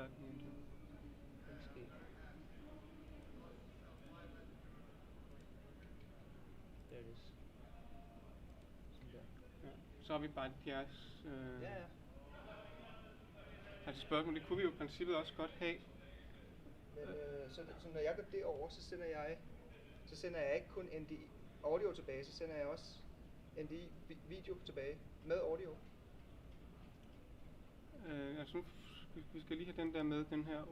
start igen. Måske. There it is. Sådan der. Ja. Så har vi bare jeres Ja. altså spørgsmål, det kunne vi jo i princippet også godt have. Men så når jeg går derover, så sender jeg ikke kun NDI audio tilbage, så sender jeg også NDI video tilbage med audio. Altså nu, vi skal lige have den der med, den her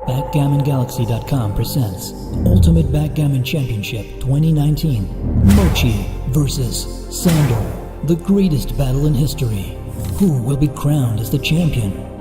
BackgammonGalaxy.com presents Ultimate Backgammon Championship 2019. Mochy versus Sander, the greatest battle in history. Who will be crowned as the champion?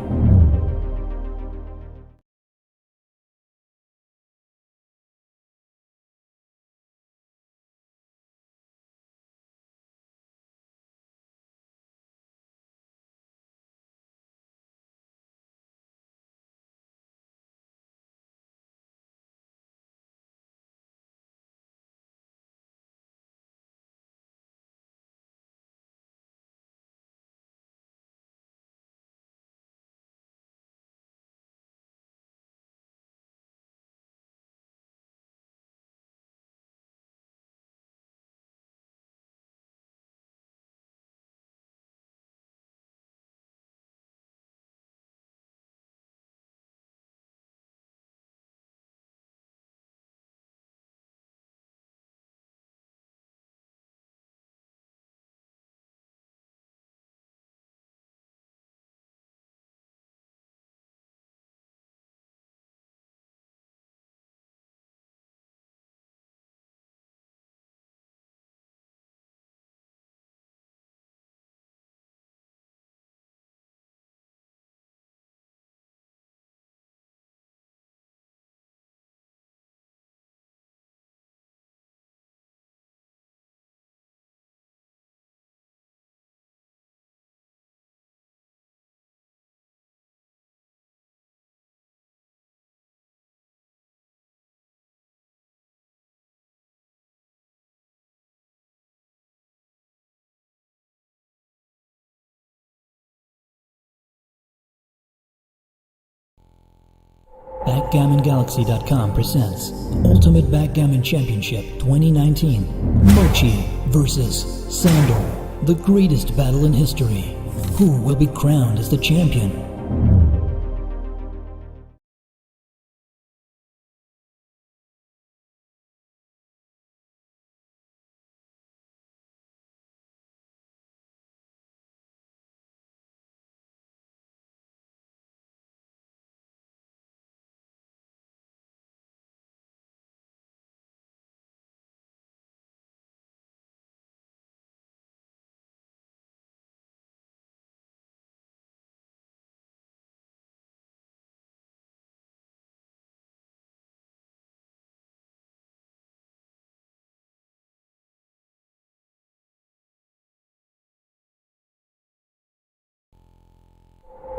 BackgammonGalaxy.com presents Ultimate Backgammon Championship 2019. Mochy versus Sander, the greatest battle in history. Who will be crowned as the champion?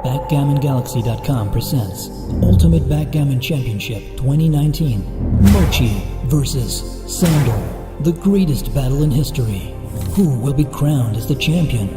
BackgammonGalaxy.com presents Ultimate Backgammon Championship 2019. Mochy versus Sander, the greatest battle in history. Who will be crowned as the champion?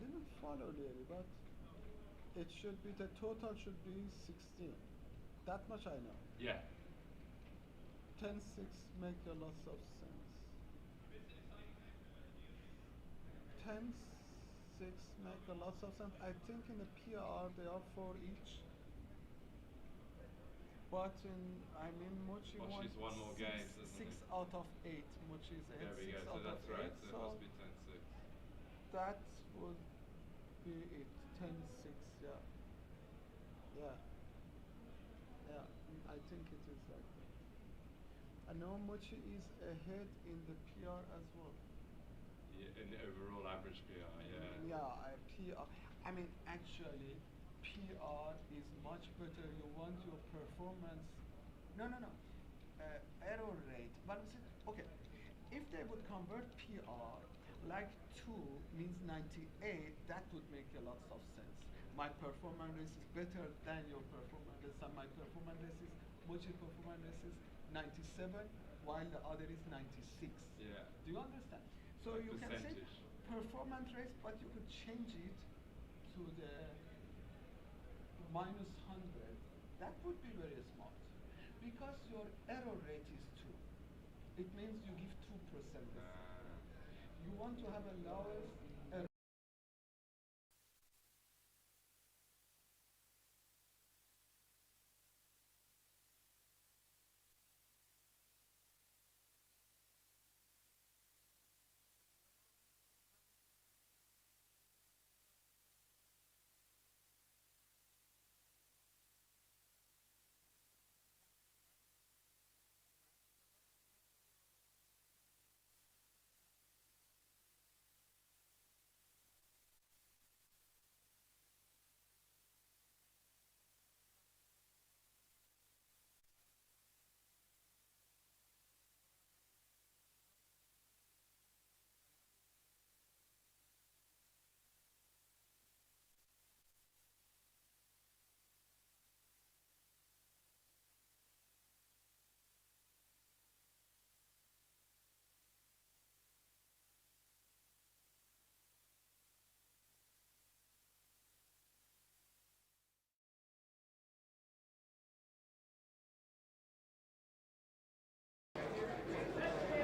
didn't follow really, but it should be, the total should be 16. That much I know. Yeah. 10-6 make a lot of sense. 10-6 make a lot of sense. I think in the PR they are 4 each. But Mochy Mochy's won more games, isn't 6 he? out of 8. Mochy is ahead There we 6 go. So out of that's 8. right. So it So must be 10-6. that would be it. 10-6, yeah. Yeah. Yeah, I think it is like that. I know Mochy is ahead in the PR as well. Yeah, in the overall average PR, yeah. Yeah, PR. Actually, PR is much better. You want your performance. No. Error rate. But okay, if they would convert PR like 2 means 98, that would make a lot of sense. My performance is better than your performance, and my performance is Mochy performance is 97, while the other is 96. Yeah. Do you understand? So Like you can say percentage. performance rate, but you could change it to the minus 100. That would be very smart, because your error rate is 2. It means you give 2%. You want to have a lowest error.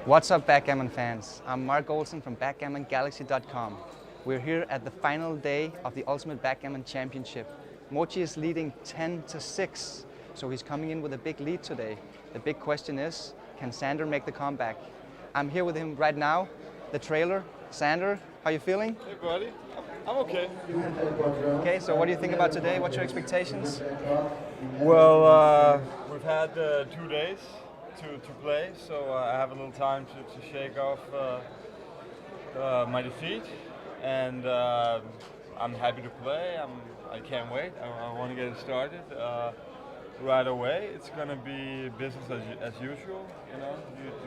What's up, Backgammon fans? I'm Mark Olsen from BackgammonGalaxy.com. We're here at the final day of the Ultimate Backgammon Championship. Mochy is leading 10-6, so he's coming in with a big lead today. The big question is, can Sander make the comeback? I'm here with him right now, the trailer. Sander, how you feeling? Hey buddy, I'm okay. Okay, so what do you think about today? What's your expectations? Well, we've had 2 days to play, so I have a little time to shake off my defeat, and I'm happy to play. I can't wait. I want to get it started right away. It's gonna be business as usual.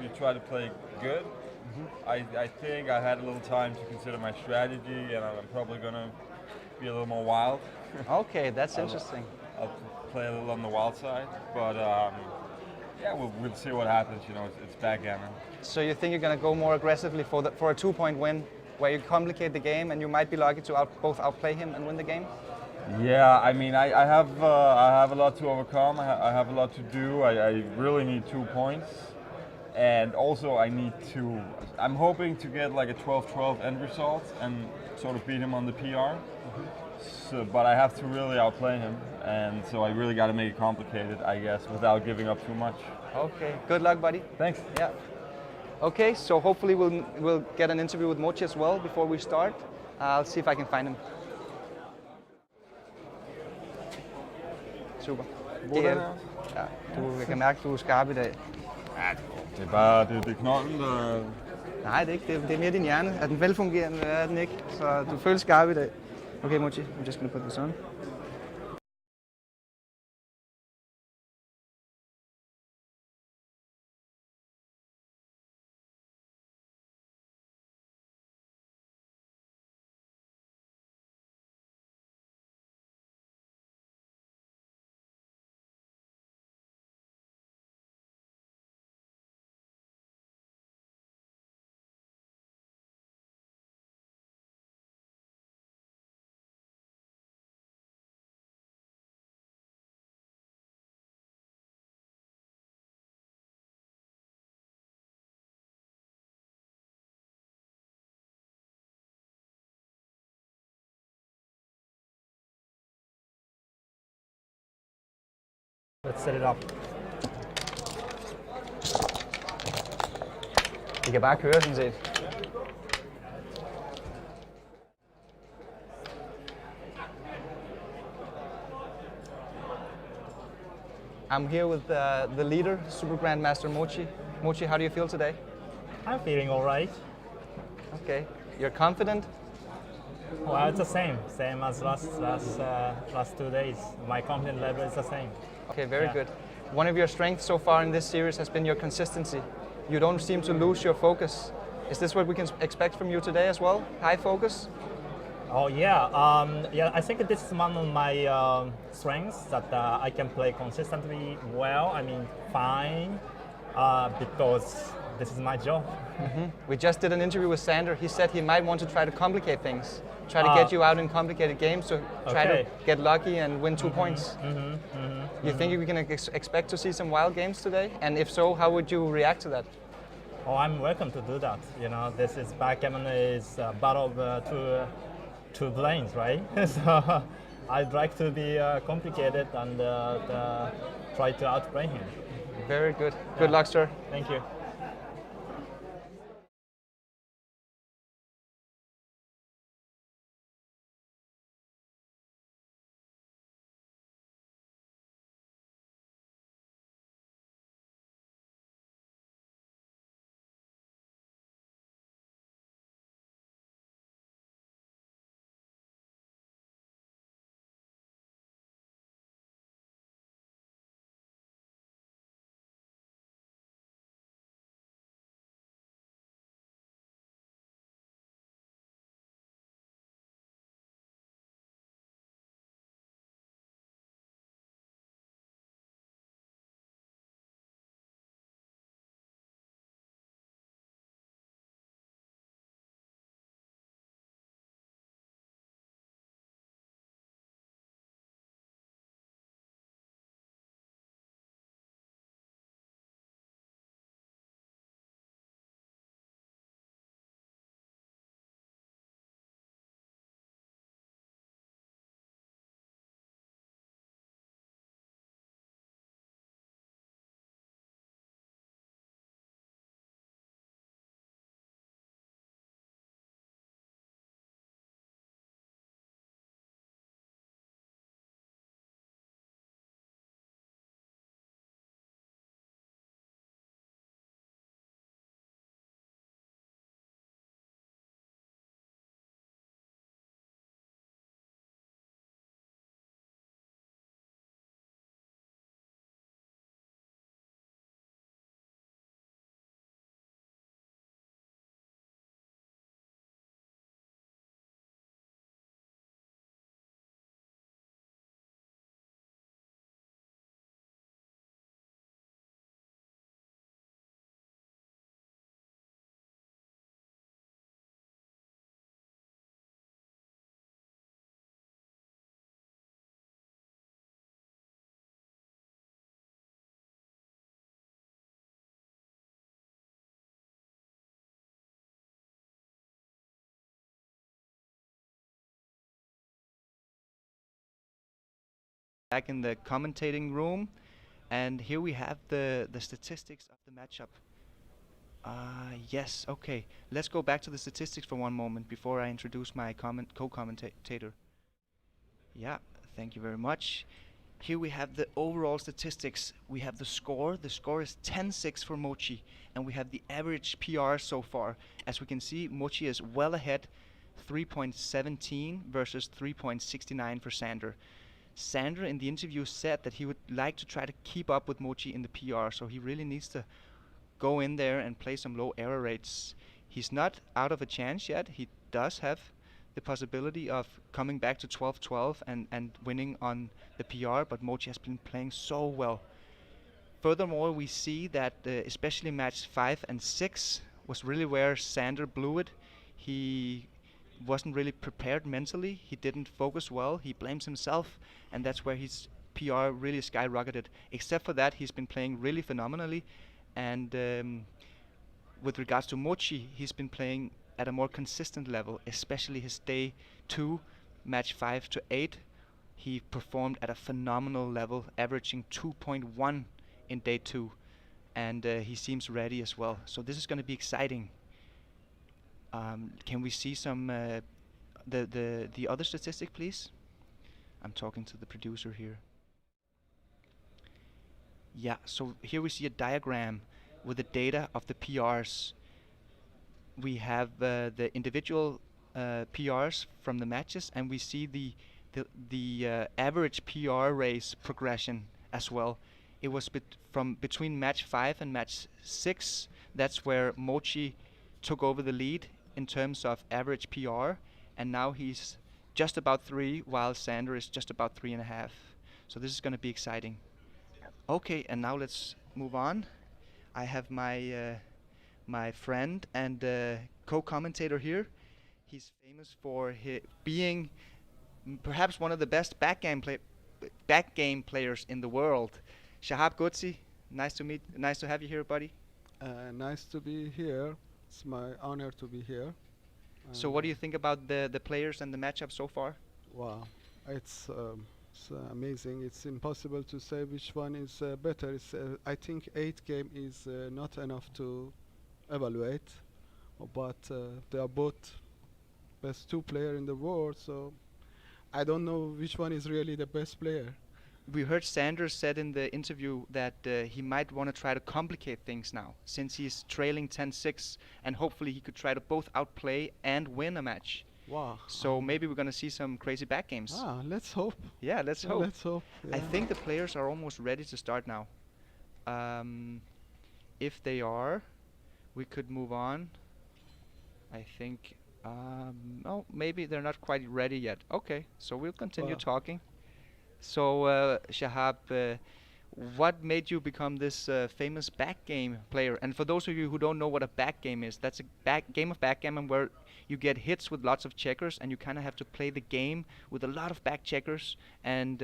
You try to play good. I think I had a little time to consider my strategy, and I'm probably gonna be a little more wild. Okay, that's interesting. I'll play a little on the wild side, but yeah, we'll see what happens. It's backgammon. So you think you're going to go more aggressively for a 2-point win, where you complicate the game and you might be lucky to both outplay him and win the game? Yeah, I have a lot to overcome. I have a lot to do. I really need 2 points, and also I'm hoping to get like a 12-12 end result and sort of beat him on the PR. So, but I have to really outplay him, and so I really got to make it complicated, I guess, without giving up too much. Okay, good luck, buddy. Thanks. Yeah. Okay, so hopefully we'll get an interview with Mochy as well before we start. I'll see if I can find him. Super. Hvordan er? Ja, jeg kan mærke, du er skarp i dag. Det er bare det er knolden, der... Nej, det er ikke. Det er mere din hjerne. Er den velfungerende, eller er den ikke? Så du føles skarp i dag. Okay, Mochy, I'm just gonna put this on. Let's set it up. Vi kan bare køre sådan set. I'm here with the leader, Super Grandmaster Mochy. Mochy, how do you feel today? I'm feeling all right. Okay. You're confident? Well, it's the same as last 2 days. My confidence level is the same. Okay, very Yeah. good. One of your strengths so far in this series has been your consistency. You don't seem to lose your focus. Is this what we can expect from you today as well? High focus? Oh yeah, I think this is one of my strengths that I can play consistently well. I mean, fine, because this is my job. We just did an interview with Sander. He said he might want to try to complicate things, try to get you out in complicated games, to try Okay. to get lucky and win 2 points. You think we can expect to see some wild games today? And if so, how would you react to that? Oh, I'm welcome to do that. You know, this is backgammon is a battle of two brains, right? So I'd like to be complicated and try to outplay him. Very good. Good luck, sir. Thank you. Back in the commentating room, and here we have the statistics of the matchup. Yes, okay. Let's go back to the statistics for one moment before I introduce my co-commentator. Yeah, thank you very much. Here we have the overall statistics. We have the score. The score is 10-6 for Mochy, and we have the average PR so far. As we can see, Mochy is well ahead, 3.17 versus 3.69 for Sander. Sander in the interview said that he would like to try to keep up with Mochy in the PR, so he really needs to go in there and play some low error rates. He's not out of a chance yet. He does have the possibility of coming back to 12-12 and winning on the PR, but Mochy has been playing so well. Furthermore, we see that especially match 5 and 6 was really where Sander blew it. He wasn't really prepared mentally. He didn't focus well. He blames himself, and that's where his PR really skyrocketed. Except for that, he's been playing really phenomenally, and with regards to Mochy, he's been playing at a more consistent level, especially his day 2, match 5 to 8, he performed at a phenomenal level, averaging 2.1 in day 2, and he seems ready as well. So this is going to be exciting. Can we see some the other statistic, please? I'm talking to the producer here. Yeah, so here we see a diagram with the data of the PRs. We have the individual PRs from the matches, and we see the average PR race progression as well. It was from between match 5 and match 6. That's where Mochy took over the lead in terms of average PR, and now he's just about 3, while Sander is just about 3.5. So this is going to be exciting. Okay, and now let's move on. I have my my friend and co-commentator here. He's famous for being perhaps one of the best backgame players in the world. Shahab Gutsi, nice to have you here, buddy. Nice to be here. It's my honor to be here. So what do you think about the players and the matchup so far? Wow, it's amazing. It's impossible to say which one is better. I think 8 game is not enough to evaluate, but they are both best 2 player in the world, so I don't know which one is really the best player. We heard Sanders said in the interview that he might want to try to complicate things now, since he's trailing 10-6, and hopefully he could try to both outplay and win a match. Wow. So maybe we're going to see some crazy back games. Let's hope. Yeah, let's hope. Let's hope. Yeah. I think the players are almost ready to start now. If they are, we could move on. I think, oh, maybe they're not quite ready yet. Okay, so we'll continue talking. So, Shahab, what made you become this famous backgame player? And for those of you who don't know what a backgame is, that's a game of backgammon where you get hits with lots of checkers, and you kind of have to play the game with a lot of back checkers and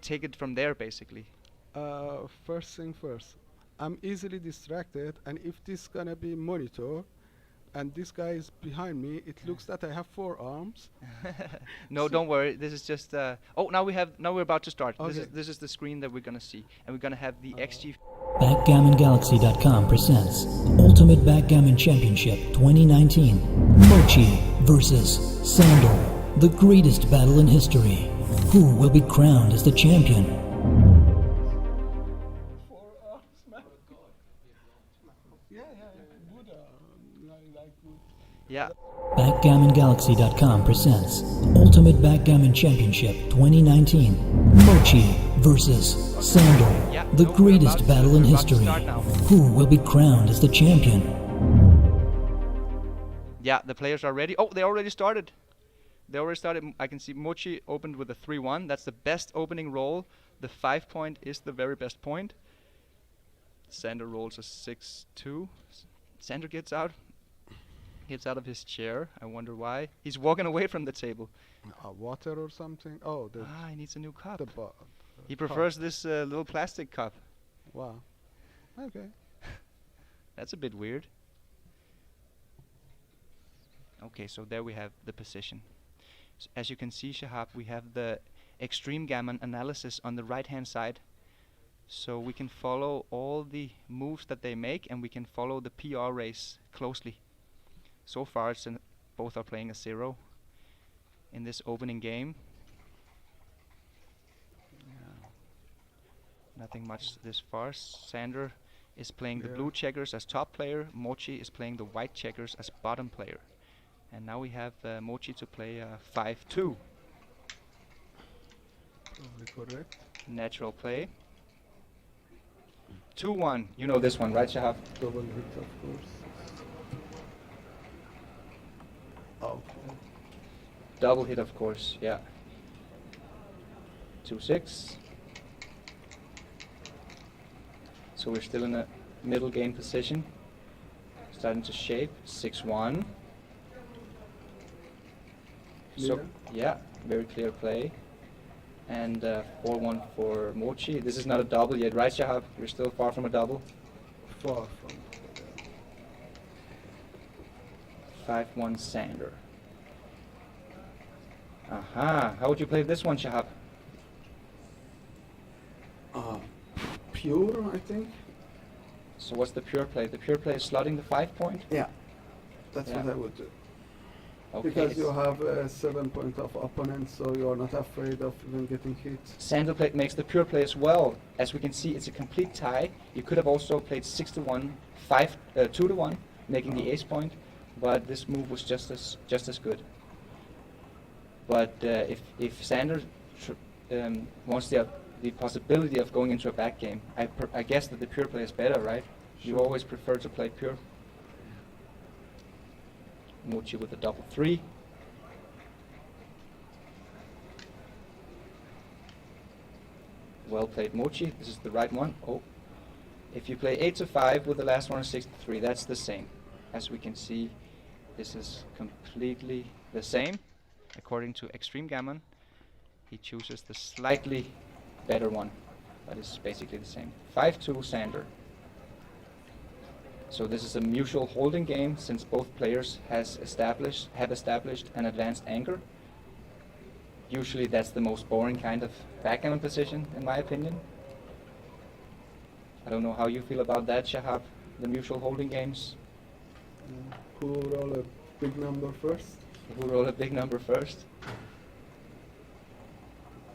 take it from there, basically. First thing first, I'm easily distracted, and if this gonna be monitor, and this guy is behind me, it looks that I have 4 arms. No, don't worry. This is just. Oh, now we're about to start. Okay. This is the screen that we're gonna see, and we're gonna have the XG. BackgammonGalaxy.com presents Ultimate Backgammon Championship 2019. Mochy versus Sander, the greatest battle in history. Who will be crowned as the champion? 4 arms, man. Yeah, good. Good. Yeah. BackgammonGalaxy.com presents Ultimate Backgammon Championship 2019. Mochy versus Sander, Yeah, the no, greatest battle in we're about to history. start now. Who will be crowned as the champion? Yeah, the players are ready. Oh, they already started. I can see Mochy opened with a 3-1. That's the best opening roll. The 5 point is the very best point. Sander rolls a 6-2. Sander gets out of his chair. I wonder why. He's walking away from the table. Water or something? Oh, He needs a new cup. the He prefers this little plastic cup. Wow. Okay. That's a bit weird. Okay, so there we have the position. As you can see, Shahab, we have the extreme gammon analysis on the right-hand side. So we can follow all the moves that they make, and we can follow the PR race closely. So far, both are playing a 0 in this opening game. Nothing much this far. Sander is playing the blue checkers as top player. Mochy is playing the white checkers as bottom player. And now we have Mochy to play 5-2. Correct. Natural play. 2-1. You know this one, right, Shahab? Double hit, of course. Okay. Double hit, of course, yeah. 2-6. So we're still in a middle game position. Starting to shape. 6-1. So, yeah, very clear play. And 4-1 for Mochy. This is not a double yet, right, Shahab? You're still far from a double. Far from. 5-1 Sander. Aha. How would you play this one, Shahab? Pure, I think. So what's the pure play? The pure play is slotting the 5 point? Yeah, that's Yeah. what I would do. Okay. Because you have 7 point of opponent, so you are not afraid of even getting hit. Sander makes the pure play as well. As we can see, it's a complete tie. You could have also played 6-1, 2-1, making the ace point, but this move was just as good. But if Sander wants the possibility of going into a back game, I guess that the pure play is better, right? You Sure. always prefer to play pure. Mochy with the double 3. Well played, Mochy. This is the right one. Oh. If you play 8-5 with the last one 6-3, that's the same. As we can see, this is completely the same. According to Extreme Gammon, he chooses the slightly better one, but it's basically the same. 5-2 Sander. So this is a mutual holding game since both players have established an advanced anger. Usually that's the most boring kind of backgammon position, in my opinion. I don't know how you feel about that, Shahab, the mutual holding games. Who roll a big number first? Who roll a big number first?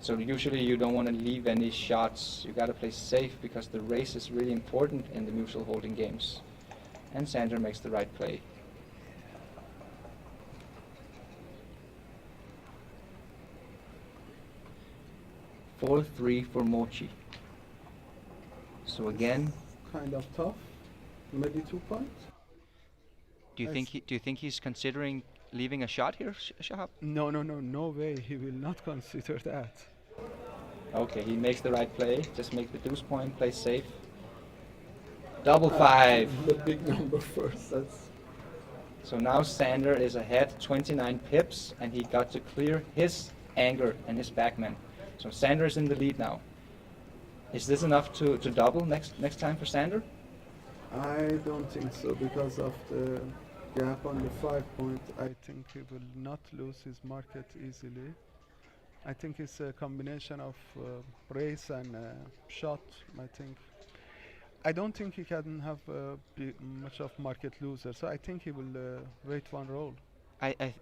So usually you don't want to leave any shots. You got to play safe because the race is really important in the mutual holding games. And Sander makes the right play. Four 3 for Mochy. So again, Kind of tough. Maybe 2 points. do you think he's considering leaving a shot here, Shahab? No way. He will not consider that. Okay, he makes the right play. Just make the deuce point, play safe. Double 5. The big number first. That's So now Sander is ahead 29 pips, and he got to clear his anger and his backman. So Sander is in the lead now. Is this enough to double next time for Sander? I don't think so because of the gap on the 5 point. I think he will not lose his market easily. I think it's a combination of race and shot. I don't think he can have much of market loser. So I think he will wait one roll. I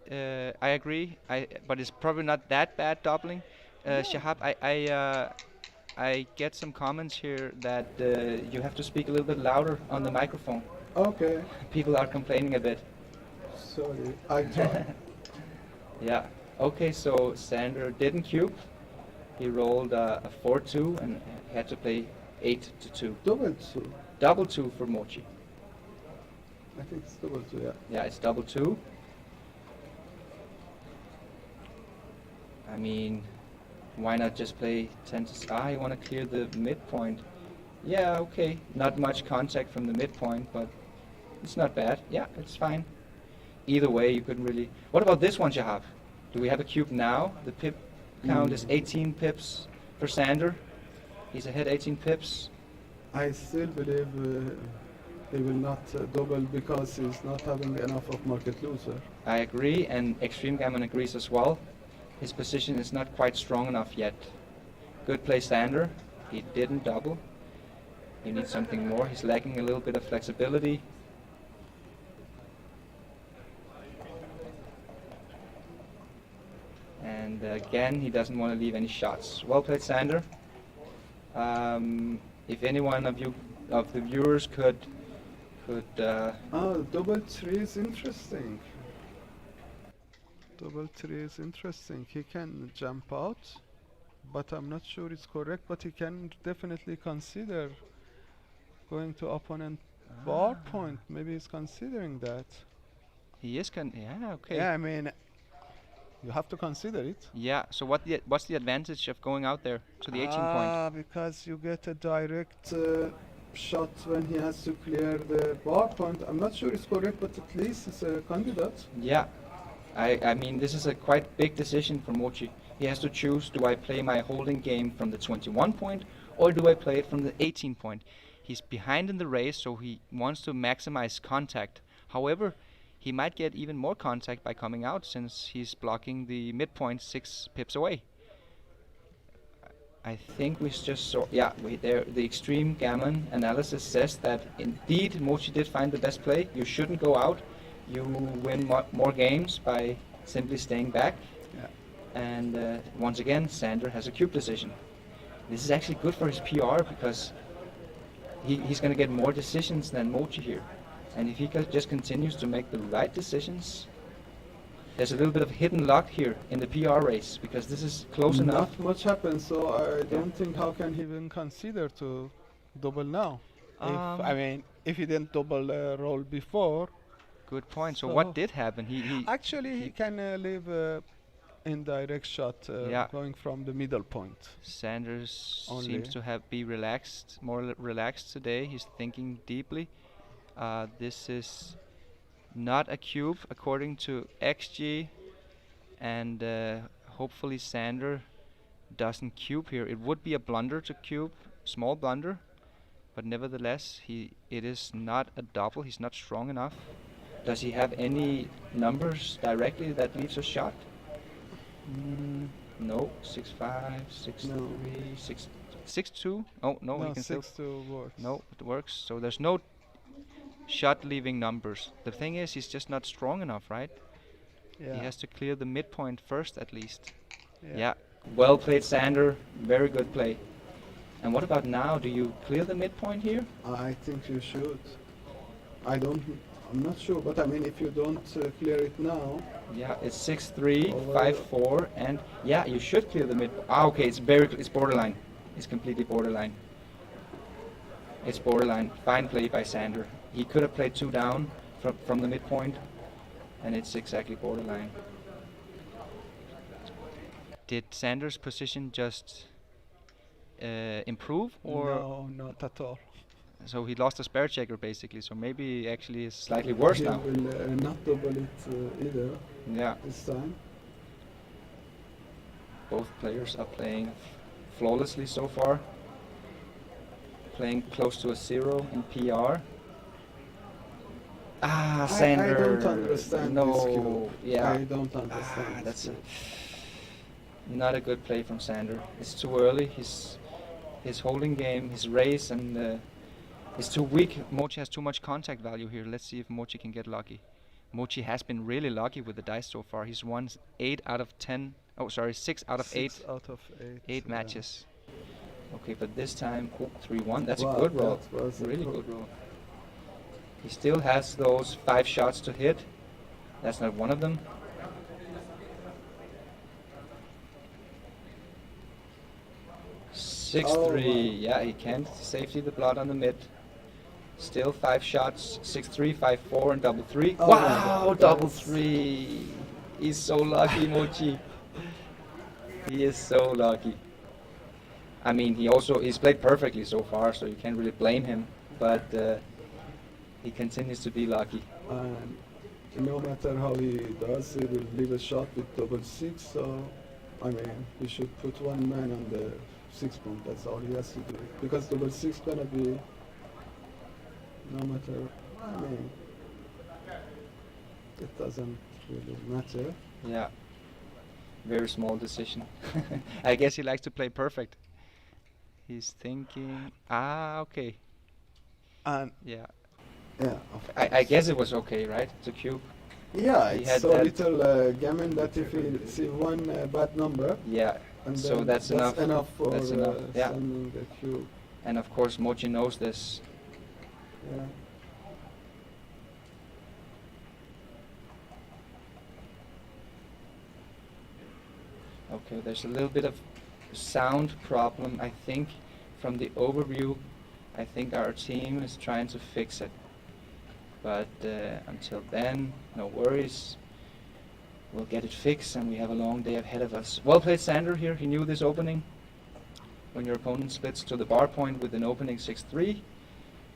agree. But it's probably not that bad doubling. Shahab, I get some comments here that you have to speak a little bit louder on the microphone. Okay. People are complaining a bit. Sorry. I try. Yeah. Okay, so Sander didn't cube. He rolled a 4-2 and had to play 8-2. Double 2. Double 2 for Mochy. I think it's double 2, yeah. Yeah, it's double 2. I mean, why not just play 10 to... you want to clear the midpoint. Yeah, okay. Not much contact from the midpoint, but it's not bad. Yeah, it's fine. Either way, you couldn't really... What about this one, Shahab? Do we have a cube now? The pip count is 18 pips for Sander. He's ahead 18 pips. I still believe he will not double because he's not having enough of market loser. I agree, and Extreme Gammon agrees as well. His position is not quite strong enough yet. Good play, Sander. He didn't double. He needs something more. He's lacking a little bit of flexibility. And again, he doesn't want to leave any shots. Well played, Sander. If any one of you, of the viewers, could. Double 3 is interesting. Double 3 is interesting. He can jump out, but I'm not sure it's correct. But he can definitely consider going to opponent bar point. Maybe he's considering that. He is yeah, okay. Yeah, I mean, you have to consider it. Yeah. So what's the advantage of going out there to the 18 point? Because you get a direct shot when he has to clear the bar point. I'm not sure it's correct, but at least it's a candidate. Yeah. I mean, this is a quite big decision for Mochy. He has to choose, do I play my holding game from the 21 point or do I play it from the 18 point? He's behind in the race, so he wants to maximize contact. However, he might get even more contact by coming out, since he's blocking the midpoint 6 pips away. I think we just saw, yeah, the extreme gammon analysis says that indeed Mochy did find the best play. You shouldn't go out. You win more games by simply staying back. Yeah. And once again, Sander has a cube decision. This is actually good for his PR, because he's going to get more decisions than Mochy here. And if he just continues to make the right decisions, there's a little bit of hidden luck here in the PR race, because this is close enough. Not much happens, so I don't think how can he even consider to double now. If he didn't double roll before. Good point. So what did happen? He can leave indirect shot going from the middle point. Sanders seems to be relaxed, more relaxed today. He's thinking deeply. This is not a cube according to XG, and hopefully Sander doesn't cube here. It would be a blunder to cube, small blunder, but nevertheless it is not a double. He's not strong enough. Does he have any numbers directly that leaves a shot? No. 6-5, 6-3, 6-2. Oh no, he can still 6-2 works. No, it works. So there's no shot leaving numbers. The thing is, he's just not strong enough, right? Yeah. He has to clear the midpoint first, at least. Yeah. Well played, Sander. Very good play. And what about now? Do you clear the midpoint here? I think you should. I'm not sure, but I mean, if you don't clear it now. Yeah, it's 6-3, 5-4, and yeah, you should clear the mid. Okay, it's borderline. It's completely borderline. It's borderline. Fine play by Sander. He could have played 2 down from the midpoint, and it's exactly borderline. Did Sander's position just improve, or? No, not at all. So he lost a spare checker basically. So maybe actually it's slightly worse now. He will not double it either. Yeah. This time. Both players are playing flawlessly so far. Playing close to a 0 in PR. Sander. I don't understand this cube. Yeah. I don't understand. That's not a good play from Sander. It's too early. His holding game, his race, and is too weak. Mochy has too much contact value here. Let's see if Mochy can get lucky. Mochy has been really lucky with the dice so far. He's won 6 out of 8. 8 matches. Okay, but this time 3-1. That's a good roll. Really good roll. He still has those 5 shots to hit. That's not one of them. 6-3. Yeah, he can't safety the blood on the mid. Still 5 shots. 6-3, 5-4, and double 3. Wow, double 3. He's so lucky, Mochy. He is so lucky. I mean, he's played perfectly so far, so you can't really blame him. But he continues to be lucky. No matter how he does, he will leave a shot with double 6. So, I mean, he should put one man on the 6 point. That's all he has to do. Because double 6 gonna be, no matter. I mean, it doesn't really matter. Yeah. Very small decision. I guess he likes to play perfect. He's thinking, okay. And yeah. Yeah. I guess it was okay, right? It's a cube. Yeah, it's so little gammon that if you see one bad number. Yeah. And so that's enough. For yeah. sending the cube. And of course, Mochy knows this. Yeah. Okay, there's a little bit of sound problem, I think, from the overview. I think our team is trying to fix it. But until then, no worries. We'll get it fixed, and we have a long day ahead of us. Well played, Sander here. He knew this opening. When your opponent splits to the bar point with an opening 6-3,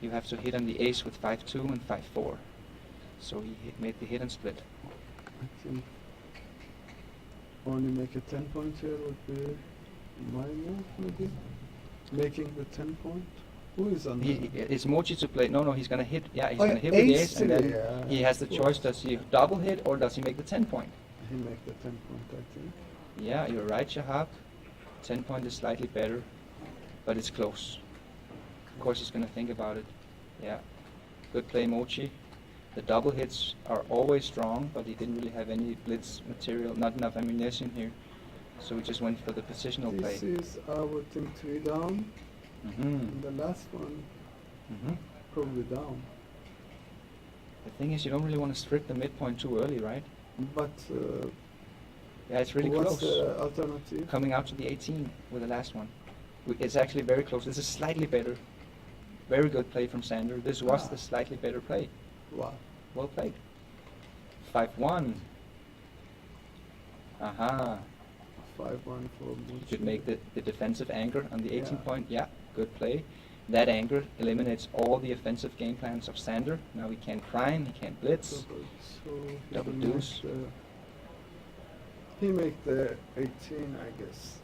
you have to hit on the ace with 5-2 and 5-4. So he made the hit and split. I think only make a 10 point here would be my move, maybe. Making the 10 point. Who is on It's Mochy to play. No, he's gonna hit. Yeah, he's Oh, gonna hit with the ace ace, and then yeah, he has the of choice: course. does he double hit or does he make the 10-point? He make the 10 point, I think. Yeah, you're right, Shahab. 10-point is slightly better, but it's close. Of course, he's gonna think about it. Yeah, good play, Mochy. The double hits are always strong, but he didn't really have any blitz material, not enough ammunition here. So we just went for the positional This play. is, I would think, 3 down. And the last one, probably down. The thing is, you don't really want to strip the midpoint too early, right? But Yeah, it's really what's close. the alternative? Coming out to the 18 with the last one. It's actually very close. This is slightly better. Very good play from Sander. This was the slightly better play. Wow. Well played. 5-1. Aha. 5-1 for You Mochy. could make the defensive anchor on the 18 Yeah. point. Yeah, good play. That anchor eliminates all the offensive game plans of Sander. Now he can't prime, he can't blitz. So he Double will deuce. He make the 18, I guess.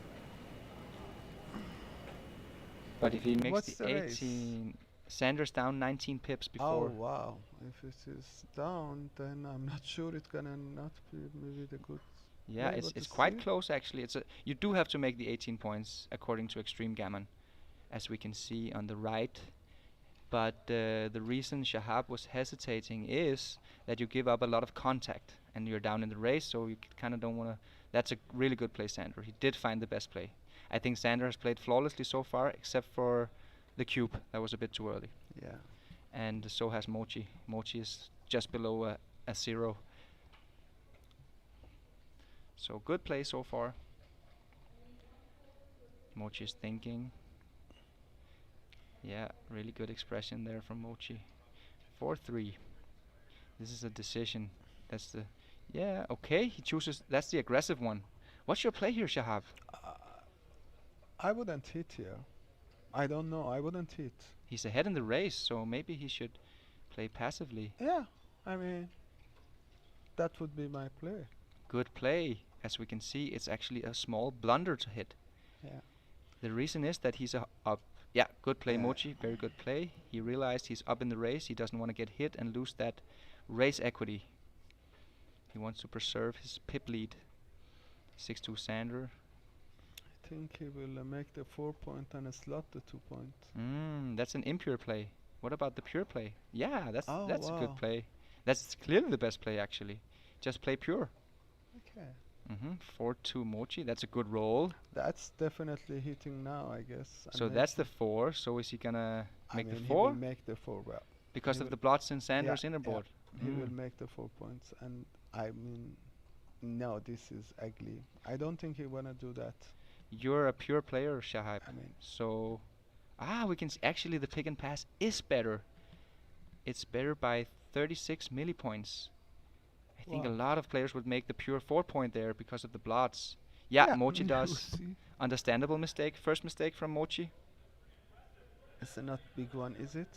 But if he makes What's the the race? 18, Sander's down 19 pips before. Oh wow! If it is down, then I'm not sure it's gonna not be maybe the good. Yeah, play, it's but quite see. close actually. You do have to make the 18 points according to Extreme Gammon, as we can see on the right. But the reason Shahab was hesitating is that you give up a lot of contact and you're down in the race, so you kind of don't want to. That's a really good play, Sander. He did find the best play. I think Sander has played flawlessly so far, except for the cube. That was a bit too early. Yeah. And so has Mochy. Mochy is just below a 0. So good play so far. Mochy is thinking. Yeah, really good expression there from Mochy. 4-3. This is a decision. That's the... Yeah, okay, he chooses... That's the aggressive one. What's your play here, Shahab? I wouldn't hit here. I don't know. I wouldn't hit. He's ahead in the race, so maybe he should play passively. Yeah. I mean, that would be my play. Good play. As we can see, it's actually a small blunder to hit. Yeah. The reason is that he's up. Yeah, good play, Yeah. Mochy. Very good play. He realized he's up in the race. He doesn't want to get hit and lose that race equity. He wants to preserve his pip lead. 6-2 Sander. I think he will make the 4 point and slot the 2 point. That's an impure play. What about the pure play? Yeah, that's Oh, a good wow. play. That's clearly the best play, actually. Just play pure. Okay. 4-2 Mochy. That's a good roll. That's definitely hitting now, I guess. So that's the 4. So is he gonna make the He 4? will make the 4 well. Because he of will the blots in Sander's yeah, inner board. He will make the 4 points, and I mean, no, this is ugly. I don't think he wanna do that. You're a pure player, Shahab. I mean, So, we can actually the pick and pass is better. It's better by 36 millipoints. I think a Wow. lot of players would make the pure 4 point there because of the blots. Yeah, Mochy we'll does. see. Understandable mistake. First mistake from Mochy. It's a not big one, is it?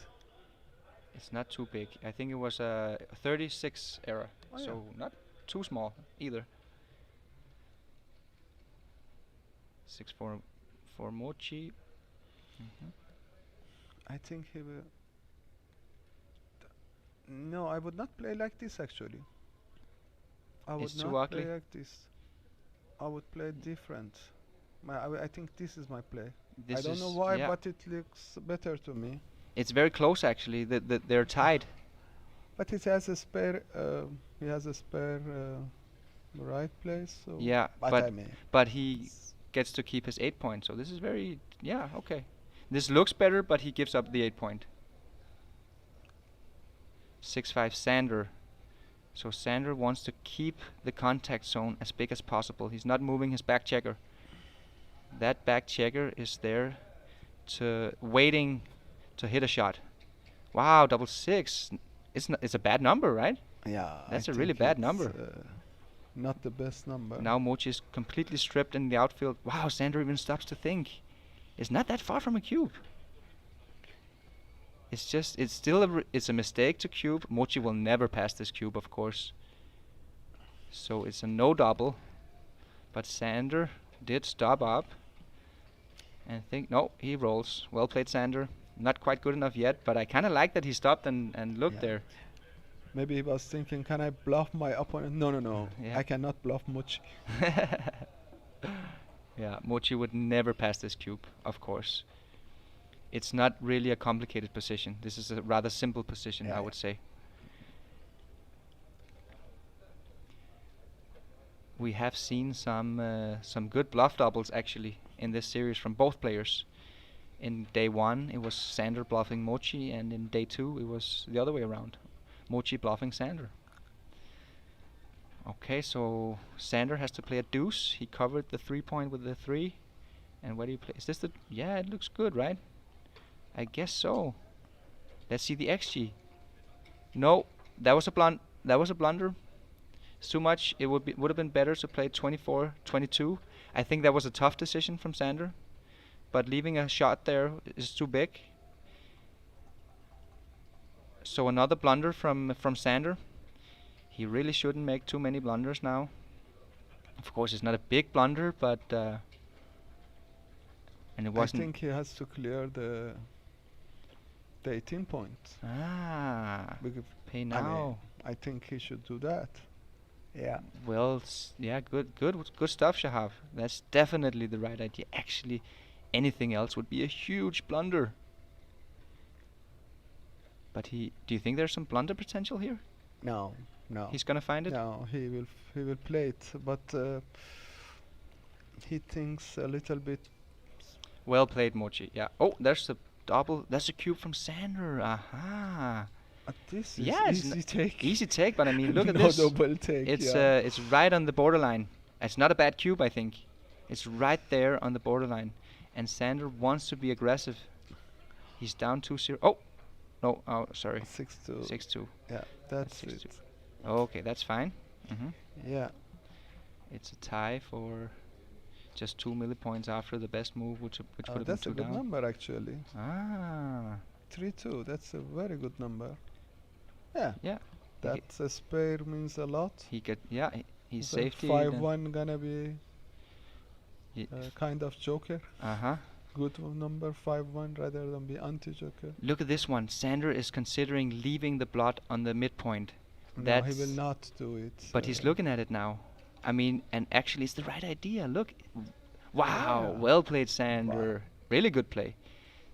It's not too big. I think it was a 36 error. Oh, So not too small either. 6-4 for Mochy. I think he will. No, I would not play like this actually. I would It's too not ugly? play like this. I would play different. I think this is my play. This I don't is know why, yeah. but it looks better to me. It's very close actually. They're tied. But it has a spare. He has a spare right place. So Yeah, but I mean, but he gets to keep his 8 points. So this is very okay. This looks better, but he gives up the 8 point. 6-5 Sander. So Sander wants to keep the contact zone as big as possible. He's not moving his back checker. That back checker is there to waiting to hit a shot. Wow, 6. It's a bad number, right? yeah, That's I a really think bad it's, number. Not the best number. Now Mochy is completely stripped in the outfield. Wow, Sander even stops to think. It's not that far from a cube. It's still it's a mistake to cube. Mochy will never pass this cube, of course. So it's a no double. But Sander did stop up and think, no, he rolls. Well played, Sander. Not quite good enough yet, but I kind of like that he stopped and looked Yeah. there. Maybe he was thinking, can I bluff my opponent? No, no, no. Yeah. I cannot bluff much. Yeah, Mochy would never pass this cube, of course. It's not really a complicated position. This is a rather simple position, Yeah, I would say. We have seen some good bluff doubles actually in this series from both players. In day 1 it was Sander bluffing Mochy, and in day 2 it was the other way around. Mochy bluffing Sander. Okay, so Sander has to play a deuce. He covered the 3-point with the 3. And where do you play? Is this the... Yeah, it looks good, right? I guess so. Let's see the XG. No, that was a blunder. It's too much. It would have been better to play 24-22. I think that was a tough decision from Sander, but leaving a shot there is too big. So another blunder from Sander. He really shouldn't make too many blunders now. Of course, it's not a big blunder, but and it I wasn't. think he has to clear the 18 points. Ah, Because pay now. I think he should do that. Yeah. Well, yeah, good stuff, Shahab. That's definitely the right idea. Actually, anything else would be a huge blunder. But do you think there's some blunder potential here? No, no. He's gonna find it? No, he will play it, but he thinks a little bit. Well played, Mochy. Yeah. Oh, there's the double. That's a cube from Sander. Aha. This is Yeah, easy take. Easy take, but I mean, look at No this. double take. It's right on the borderline. It's not a bad cube, I think. It's right there on the borderline, and Sander wants to be aggressive. He's down 2-0. Oh, no. Oh, sorry. 6-2. 6-2. Yeah, that's 6-2. it. Okay, that's fine. Yeah. It's a tie for just 2 millipoints after the best move, which would have been That's a 2 good down. number actually. Ah. 3-2. That's a very good number. Yeah. Yeah. That's a spare means a lot. He could. Yeah. He's So safety. 5-1 gonna be Ye- kind of joker. Uh-huh. Good number 5-1 rather than be anti-joker. Look at this one. Sander is considering leaving the blot on the midpoint. No, he will not do it. But he's looking at it now. I mean, and actually it's the right idea. Look. Wow. Yeah. Well played, Sander. Wow. Really good play.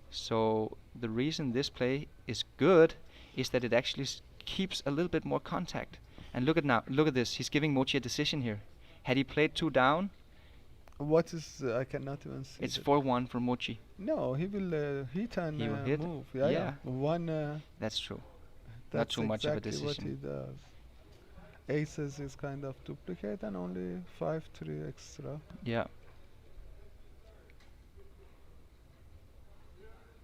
So the reason this play is good is that it actually keeps a little bit more contact. And look at this. He's giving Mochy a decision here. Had he played 2 down, What is I cannot even see. it's that. 4-1 for Mochy. No, he will hit and He will hit. move. Yeah, Yeah. One. That's true. Not That's too much of a exactly what he decision. does. Aces is kind of duplicate and only 5-3 extra. Yeah.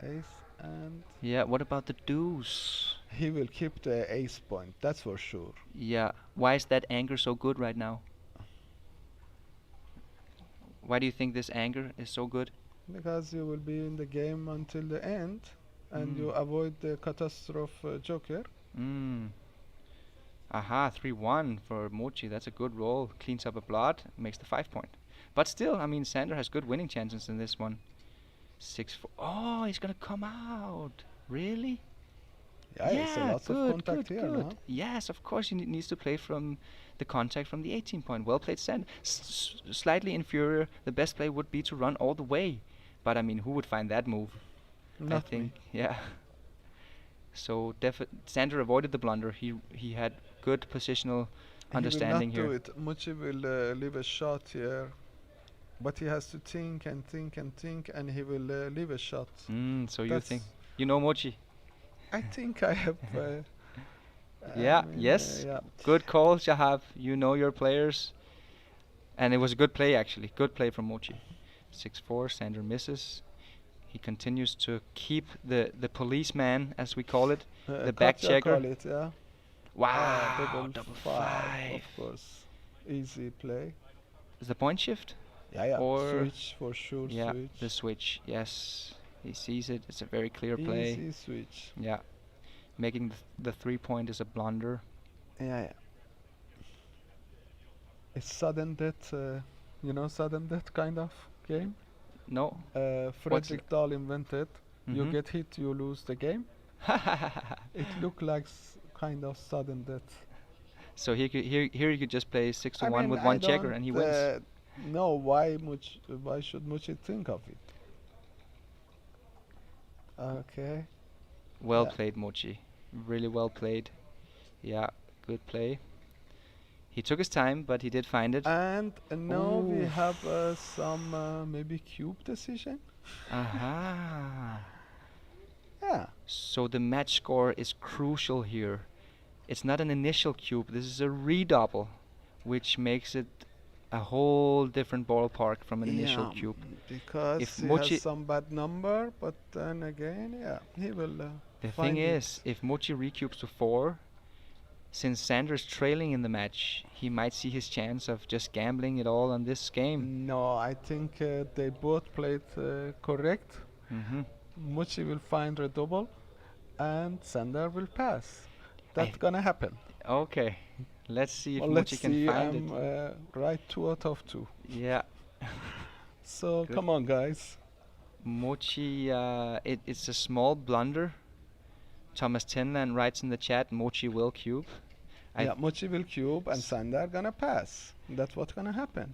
Ace and Yeah. What about the deuce? he will keep the ace point. That's for sure. Yeah. Why is that anger so good right now? Why do you think this anger is so good? Because you will be in the game until the end, and you avoid the catastrophe joker. Aha, 3-1 for Mochy. That's a good roll. Cleans up a blot, makes the 5-point. But still, I mean, Sander has good winning chances in this one. 6-4. Oh, he's gonna come out. Really? Yeah, it's a lot of contact here, no? Yes, of course he needs to play from the contact from the 18-point. Well played, Sander. Slightly inferior. The best play would be to run all the way. But I mean, who would find that move? Not I think, me. yeah. So Sander avoided the blunder. He had good positional understanding he will here. not do it. Mochy will leave a shot here, but he has to think and think and think, and he will leave a shot. So you That's think you know Mochy? I think I have. Yeah. I mean, Yes. yeah. Good call, Shahab. You know your players, and it was a good play actually. Good play from Mochy. 6-4. Sander misses. He continues to keep the policeman, as we call it, the back Katja checker. call it, yeah. Wow, double five. five, of course. Easy play. Is the point shift? Yeah, yeah. Or Switch for sure. Yeah, Switch. the switch. Yes, he sees it. It's a very clear play. Easy switch. Yeah, making the 3-point is a blunder. Yeah, yeah. It's sudden death. Sudden death kind of game. No. Frederick Dahl invented. You Mhm. get hit, you lose the game. It looked like kind of sudden death. So here you could just play 6 to I 1 mean, with I one checker don't and he wins. know why should Mochy think of it. Okay. Well yeah. played, Mochy. Really well played. Yeah, good play. He took his time, but he did find it. And now we Oof. have some maybe cube decision. Aha. Yeah. So the match score is crucial here. It's not an initial cube, this is a redouble, which makes it a whole different ballpark from an initial cube. Because If he Mochy- has some bad number, but then again, yeah, he will The find thing it. is, if Mochy recubes to 4, since Sander's trailing in the match, he might see his chance of just gambling it all on this game. No, I think they both played correct. Mm-hmm. Mochy will find a double, and Sander will pass. That's I- gonna happen. Okay, let's see if Well, let's Mochy can see. find I'm it. right 2 out of 2. Yeah. So Good. come on, guys. Mochy, it's a small blunder. Thomas Tinland writes in the chat, Mochy will cube. Yeah, Mochy will cube, and Sander gonna pass. That's what's gonna happen.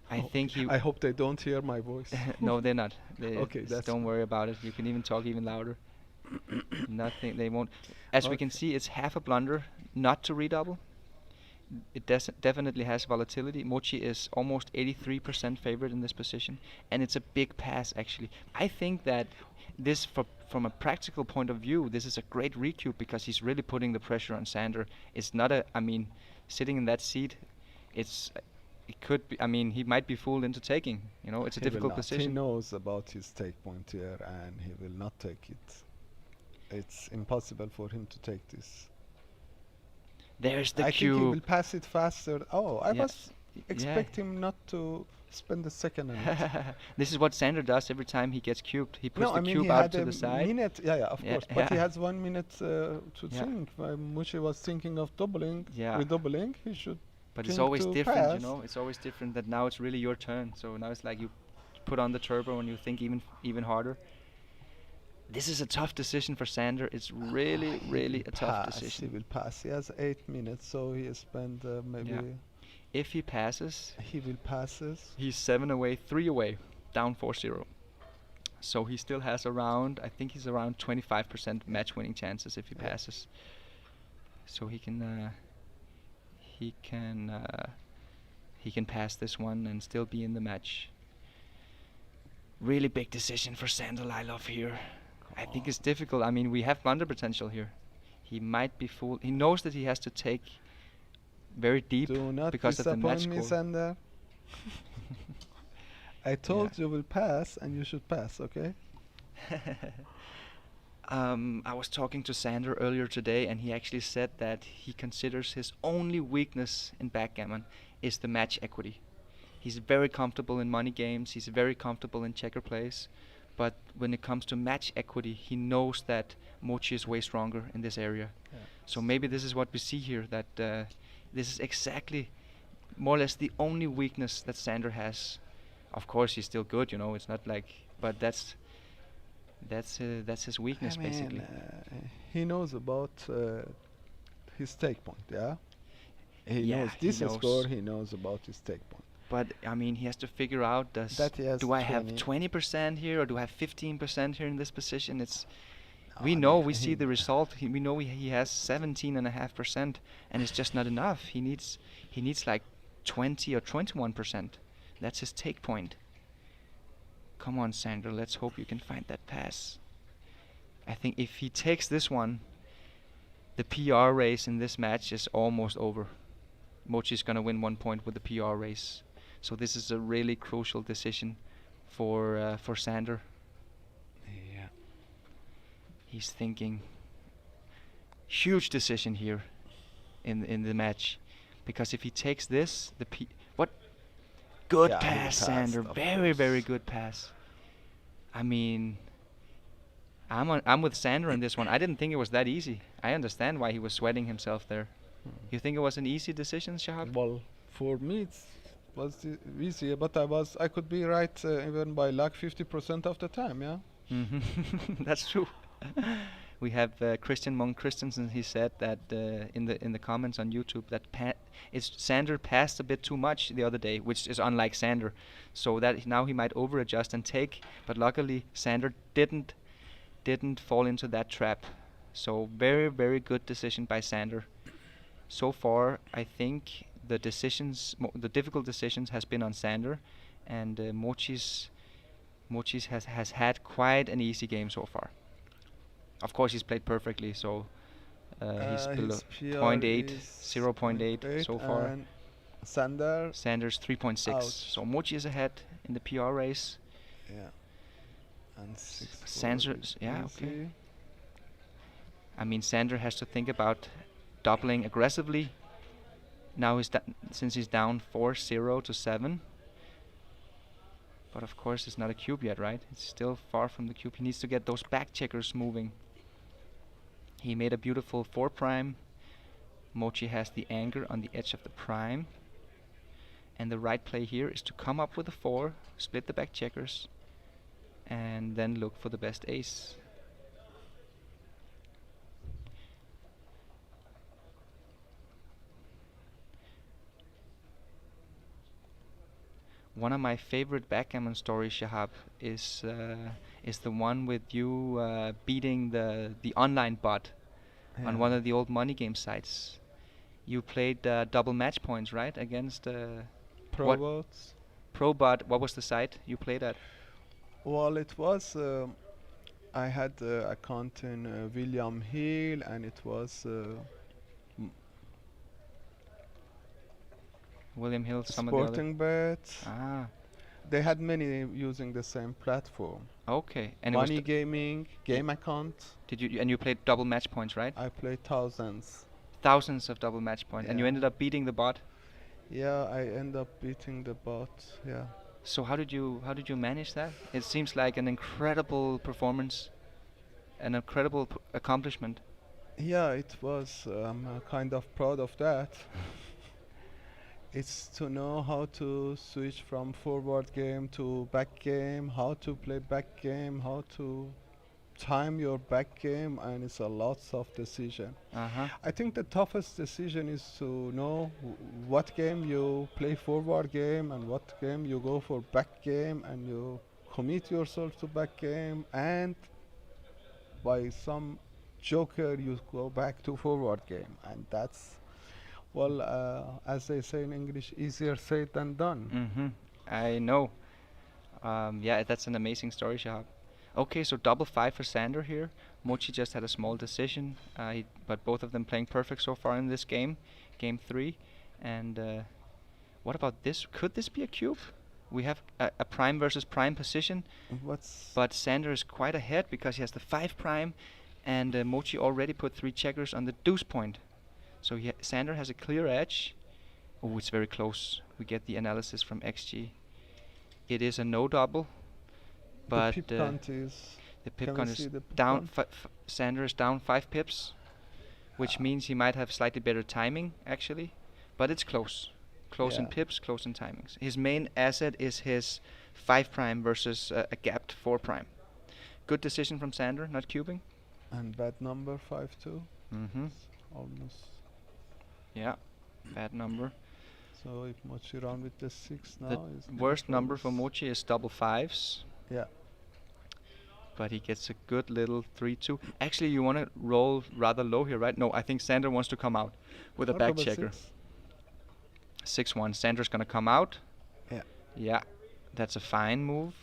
I think he. I hope they don't hear my voice. No, they're not. Okay, Just that's don't worry about it. You can even talk even louder. Nothing. They won't. As we can Okay. see, it's half a blunder not to redouble. It definitely has volatility. Mochy is almost 83% favored in this position, and it's a big pass actually. I think that this, from a practical point of view, this is a great recube because he's really putting the pressure on Sander. It's not a. I mean, sitting in that seat, it's. It could be. I mean, he might be fooled into taking. You know, it's a He will difficult not. He position. knows about his take point here, and he will not take it. It's impossible for him to take this. There's the I cube. think he will pass it faster. Oh, I Yeah. was expecting him not to spend a second on it. This is what Sander does every time he gets cubed. He puts No, the I mean cube he out had to a the side. minute. Yeah, of Yeah, course. But he yeah. has 1 minute to Yeah. think. Mochy was thinking of doubling, Yeah. redoubling. He should. But it's think always to different, you pass. know. It's always different that now it's really your turn. So now it's like you put on the turbo and you think even harder. This is a tough decision for Sander. It's really, He really will a tough pass. decision. He will pass. He has 8 minutes, so he has spent maybe. Yeah. If he passes, He will passes. he's 7 away, 3 away, down 4-0. So he still has around, I think he's around 25% match winning chances if he Yeah. passes. So he can pass this one and still be in the match. Really big decision for Sander Lylov here. I think it's difficult. I mean, we have blunder potential here. He might be fooled. He knows that he has to take very deep Do not because of the match disappoint me, score. Sander. I told you will pass, and you should pass. Okay. I was talking to Sander earlier today, and he actually said that he considers his only weakness in backgammon is the match equity. He's very comfortable in money games, he's very comfortable in checker plays, but when it comes to match equity, he knows that Mochy is way stronger in this area. Yeah. So maybe this is what we see here, that this is exactly more or less the only weakness that Sander has. Of course, he's still good, you know, it's not like, but that's his weakness, I mean, basically. he knows about his take point. Yeah. He Yeah, knows he this knows. score. He knows about his take point. But I mean, he has to figure out: That he has do I have 20. 20% here, or do I have 15% here in this position? It's No, we I know, mean, we see he- the result. We know he has 17.5%, and it's just not enough. He needs like 20 or 21%. That's his take point. Come on, Sander. Let's hope you can find that pass. I think if he takes this one, the PR race in this match is almost over. Mochy's gonna win 1 point with the PR race. So this is a really crucial decision for Sander. Yeah. He's thinking huge decision here in the match, because if he takes this, what good Yeah, he pass, passed, Sander, of very course. good pass. I mean, I'm with Sander in this one. I didn't think it was that easy. I understand why he was sweating himself there. You think it was an easy decision, Shahab? Well, for me it was easy, but I could be right even by like 50% of the time. Yeah. That's true. We have Christian Munk Christensen. He said that in the comments on YouTube that Sander passed a bit too much the other day, which is unlike Sander. So that now he might over adjust and take, but luckily Sander didn't fall into that trap. So very, very good decision by Sander. So far, I think the the difficult decisions has been on Sander, and Mochy's has had quite an easy game so far. Of course, he's played perfectly, so he's below His PR 0.8, is 0.8 so far. and Sander. Sander's 3.6. Ouch. So Mochy is ahead in the PR race. Yeah. And 6. Sander's, yeah, okay. I mean, Sander has to think about doubling aggressively. Now since he's down 4-0 to 7. But of course, it's not a cube yet, right? It's still far from the cube. He needs to get those back checkers moving. He made a beautiful 4 prime. Mochy has the anger on the edge of the prime. And the right play here is to come up with a 4, split the back checkers, and then look for the best ace. One of my favorite backgammon stories, Shahab, is the one with you beating the online bot on one of the old money game sites. You played double match points, right, against Probots. Probot. What was the site you played at? Well, it was. I had account in William Hill, and it was William Hill, some of the other. Sporting Bet. Ah, They had many using the same platform. okay. And it was Money Gaming, Game Account. did you and you played double match points, right? I played thousands. Thousands of double match points, and you Yeah. ended up beating the bot. Yeah, I end up beating the bot. Yeah. So how did you manage that? It seems like an incredible performance, an incredible accomplishment. Yeah, it was. I'm kind of proud of that. It's to know how to switch from forward game to back game, how to play back game, how to time your back game, and it's a lots of decision. Uh-huh. I think the toughest decision is to know what game you play forward game and what game you go for back game, and you commit yourself to back game, and by some joker you go back to forward game, and that's, well, as they say in English, easier said than done. Mm-hmm. I know. Yeah, that's an amazing story, Shahab. Okay, so double 5 for Sander here. Mochy just had a small decision, but both of them playing perfect so far in this game, game 3. And what about this? Could this be a cube? We have a prime versus prime position, but Sander is quite ahead because he has the 5 prime, and Mochy already put 3 checkers on the deuce point. So Sander has a clear edge. Oh, it's very close. We get the analysis from XG. It is a no double, but the pip count is. the pip Can we count see is the pip down. count? Sander is down 5 pips, which means he might have slightly better timing actually, but it's close. Close in Yeah. pips, close in timings. His main asset is his 5 prime versus a gapped 4 prime. Good decision from Sander, not cubing. And bad number 5-2. Mm-hmm. Almost. Yeah, bad number. So if Mochy run with the 6 now, The is worst number for close. Mochy is double 5s. Yeah. But he gets a good little 3-2. Actually, you want to roll rather low here, right? No, I think Sander wants to come out with a Or back double checker. 6. 6-1. Sander's going to come out. Yeah. Yeah, that's a fine move.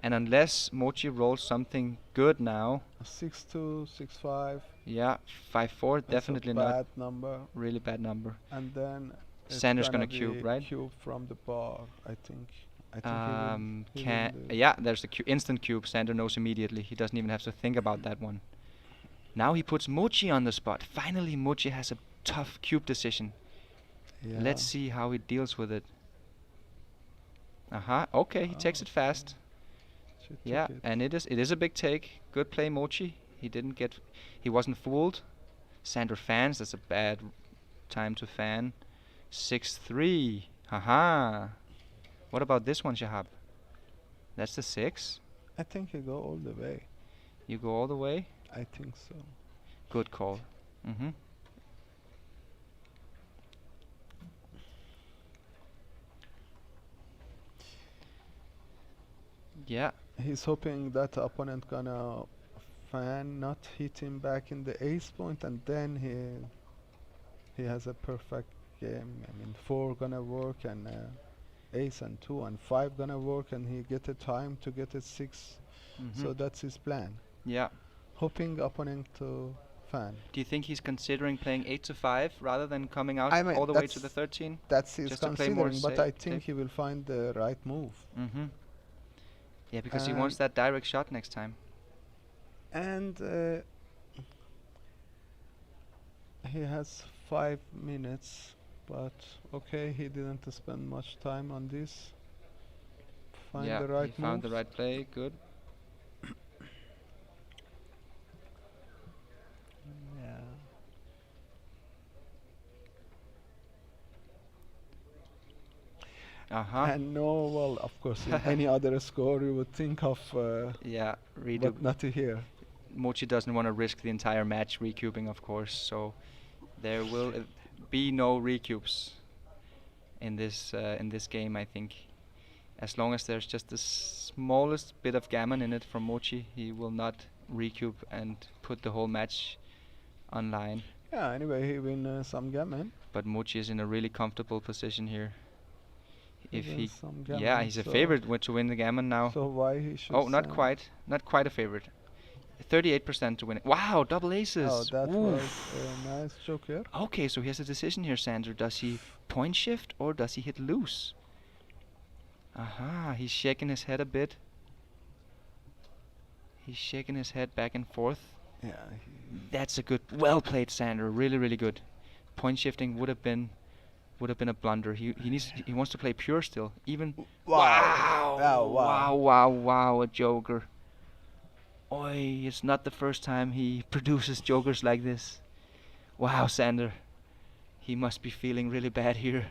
And unless Mochy rolls something good now, 6-2, 6-5. yeah, 5-4, That's definitely a not. bad number. Really bad number. And then it's Sander's gonna gonna cube, be right? Cube from the bar, I think. I think he will do. Yeah, there's the instant cube. Sander knows immediately. He doesn't even have to think about that one. Now he puts Mochy on the spot. Finally, Mochy has a tough cube decision. Yeah. Let's see how he deals with it. Okay, he takes it fast. She Yeah, took it. and it is a big take. Good play, Mochy. He wasn't fooled. Sander fans. That's a bad time to fan. 6-3. Haha. What about this one, Shahab? That's the 6. I think he go all the way. You go all the way? I think so. Good call. Mm-hmm. Yeah. He's hoping that opponent gonna fan, not hit him back in the ace point, and then he has a perfect game. I mean, 4 gonna work, and ace and 2 and 5 gonna work, and he get a time to get a 6. Mm-hmm. So that's his plan. Yeah. Hoping opponent to fan. Do you think he's considering playing 8 to 5 rather than coming out I mean, all the way to the 13? That's his Just to play more considering, but safe- I think safe? he will find the right move. Mm-hmm. Yeah, because he wants that direct shot next time. And he has 5 minutes, but okay, he didn't spend much time on this. Find Yeah, the right he found the moves. right play. Good. Yeah. Uh-huh. And no, well, of course, in any other score you would think of, Yeah, redo. but not here. Mochy doesn't want to risk the entire match recubing, of course, so there will be no recubes in this game, I think. As long as there's just the smallest bit of gammon in it from Mochy, he will not recube and put the whole match online. Yeah, anyway, he win some gammon. But Mochy is in a really comfortable position here. If win he, some yeah, gammon, he's a so favorite to win the gammon now. So why he should Oh, not send? quite a favorite. 38% to win it. Wow, double aces. Oh, that Oof. was a nice joker. Okay, so he has a decision here, Sander. Does he point shift or does he hit loose? Aha, he's shaking his head a bit. He's shaking his head back and forth. Yeah. That's a good, well played, Sander. Really, really good. Point shifting would have been a blunder. He wants to play pure still. Even Wow. Wow, wow. wow, a joker. Oi, it's not the first time he produces jokers like this. Wow, Sander. He must be feeling really bad here.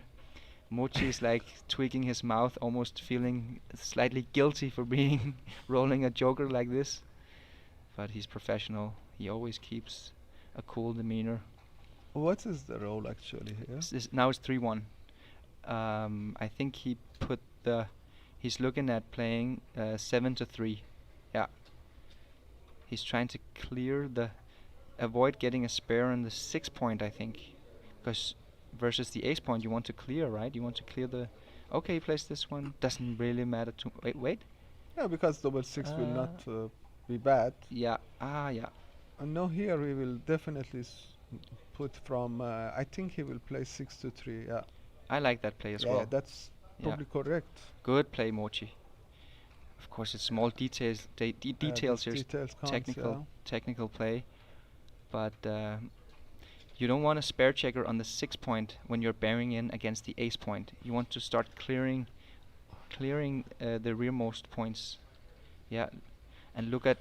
Mochy is like tweaking his mouth, almost feeling slightly guilty for being rolling a joker like this. But he's professional. He always keeps a cool demeanor. What is the role actually here? Now it's 3-1. I think he's looking at playing 7 to 3. Yeah. He's trying to clear avoid getting a spare on the 6 point, I think. Because versus the ace point you want to clear, right? You want to clear the... Okay, he plays this one. Doesn't really matter to... Wait. Yeah, because double 6 will not be bad. Yeah. Yeah. And now here we will definitely put from... I think he will play 6 to 3, yeah. I like that play as Yeah, well. that's probably correct. Good play, Mochy. Of course, it's small details. Details here. Details counts, Technical play, but you don't want a spare checker on the 6 point when you're bearing in against the ace point. You want to start clearing the rearmost points. Yeah, and look at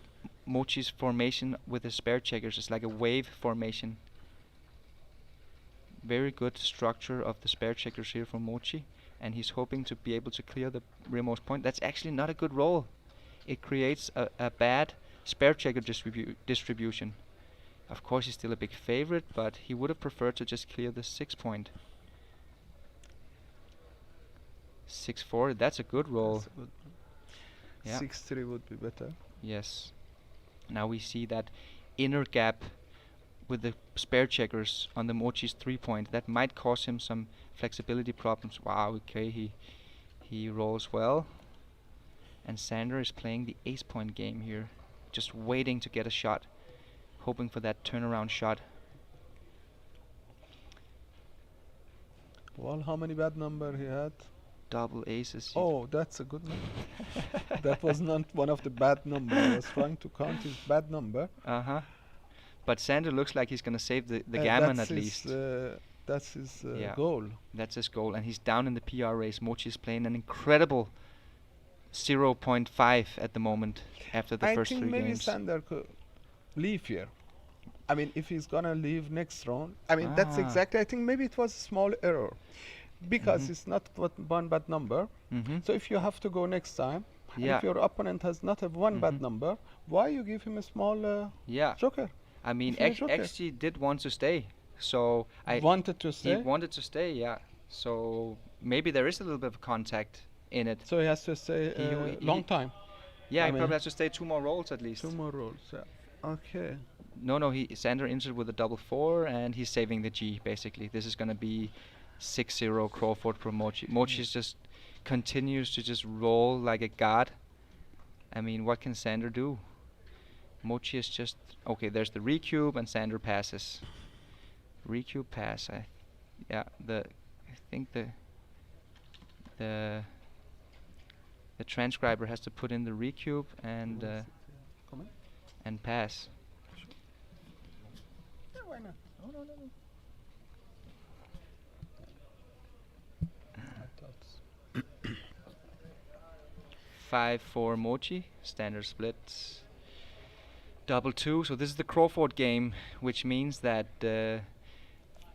Mochy's formation with the spare checkers. It's like a wave formation. Very good structure of the spare checkers here from Mochy. And he's hoping to be able to clear the rearmost point. That's actually not a good roll. It creates a bad spare checker distribution. Of course, he's still a big favorite, but he would have preferred to just clear the 6 point. 6-4, that's a good roll. Yeah. 6-3 would be better. Yes. Now we see that inner gap with the spare checkers on the Mochy's 3 point. That might cause him some flexibility problems. Wow, okay, he rolls well. And Sander is playing the ace point game here. Just waiting to get a shot. Hoping for that turnaround shot. Well, how many bad number he had? Double aces. Oh, that's a good number. That was not one of the bad numbers. I was trying to count his bad number. Uh-huh. But Sander looks like he's going to save the gammon at least. That's his Yeah. goal. That's his goal. And he's down in the PR race. Mochy is playing an incredible 0.5 at the moment after the first 3 I think maybe games. Sander could leave here. I mean, if he's gonna leave next round, I mean, that's exactly. I think maybe it was a small error because it's not one bad number. So if you have to go next time, Yeah. If your opponent has not a one bad number, why you give him a small Yeah. joker? I mean, If you're a joker. XG did want to stay, so Wanted to he stay, wanted to stay. Yeah. So maybe there is a little bit of contact in it. so he has to stay He- a long time. Yeah, I he mean- probably has to stay 2 more rolls at least. 2 more rolls. Yeah. Okay. No, Sander entered with a double 4, and he's saving the G, basically. This is going to be 6-0 Crawford from Mochy. Mochy just continues to just roll like a god. I mean, what can Sander do? Mochy is just... Okay, there's the recube, and Sander passes. Recube pass. I think the transcriber has to put in the recube and pass. Yeah, why not? No. I thought 5-4 Mochy, standard split. Double 2, so this is the Crawford game, which means that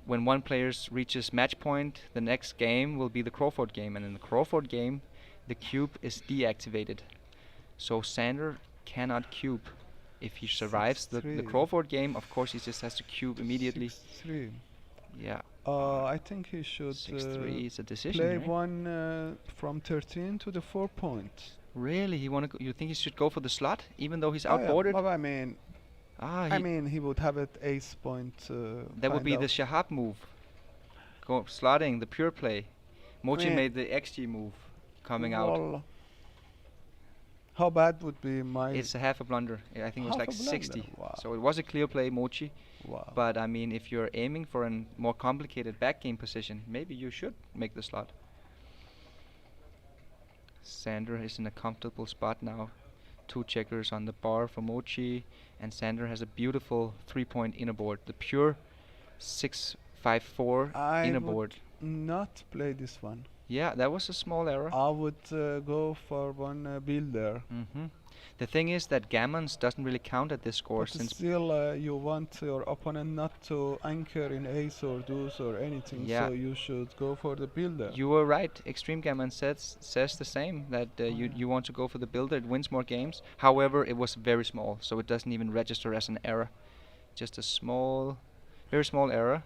when one player reaches match point, the next game will be the Crawford game, and in the Crawford game, the cube is deactivated. So Sander cannot cube. If he survives the 6-3. Crawford game, of course he just has to cube immediately. 6-3. Yeah, I think he should 6-3 is a decision, play right? one from 13 to the 4 point. Really? You think he should go for the slot, even though he's Oh, yeah, outboarded? but I mean, Ah, he would have it ace point. that would kind be the of. Shahab move. Slotting, the pure play. Mochy Yeah. made the XG move coming out. Well, how bad would be my? It's a half a blunder. I think it was Half like a blunder, 60. wow. So it was a clear play, Mochy. Wow. But I mean, if you're aiming for a more complicated back game position, maybe you should make the slot. Sander is in a comfortable spot now. 2 checkers on the bar for Mochy, and Sander has a beautiful 3-point inner board. The pure 6-5-4 I inner would board. not play this one. Yeah, that was a small error. I would go for one builder. The thing is that gammons doesn't really count at this score, But since still, you want your opponent not to anchor in ace or deuce or anything, Yeah. so you should go for the builder. you were right. Extreme Gammon says the same, that you want to go for the builder. It wins more games. However, it was very small, so it doesn't even register as an error. Just a small, very small error.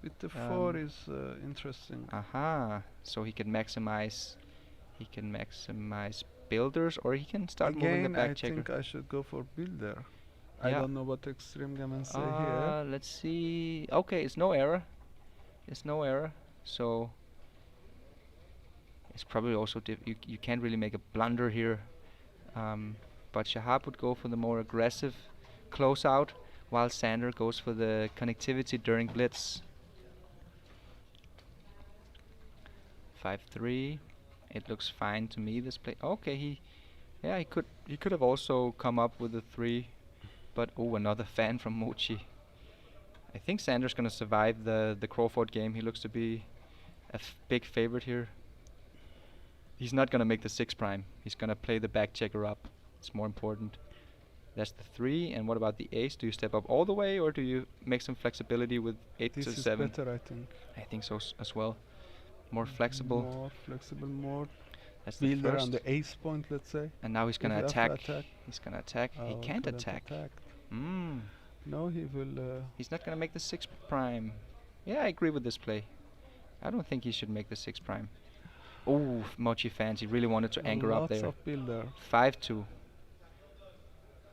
With the 4 is interesting. Aha. So he can maximize builders, or he can start moving the Again, back I checker. think I should go for builder. I Yeah. don't know what Extreme Gammon say here. Let's see. Okay, it's no error. It's no error. So it's probably also you can't really make a blunder here. But Shahab would go for the more aggressive closeout, while Sander goes for the connectivity during blitz. 5-3. It looks fine to me, this play. Okay, he could have also come up with a 3, but another fan from Mochy. I think Sander's gonna survive the Crawford game. He looks to be a big favorite here. He's not gonna make the 6 prime. He's gonna play the back checker up. It's more important. That's the 3. And what about the ace? Do you step up all the way, or do you make some flexibility with 8 This to is 7? better, I think. I think so as well. More flexible. More flexible, more That's the builder first. on the ace point, let's say. And now he's gonna If you have to attack. attack. He's gonna attack. He Oh, can't couldn't attack. attack. Mm. No, he will. He's not gonna make the 6 prime. Yeah, I agree with this play. I don't think he should make the 6 prime. Oh, Mochy fans, he really wanted to anchor up Lots there. of builder. 5-2.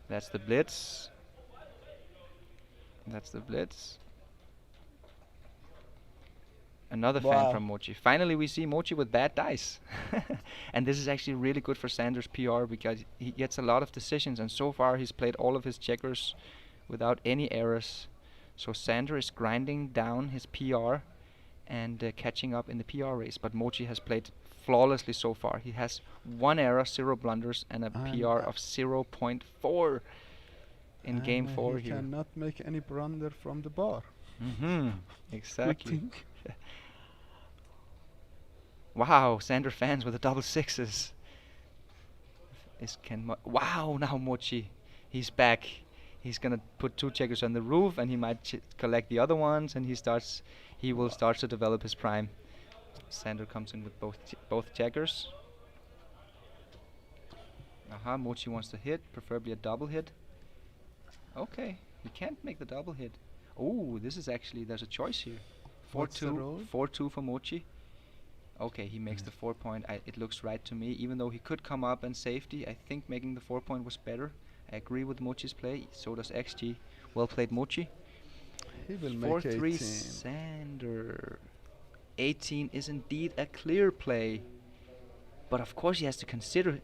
That's the blitz. That's the blitz. Another fan Wow. from Mochy. Finally, we see Mochy with bad dice. And this is actually really good for Sanders' PR, because he gets a lot of decisions, and so far he's played all of his checkers without any errors. So Sander is grinding down his PR and catching up in the PR race, but Mochy has played flawlessly so far. He has 1 error, 0 blunders, and a PR of 0.4 in game 4 he here. cannot make any blunder from the bar. Exactly. Good thing. Wow, Sander fans with the double 6s. Wow, now Mochy, he's back. He's gonna put 2 checkers on the roof, and he might collect the other ones, and he will start to develop his prime. Sander comes in with both checkers. Aha, Mochy wants to hit, preferably a double hit. Okay, he can't make the double hit. Oh, this is actually, there's a choice here. What's the 4-2, roll? 4-2 for Mochy. Okay, he makes the 4 point. It looks right to me. Even though he could come up and safety, I think making the 4 point was better. I agree with Mochy's play. So does XG. Well played, Mochy. He will make 4-3 18. Sander. 18 is indeed a clear play. But of course he has to consider,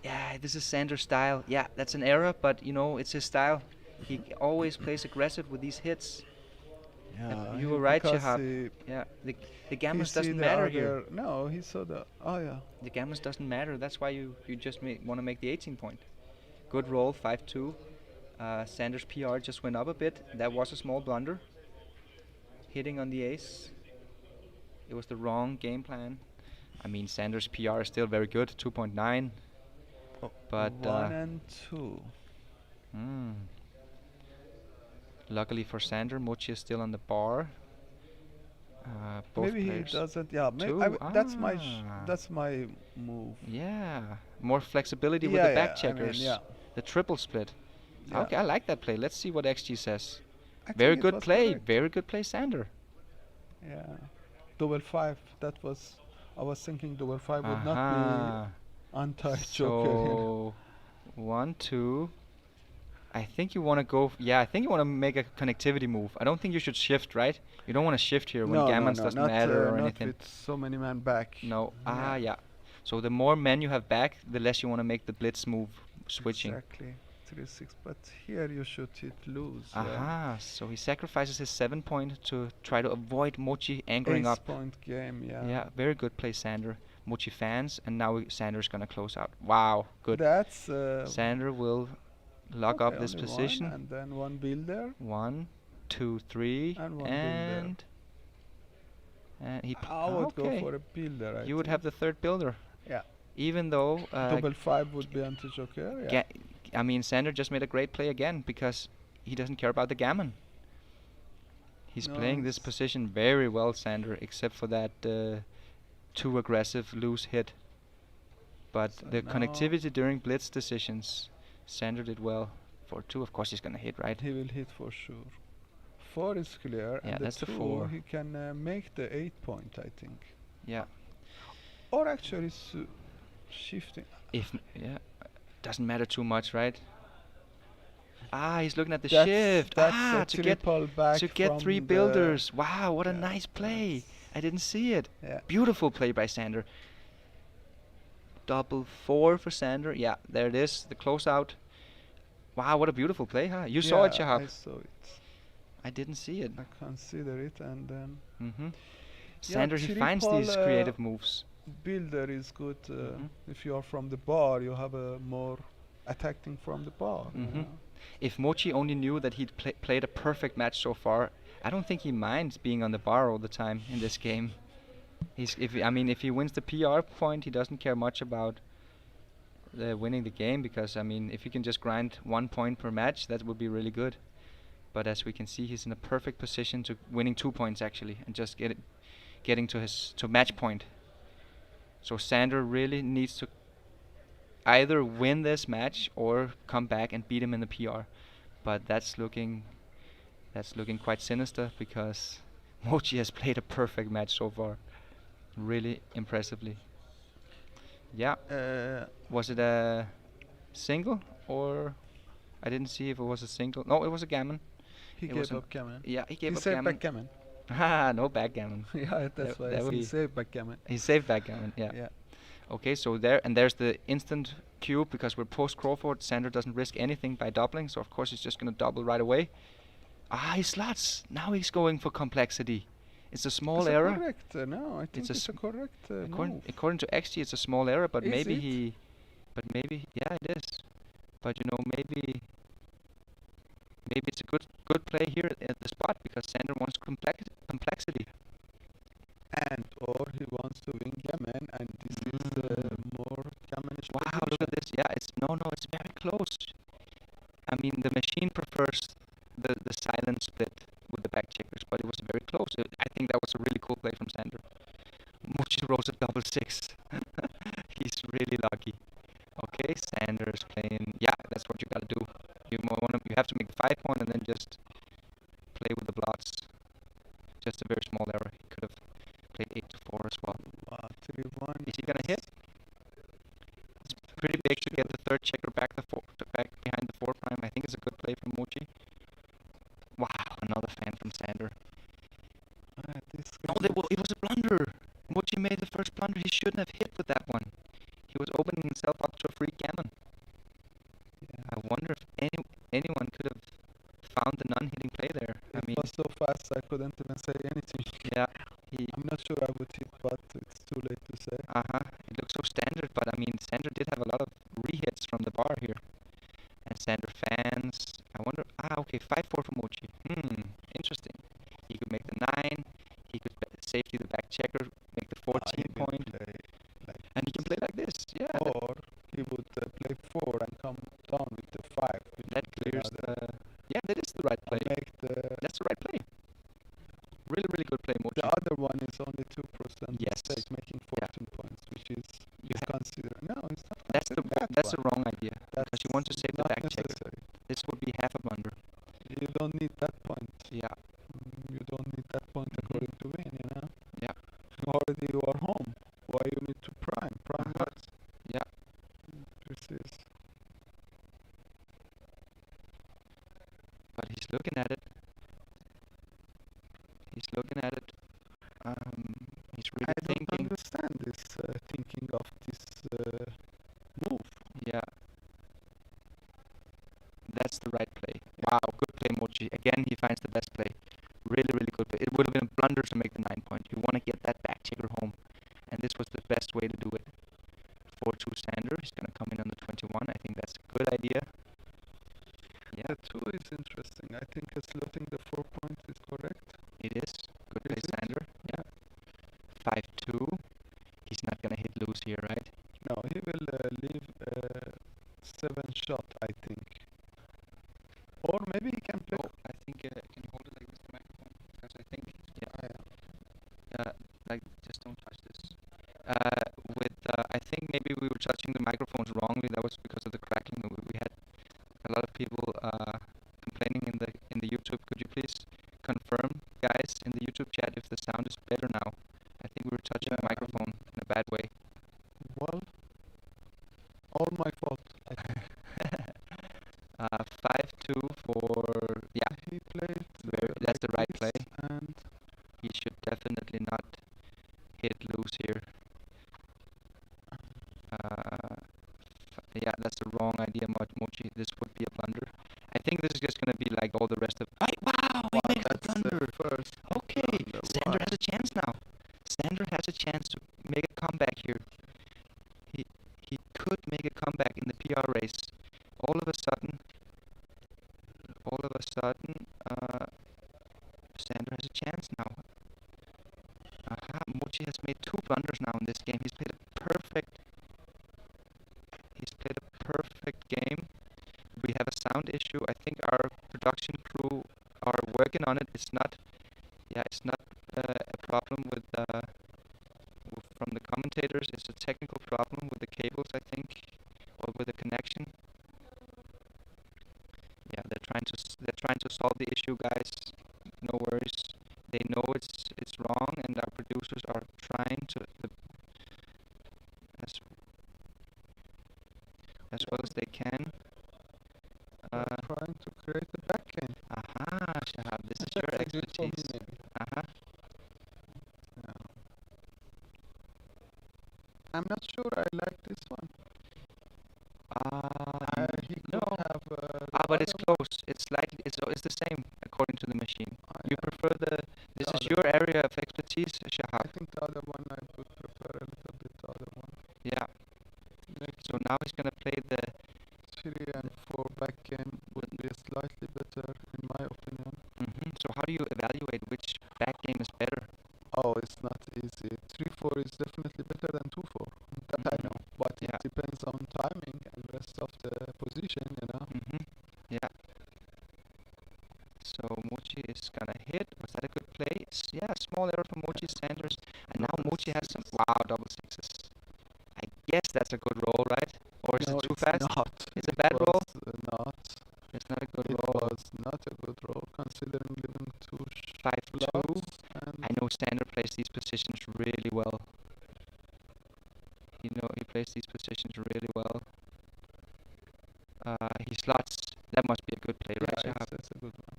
yeah, this is Sander's style. Yeah, that's an error, but you know, it's his style. He always plays aggressive with these hits. Yeah, You were right, because Shahab. Yeah, the he gammons see doesn't the matter other- here. No, he saw the. Oh yeah. The gammons doesn't matter. That's why you just want to make the 18 point. Good roll, 5-2. Sanders' PR just went up a bit. That was a small blunder. Hitting on the ace. It was the wrong game plan. I mean, Sanders' PR is still very good, 2.9. But 1 and 2. Luckily for Sander, Mochy is still on the bar. Both Maybe he players. doesn't. Yeah, maybe that's my move. Yeah, more flexibility with Yeah, the back yeah, I checkers. mean, yeah. The triple split. Yeah. Okay, I like that play. Let's see what XG says. I Very think it good was play. correct. Very good play, Sander. Yeah. Double 5. That was. I was thinking double 5 would not Aha. be untied joker. You know. So 1-2. I think you want to go. Yeah, I think you want to make a connectivity move. I don't think you should shift, right? You don't want to shift here when No, gammons no, doesn't not, matter or not anything. with so many men back. No. Ah, yeah. So the more men you have back, the less you want to make the blitz move, switching. Exactly. 3-6. But here you should hit loose. Aha. So he sacrifices his 7 point to try to avoid Mochy angering Ace up. point game. Yeah. Yeah, very good play, Sander. Mochy fans, and now Sander's gonna close out. Wow, good. That's. Sander will lock okay, up this only position. one and then one builder. 1, 2, 3, And one and he. I would okay. go for a builder. I You would think. have the third builder. Yeah. Even though. Double 5 would be anti-joker. Yeah. I mean, Sander just made a great play again because he doesn't care about the gammon. He's playing this Nice. position very well, Sander, except for that too aggressive loose hit. But So the now connectivity during blitz decisions, Sander did well. For 2, of course, he's gonna hit, right? He will hit for sure. 4 is clear. Yeah, and that's the the 2 4. he can make the 8 point, I think. Yeah. Or actually shifting. Doesn't matter too much, right? Ah, he's looking at the That's- shift. that's Ah, a to get triple back to get from 3 the- builders. Wow, what a Yeah, nice play! that's- I didn't see it. Yeah. Beautiful play by Sander. Double 4 for Sander. Yeah, there it is. The closeout. Wow, what a beautiful play, huh? You saw it, Yeah, Shahab. I saw it. I didn't see it. I consider it and then. Mm-hmm. Yeah, Sander, he finds these triple, creative moves. Builder is good. Mhm. If you are from the bar, you have a more attacking from the bar. you Mhm. know. If Mochy only knew that he'd played a perfect match so far, I don't think he minds being on the bar all the time in this game. If he wins the PR point, he doesn't care much about winning the game because if he can just grind 1 point per match, that would be really good. But as we can see, he's in a perfect position to winning 2 points actually, and just getting to match point. So Sander really needs to either win this match or come back and beat him in the PR. But that's looking quite sinister because Mochy has played a perfect match so far. Really impressively. Yeah. Was it a single or I didn't see if it was a single. No, it was a gammon. He It was gave an- up gammon. Yeah, he gave He up saved gammon. backgammon. Haha, no backgammon. Yeah, that's why that would he be- saved backgammon. He saved backgammon, yeah. Yeah. Okay, so there's the instant cube because we're post Crawford. Sander doesn't risk anything by doubling, so of course he's just gonna double right away. Ah, he slots. Now he's going for complexity. It's a small It's a error. correct. No, I think it's a correct move. According to XG, it's a small error, but Is maybe it? yeah, it is. But maybe it's a good play here at the spot because Sander wants complexity. And or he wants to win gammon, and this is more gammonish. Wow, look at this. Yeah, it's very close. The machine prefers the silent split with the back checkers, but it was very close. I think that was a really cool play from Sander. Mochy rolls a double 6. He's really lucky. Okay, Okay, Sanders playing. Yeah, that's what you gotta do. You have to make 5 point and then just play with the blots. Just a very small error. He could have played 8-4 as well. 3-1. Is he gonna hit? It's pretty big to get the third checker back back behind the 4 prime. I think it's a good play from Mochy. Wow, another fan from Sander. No, it was a blunder. Mochy made the first blunder. He shouldn't have hit with that one. He was opening himself up to a free gammon. Yeah. I wonder if anyone could have found the non-hitting play there. It was so fast I couldn't even say anything. Yeah. I'm not sure I would hit, but it's too late to say. It looks so standard, but I mean, Sander did have a lot of re-hits from the bar here. And Sander fans, I wonder, okay, 5-4 for Mochy. Interesting. He could make the 9, he could safely the back checker, make the 14 point. And he can play like this, yeah. Or he would play 4 and come down with the 5. That clears the... Yeah, that is the right play. That's the right play. Really, really good play, Mochy. The other one is only 2% mistake, making 14 points, which is considered. No, it's not. That's the wrong idea. Because you want to save the back checker. Necessary. This would be half a blunder. You don't need that point. Yeah. You don't need that point according to Win, you know? Yeah. Already you are home. Why you need to prime? Prime what? Yeah. Precis. But he's looking at it. He's looking at it. He's really thinking. I don't understand this thinking of this move. Yeah. That's the right play. Wow, good play, Mochy. Again, he finds the best play. Really, really good play. It would have been a blunder to make the 9 point. You want to get that back checker home. And this was the best way to do it. 4-2 Sander. He's going to come in on the 21. I think that's a good idea. Yeah. The 2 is interesting. I think slotting the 4 point is correct. It is. Good play, Sander. Yeah. 5-2. He's not going to hit loose here, right? No, he will leave 7 shot, I think. Or maybe he can play. Oh, I think, can you hold it like this, the microphone? Because I think, like, just don't touch this. I think maybe we were touching the microphones wrongly. That was because of the crackling. We had a lot of people complaining in the YouTube. Could you please confirm, guys, in the YouTube chat if the sound is better now? I think we were touching the microphone in a bad way. Well, all my fault. 5-2 for... Yeah, he played that's the right play. And he should definitely not hit loose here. Yeah, that's the wrong idea, Mochy. This would be a blunder. I think this is just going to be like all the rest of... Wow, he made a blunder. First okay, Sander has a chance now. Sander has a chance to make a comeback here. He could make a comeback in the PR race. All of a sudden, Sander has a chance now. Mochy has made 2 blunders now in this game. He's played a perfect game. We have a sound issue. I think our production crew are working on it. It's not a problem with from the commentators. It's a technical problem with the cables, I think, or with the connection. Yeah, they're trying to solve the issue, guys. No worries. They know it's wrong, and our producers are trying to as well as they can. Trying to create a back game. Shahab, this is your expertise. I'm not sure I like this one. He could have. But it's close. It's slightly. It's the same according to the machine. You prefer this is your area of expertise, Shahab. I think the other one I would prefer a little bit the other one. Yeah. So now he's gonna play the 3 and 4 back game would be slightly better in my opinion. So how do you evaluate which back game is better? Oh, it's not easy. 3-4 is definitely better than 2-4. That I know. But it depends on timing and rest of the position, you know. Yeah. So Mochy is gonna hit. Was that a good play? Yeah, small error from Mochy. Sanders fast. not. It's a bad it roll. was not. It's not a good It roll. was not a good roll considering leaving 2 5-2. slots. And I know Sander plays these positions really well. He plays these positions really well. He slots. That must be a good play, right? yeah, Shahab? it's a good one.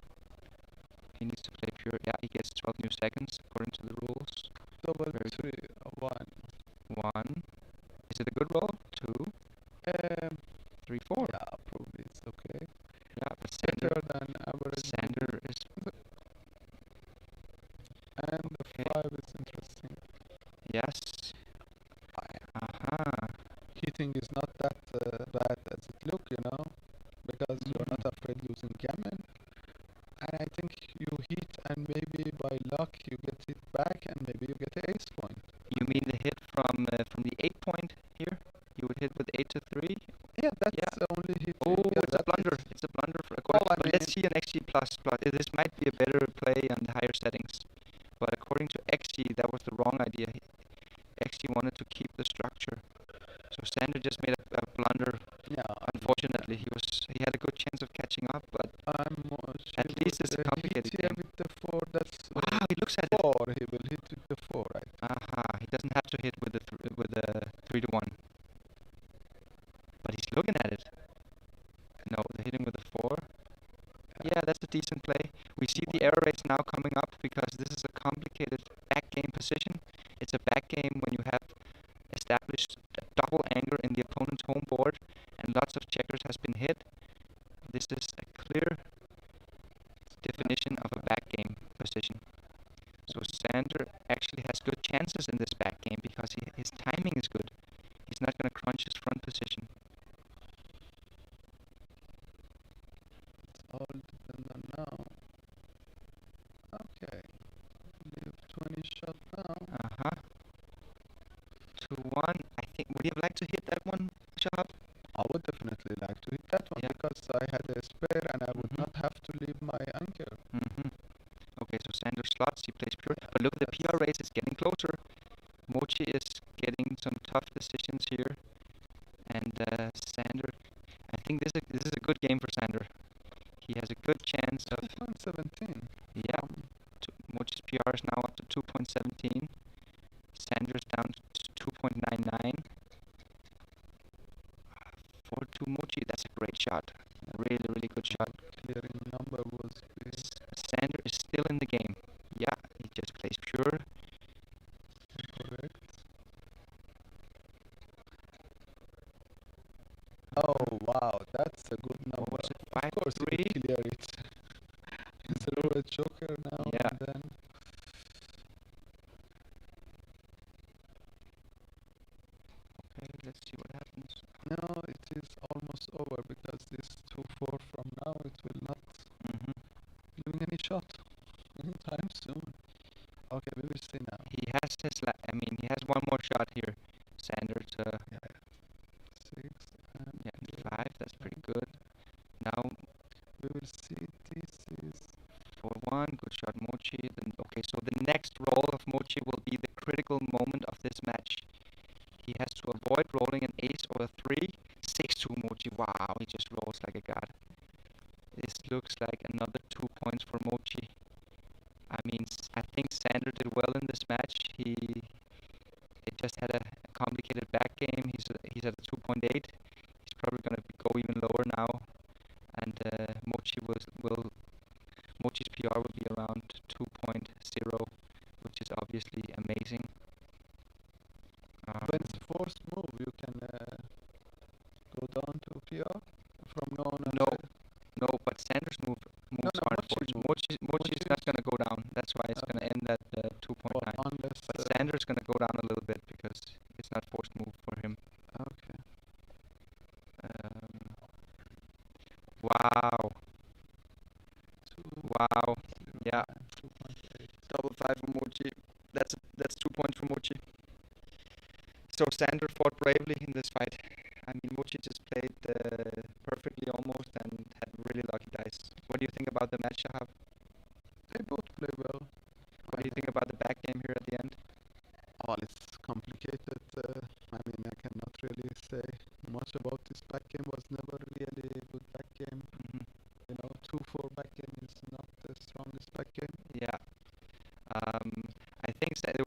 He needs to play pure. Yeah, he gets 12 new seconds according to the rules. Double Very 3, 1. 1. Is it a good roll? 2, Um, 3, 4. yeah, probably it's okay. Yeah, but Sander, Better than average. Sander is. And the Okay. 5 is interesting. Yes. Aha. Hitting is not that bad as it look, because you're not afraid losing gammon. And I think you hit and maybe by luck you get it back and maybe you get an ace point. You mean the hit from the 8 point here? You would hit with 8 to 3? Yeah, that's Yeah. the only hit. Oh, you get it's a that blunder. is- It's a blunder for I but let's see an XG plus. This might be a better play on the higher settings. But according to XG, that was the wrong idea. XG wanted to keep the structure. So Sander just made a blunder. Yeah, Unfortunately, he had a good chance of catching up, but at least it's a complicated hit here game. with the 4, that's Wow, he looks at it. 4, he will hit with the 4, right? Aha, he doesn't have to hit with the 3 to 1. But he's looking at it. No, they're hitting with the 4. Yeah, that's a decent play. We see the error rates now coming up because this is a complicated back game position. It's a back game when you have established a double anger in the opponent's home board and lots of checkers has been hit. This is a clear definition of a back game position. So Sander actually has good chances in this back game because his timing is good. He's not going to crunch his front position. All depends on now. Okay. Leave 20 shot now. Uh-huh. 2-1. I think, would you have liked to hit that one, Shahab? I would definitely like to hit that one because I had a spare and I would not have to leave my anchor. Okay, so Sander slots, he plays pure. But look at the PR race, it's getting closer. Mochy is getting some tough decisions here. And Sander, I think this is a good game for Sander. He has a good chance of... 2.17. Yeah. Mochy's PR is now up to 2.17. Sander is down to 2.99. 4-2 Mochy, that's a great shot. Really, really good shot. Clearing number was Sander is still in the game. Yeah, he just plays pure. correct. Oh wow, that's a good number. Was it Of course, you 5-3? clear it. It's a little joker now Yeah. and then. Okay, let's see what happens. No, it is almost over because this 2-4 from now it will not giving any shot anytime soon. Okay, we will see now. He has he has one more shot here. Sander to 6 and 5, that's pretty good. Now we will see this is 4-1, good shot Mochy. Then okay, so the next roll of Mochy will be the critical moment of this match. He has to avoid rolling an ace or a 3. 6-2 Mochy, wow, he just rolls like a god. This looks like another 2 points for Mochy. I mean, I think Sander did well in this match. He just had a complicated back game. He's at a 2.8. He's probably going to go even lower now. And Mochy's PR will be around 2.0, which is obviously amazing. when it's forced move, you can go down to PR from now on. No, but Sander's moves aren't forced. Mochy's not going to go down. That's why it's going to end at 2.9. Unless, but Sander's going to go down a little bit because it's not forced move for him. Okay. Wow. Wow. Yeah. 5 for Mochy. That's 2 points for Mochy. So Sander fought bravely in this fight. I mean, Mochy just played perfectly almost and had really lucky dice. What do you think about the match, Shahab? They both play well. What do you think about the back game here at the end? Well, it's complicated. I mean, I cannot really say much about this back game,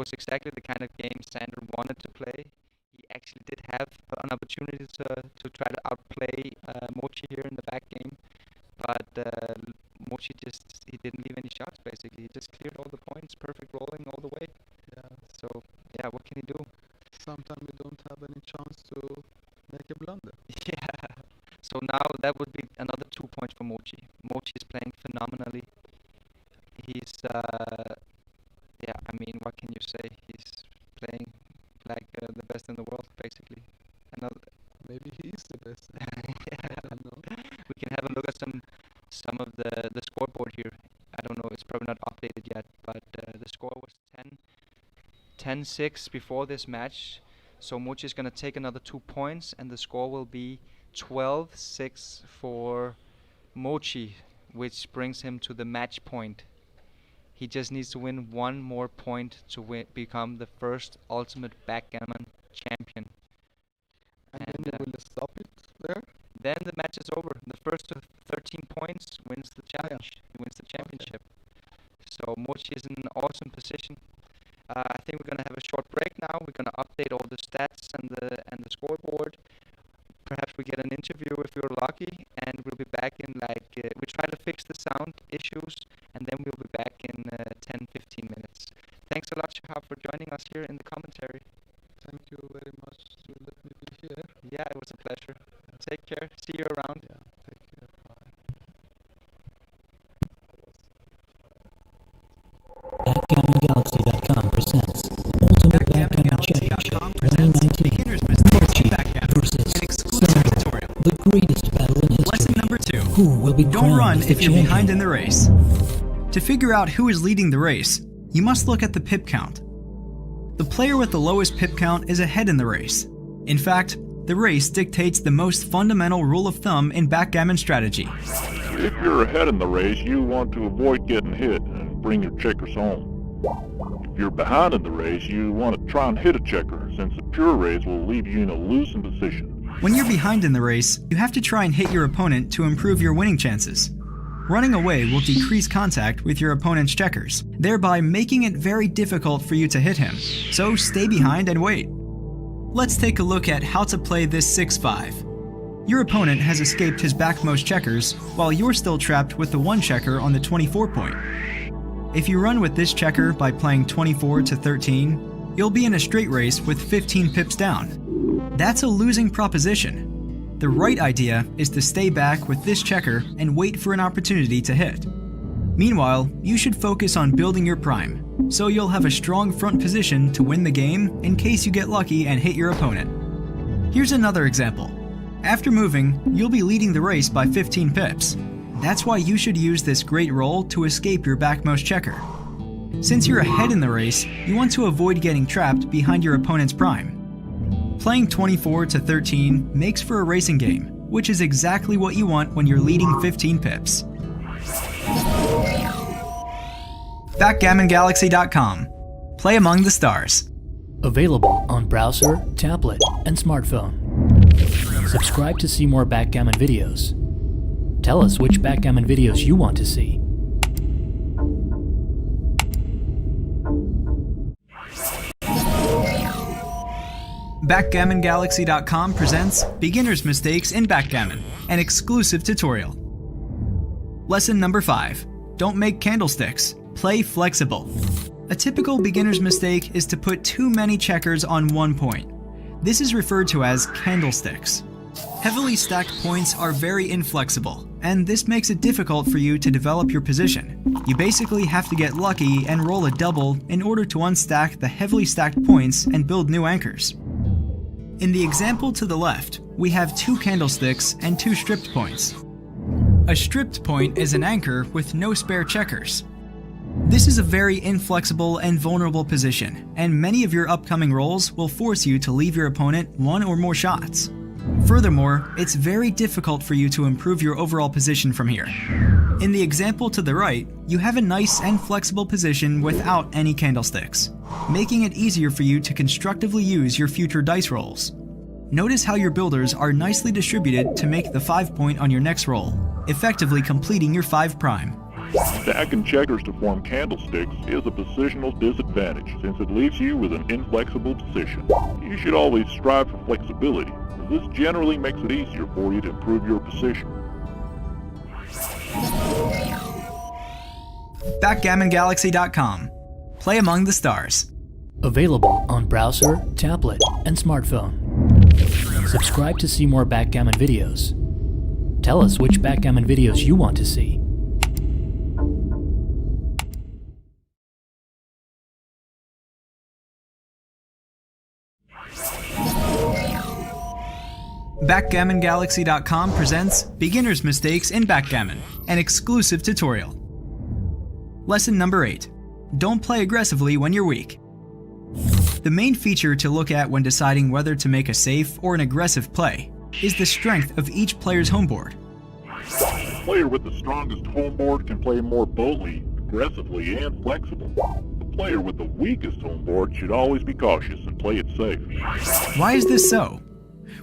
was exactly the kind of game Sander wanted to play. He actually did have an opportunity to try to outplay Mochy here in the back game, but Mochy he didn't leave any shots basically. He just cleared all the points, perfect rolling all the way. Yeah. So yeah, what can he do? Sometimes we don't have any chance to make a blunder. Yeah. So now that would be another 2 points for Mochy. Mochy is playing phenomenally. He's yeah, I mean, what can you say? He's playing like the best in the world, basically. Maybe he is the best. Yeah. I don't know. We can have a look at some of the scoreboard here. I don't know, it's probably not updated yet, but the score was 10-6 before this match. So Mochy is going to take another 2 points, and the score will be 12-6 for Mochy, which brings him to the match point. He just needs to win 1 more point to become the first Ultimate Backgammon champion. And then we will stop it there? Then the match is over. The first to 13 points wins the challenge. He wins the championship. So Mochy is in an awesome position. I think we're going to have a short break now. We're going to update all the stats and the scoreboard. Perhaps we get an interview if we're lucky, and we'll be back in we try to fix the sound issues, and then we'll be back in 10-15 minutes. Thanks a lot, Shahab, for joining us here in the commentary. Thank you very much to let me be here. Yeah, it was a pleasure. Take care. See you around. Yeah, take care. Bye. BackgammonGalaxy.com presents Ultimate Backgammon Championship 2019. Mochy versus Sander, the greatest battle in history. Lesson number 2. Who will be Don't crowned run as the if you're champion? behind in the race. To figure out who is leading the race, you must look at the pip count. The player with the lowest pip count is ahead in the race. In fact, the race dictates the most fundamental rule of thumb in backgammon strategy. If you're ahead in the race, you want to avoid getting hit and bring your checkers home. If you're behind in the race, you want to try and hit a checker, since a pure raise will leave you in a losing position. When you're behind in the race, you have to try and hit your opponent to improve your winning chances. Running away will decrease contact with your opponent's checkers, thereby making it very difficult for you to hit him, so stay behind and wait. Let's take a look at how to play this 6-5. Your opponent has escaped his backmost checkers, while you're still trapped with the 1 checker on the 24 point. If you run with this checker by playing 24 to 13, you'll be in a straight race with 15 pips down. That's a losing proposition. The right idea is to stay back with this checker and wait for an opportunity to hit. Meanwhile, you should focus on building your prime, so you'll have a strong front position to win the game in case you get lucky and hit your opponent. Here's another example. After moving, you'll be leading the race by 15 pips. That's why you should use this great roll to escape your backmost checker. Since you're ahead in the race, you want to avoid getting trapped behind your opponent's prime. Playing 24 to 13 makes for a racing game, which is exactly what you want when you're leading 15 pips. BackgammonGalaxy.com. Play among the stars. Available on browser, tablet, and smartphone. Subscribe to see more backgammon videos. Tell us which backgammon videos you want to see. BackgammonGalaxy.com presents Beginner's Mistakes in Backgammon, an exclusive tutorial. Lesson number 5. Don't make candlesticks. Play flexible. A typical beginner's mistake is to put too many checkers on 1 point. This is referred to as candlesticks. Heavily stacked points are very inflexible, and this makes it difficult for you to develop your position. You basically have to get lucky and roll a double in order to unstack the heavily stacked points and build new anchors. In the example to the left, we have 2 candlesticks and 2 stripped points. A stripped point is an anchor with no spare checkers. This is a very inflexible and vulnerable position, and many of your upcoming rolls will force you to leave your opponent 1 or more shots. Furthermore, it's very difficult for you to improve your overall position from here. In the example to the right, you have a nice and flexible position without any candlesticks, making it easier for you to constructively use your future dice rolls. Notice how your builders are nicely distributed to make the 5 point on your next roll, effectively completing your 5 prime. Stacking checkers to form candlesticks is a positional disadvantage since it leaves you with an inflexible position. You should always strive for flexibility, as this generally makes it easier for you to improve your position. BackgammonGalaxy.com. Play among the stars. Available on browser, tablet, and smartphone. Subscribe to see more backgammon videos. Tell us which backgammon videos you want to see. BackgammonGalaxy.com presents Beginner's Mistakes in Backgammon, an exclusive tutorial. Lesson number 8. Don't play aggressively when you're weak. The main feature to look at when deciding whether to make a safe or an aggressive play is the strength of each player's homeboard. The player with the strongest homeboard can play more boldly, aggressively, and flexible. The player with the weakest homeboard should always be cautious and play it safe. Why is this so?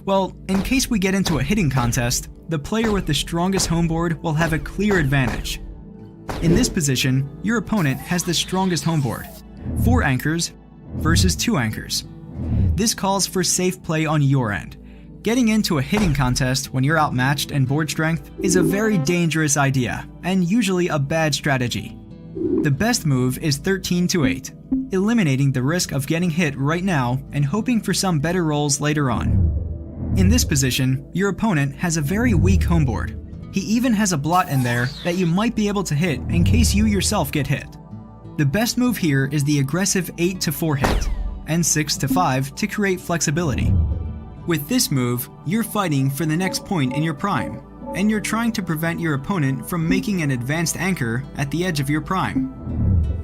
Well, in case we get into a hitting contest, the player with the strongest homeboard will have a clear advantage. In this position, your opponent has the strongest homeboard, 4 anchors versus 2 anchors. This calls for safe play on your end. Getting into a hitting contest when you're outmatched in board strength is a very dangerous idea, and usually a bad strategy. The best move is 13-8, eliminating the risk of getting hit right now and hoping for some better rolls later on. In this position, your opponent has a very weak homeboard. He even has a blot in there that you might be able to hit in case you yourself get hit. The best move here is the aggressive 8-4 hit, and 6-5 to create flexibility. With this move, you're fighting for the next point in your prime, and you're trying to prevent your opponent from making an advanced anchor at the edge of your prime.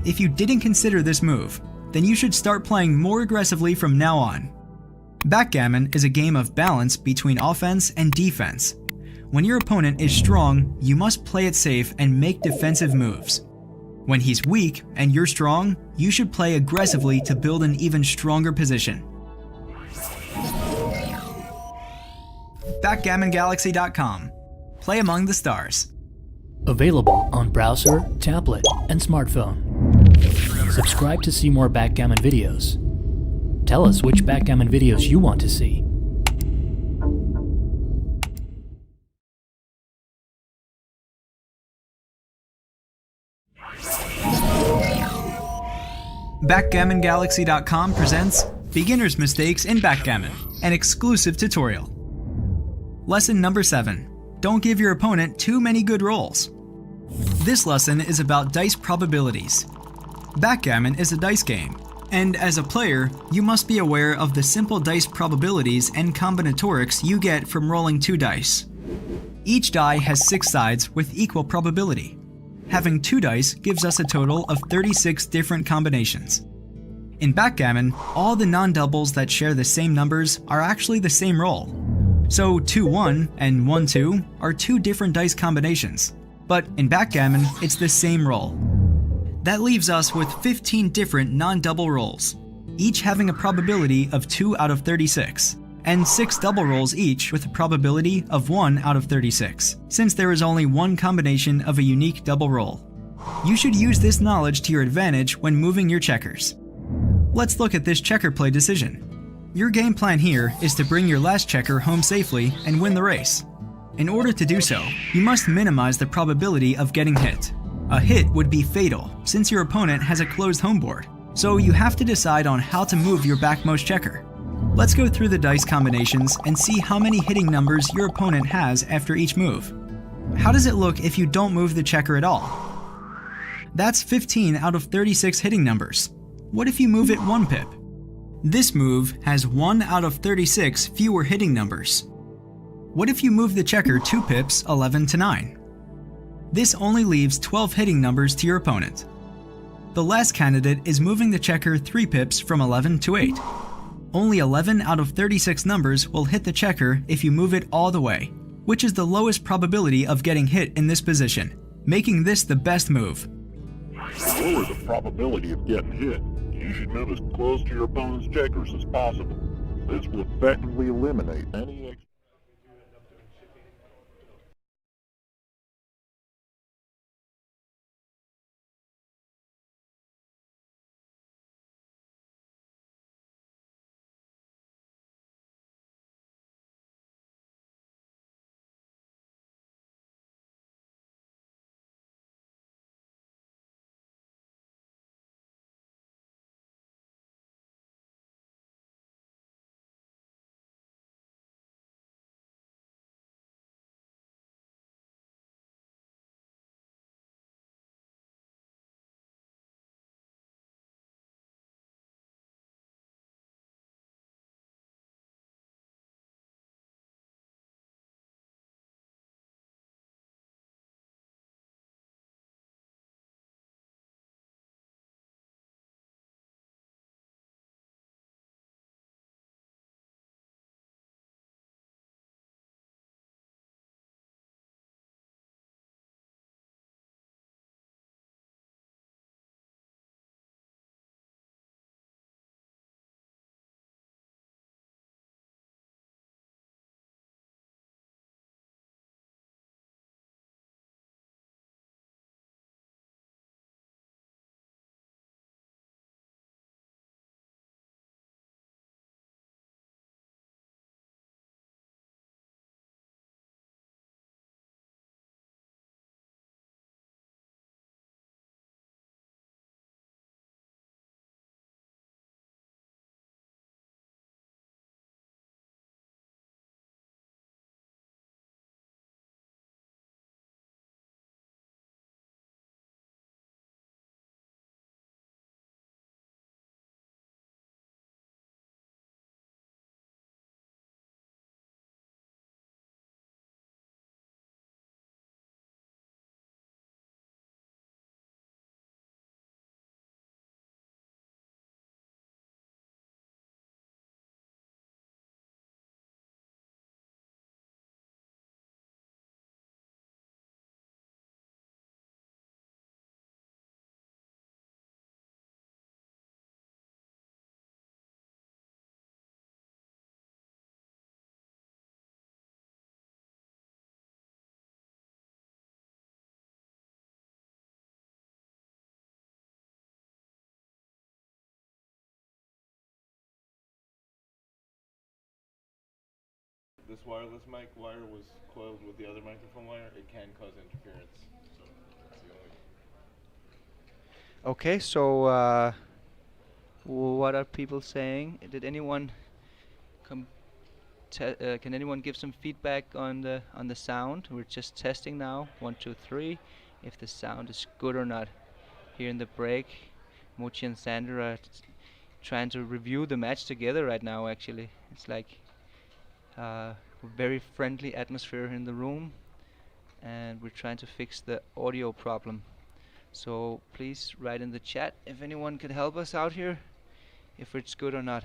If you didn't consider this move, then you should start playing more aggressively from now on. Backgammon is a game of balance between offense and defense. When your opponent is strong, you must play it safe and make defensive moves. When he's weak and you're strong, you should play aggressively to build an even stronger position. BackgammonGalaxy.com. Play among the stars. Available on browser, tablet, and smartphone. Subscribe to see more backgammon videos. Tell us which backgammon videos you want to see. BackgammonGalaxy.com presents Beginner's Mistakes in Backgammon, an exclusive tutorial. Lesson number 7. Don't give your opponent too many good rolls. This lesson is about dice probabilities. Backgammon is a dice game, and as a player, you must be aware of the simple dice probabilities and combinatorics you get from rolling 2 dice. Each die has 6 sides with equal probability. Having 2 dice gives us a total of 36 different combinations. In backgammon, all the non-doubles that share the same numbers are actually the same roll. So 2-1 and 1-2 are 2 different dice combinations, but in backgammon, it's the same roll. That leaves us with 15 different non-double rolls, each having a probability of 2 out of 36, and 6 double rolls each with a probability of 1 out of 36, since there is only one combination of a unique double roll. You should use this knowledge to your advantage when moving your checkers. Let's look at this checker play decision. Your game plan here is to bring your last checker home safely and win the race. In order to do so, you must minimize the probability of getting hit. A hit would be fatal, since your opponent has a closed homeboard, so you have to decide on how to move your backmost checker. Let's go through the dice combinations and see how many hitting numbers your opponent has after each move. How does it look if you don't move the checker at all? That's 15 out of 36 hitting numbers. What if you move it 1 pip? This move has 1 out of 36 fewer hitting numbers. What if you move the checker 2 pips, 11-9? This only leaves 12 hitting numbers to your opponent. The last candidate is moving the checker 3 pips from 11 to 8. Only 11 out of 36 numbers will hit the checker if you move it all the way, which is the lowest probability of getting hit in this position, making this the best move. To lower the probability of getting hit, you should move as close to your opponent's checkers as possible. This will effectively eliminate any this wireless mic wire was coiled with the other microphone wire, it can cause interference. So that's the only. Okay, so what are people saying? Did anyone can anyone give some feedback on the sound? We're just testing now. 1, 2, 3. If the sound is good or not. Here in the break, Mochy and Sander are trying to review the match together right now. Actually, it's like very friendly atmosphere in the room, and we're trying to fix the audio problem. So please write in the chat if anyone could help us out here, if it's good or not.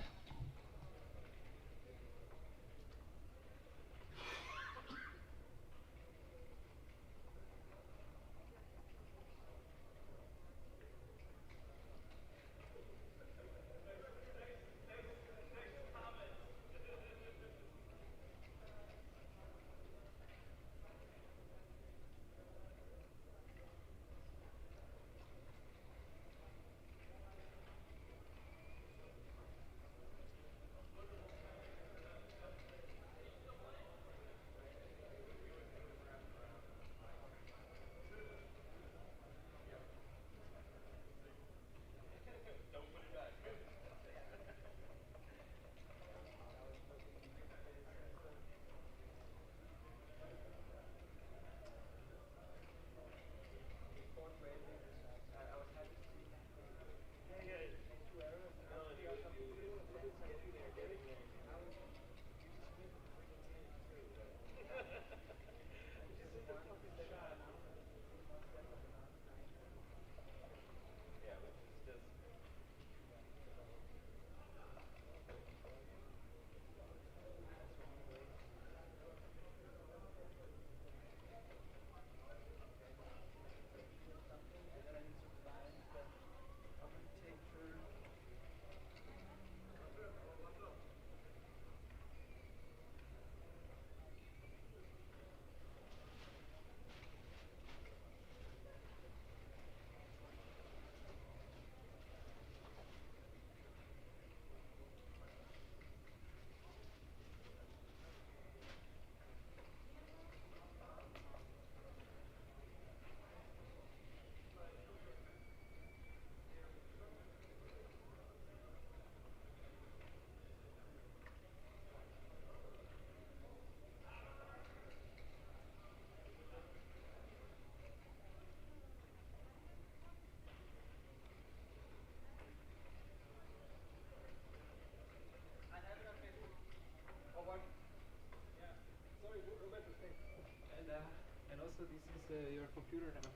And also this is your computer now.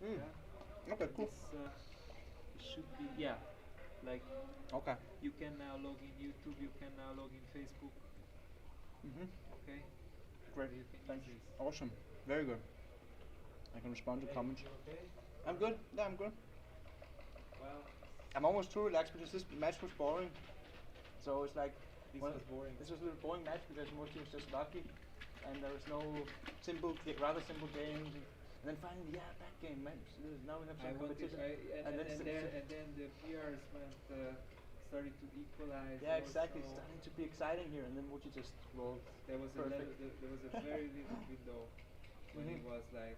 Yeah. Okay, cool. This should be like Okay. you can now log in YouTube, you can now log in Facebook. Okay. Great. You can Thanks. use this. Awesome. Very good. I can respond to comments. You okay? I'm good. Yeah, I'm good. Well, I'm almost too relaxed because this match was boring. So it's like this was boring. This was a little boring match because Mochy was just lucky, and there was no rather simple games. And then finally, backgammon match. Now we have some competition. And then the PRs started to equalize. Yeah, exactly. It's starting to be exciting here, and then Mochy just rolled. There was perfect. there was a very little window when it was like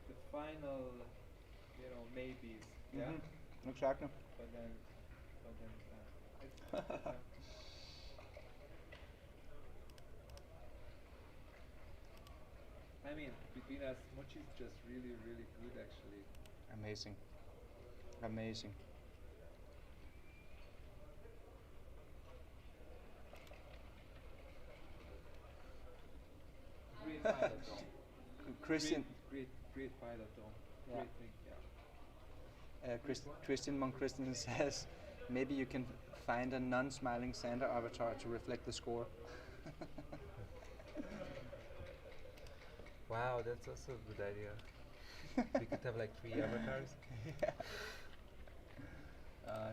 the final, maybes. Yeah. Exactly. But then. I mean, between us, Mochy is just really, really good, actually. Amazing. Amazing. Great pilot, though. Christian. Great pilot, though. Yeah. Great thing, yeah. Christian Monk Christensen says, maybe you can find a non-smiling Sander avatar to reflect the score. Wow, that's also a good idea. We could have like 3 avatars. Yeah.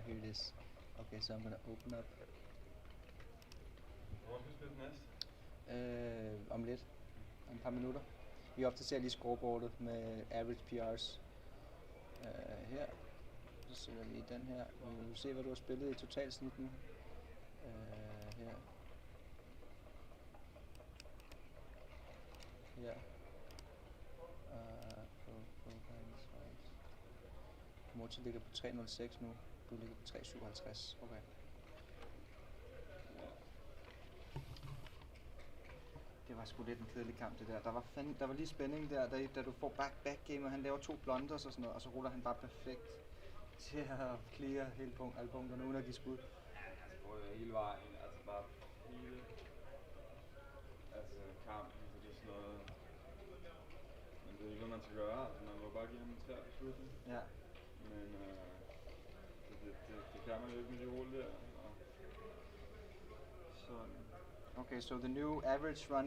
Here it is. Okay, so I'm gonna open up. Hvor skal vi spille næst? Om lidt. Om et par minutter. Vi opdaterer lige scoreboardet med average PRs. Her. Så sætter vi den her. Vi vil se, hvad du har spillet i totalsnit nu. Her. Ja. Mochy ligger på 306 nu. Du ligger på 357. Okay. Det var sgu lidt en kedelig kamp, det der. Der var lige spænding der, da du får backgame, og han laver 2 blunders og sådan noget, og så ruller han bare perfekt til at clear alle punkterne uden at give skud. Altså prøv hele vejen, altså bare hele kampen, så det er sådan noget. Men det er ikke, hvad man skal gøre, altså man må bare give ham en svær beslutning. Ja. Men det kan man jo ikke med de rulle der. Okay, so the new average run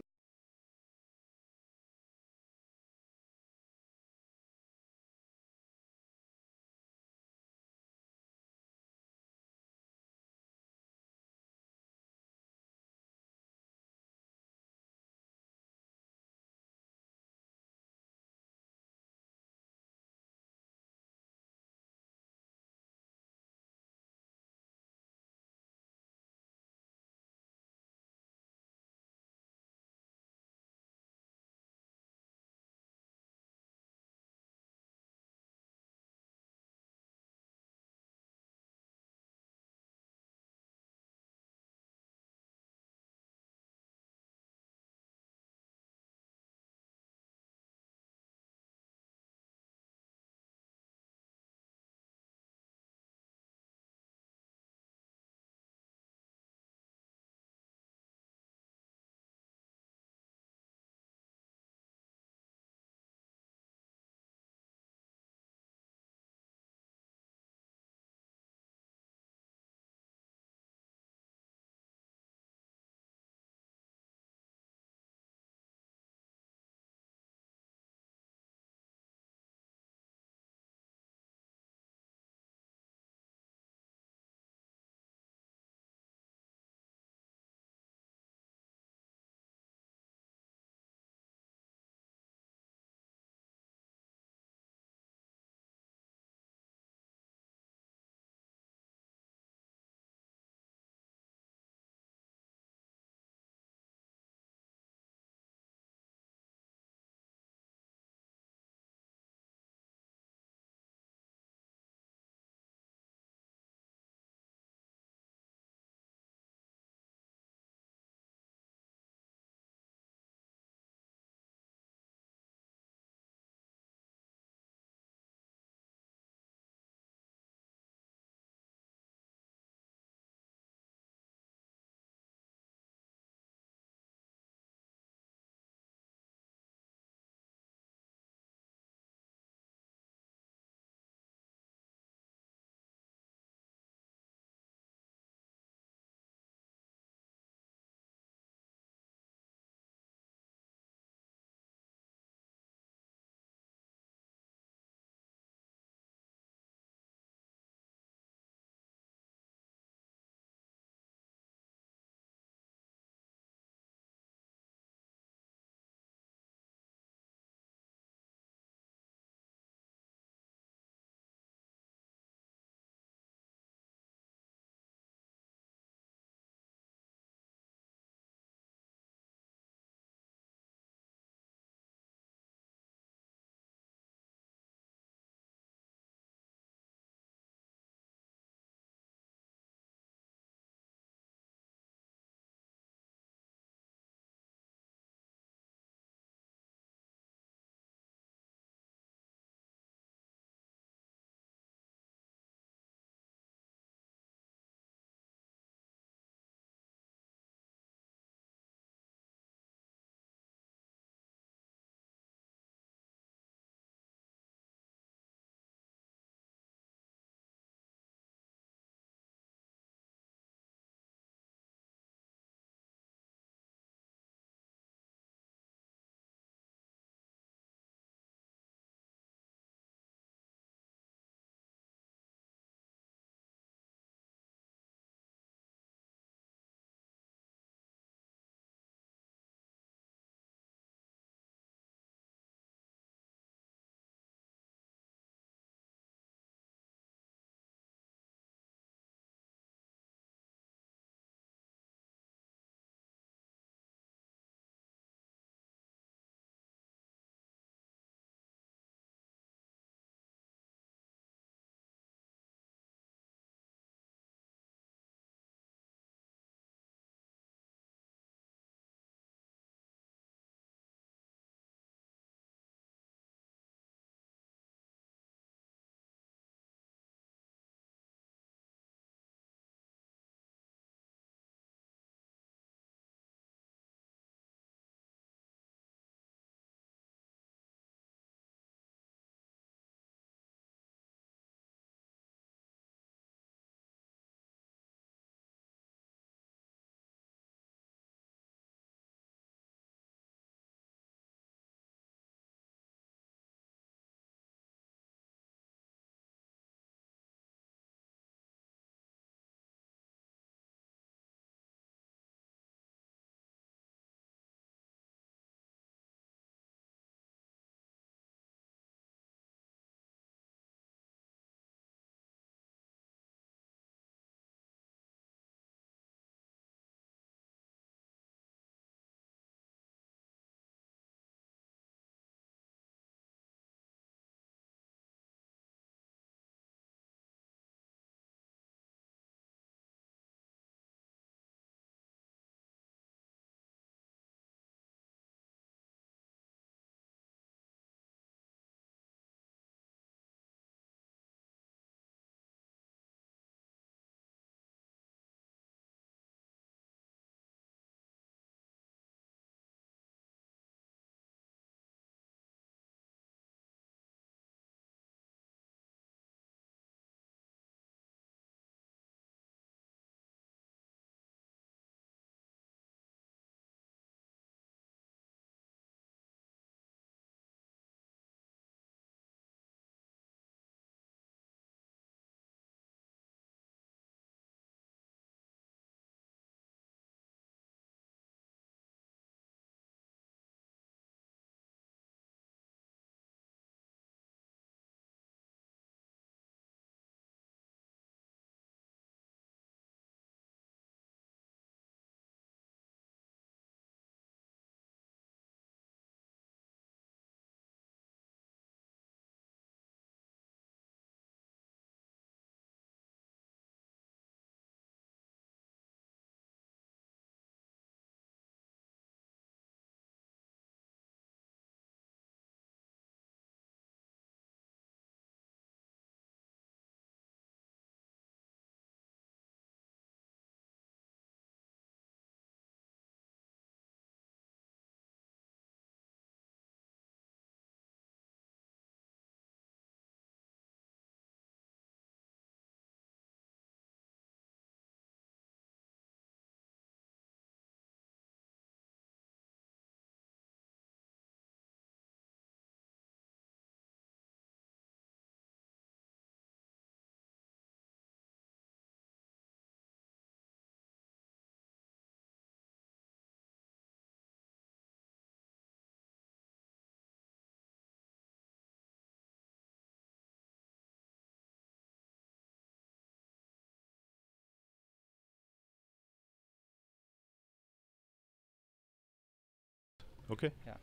Okay. Yeah.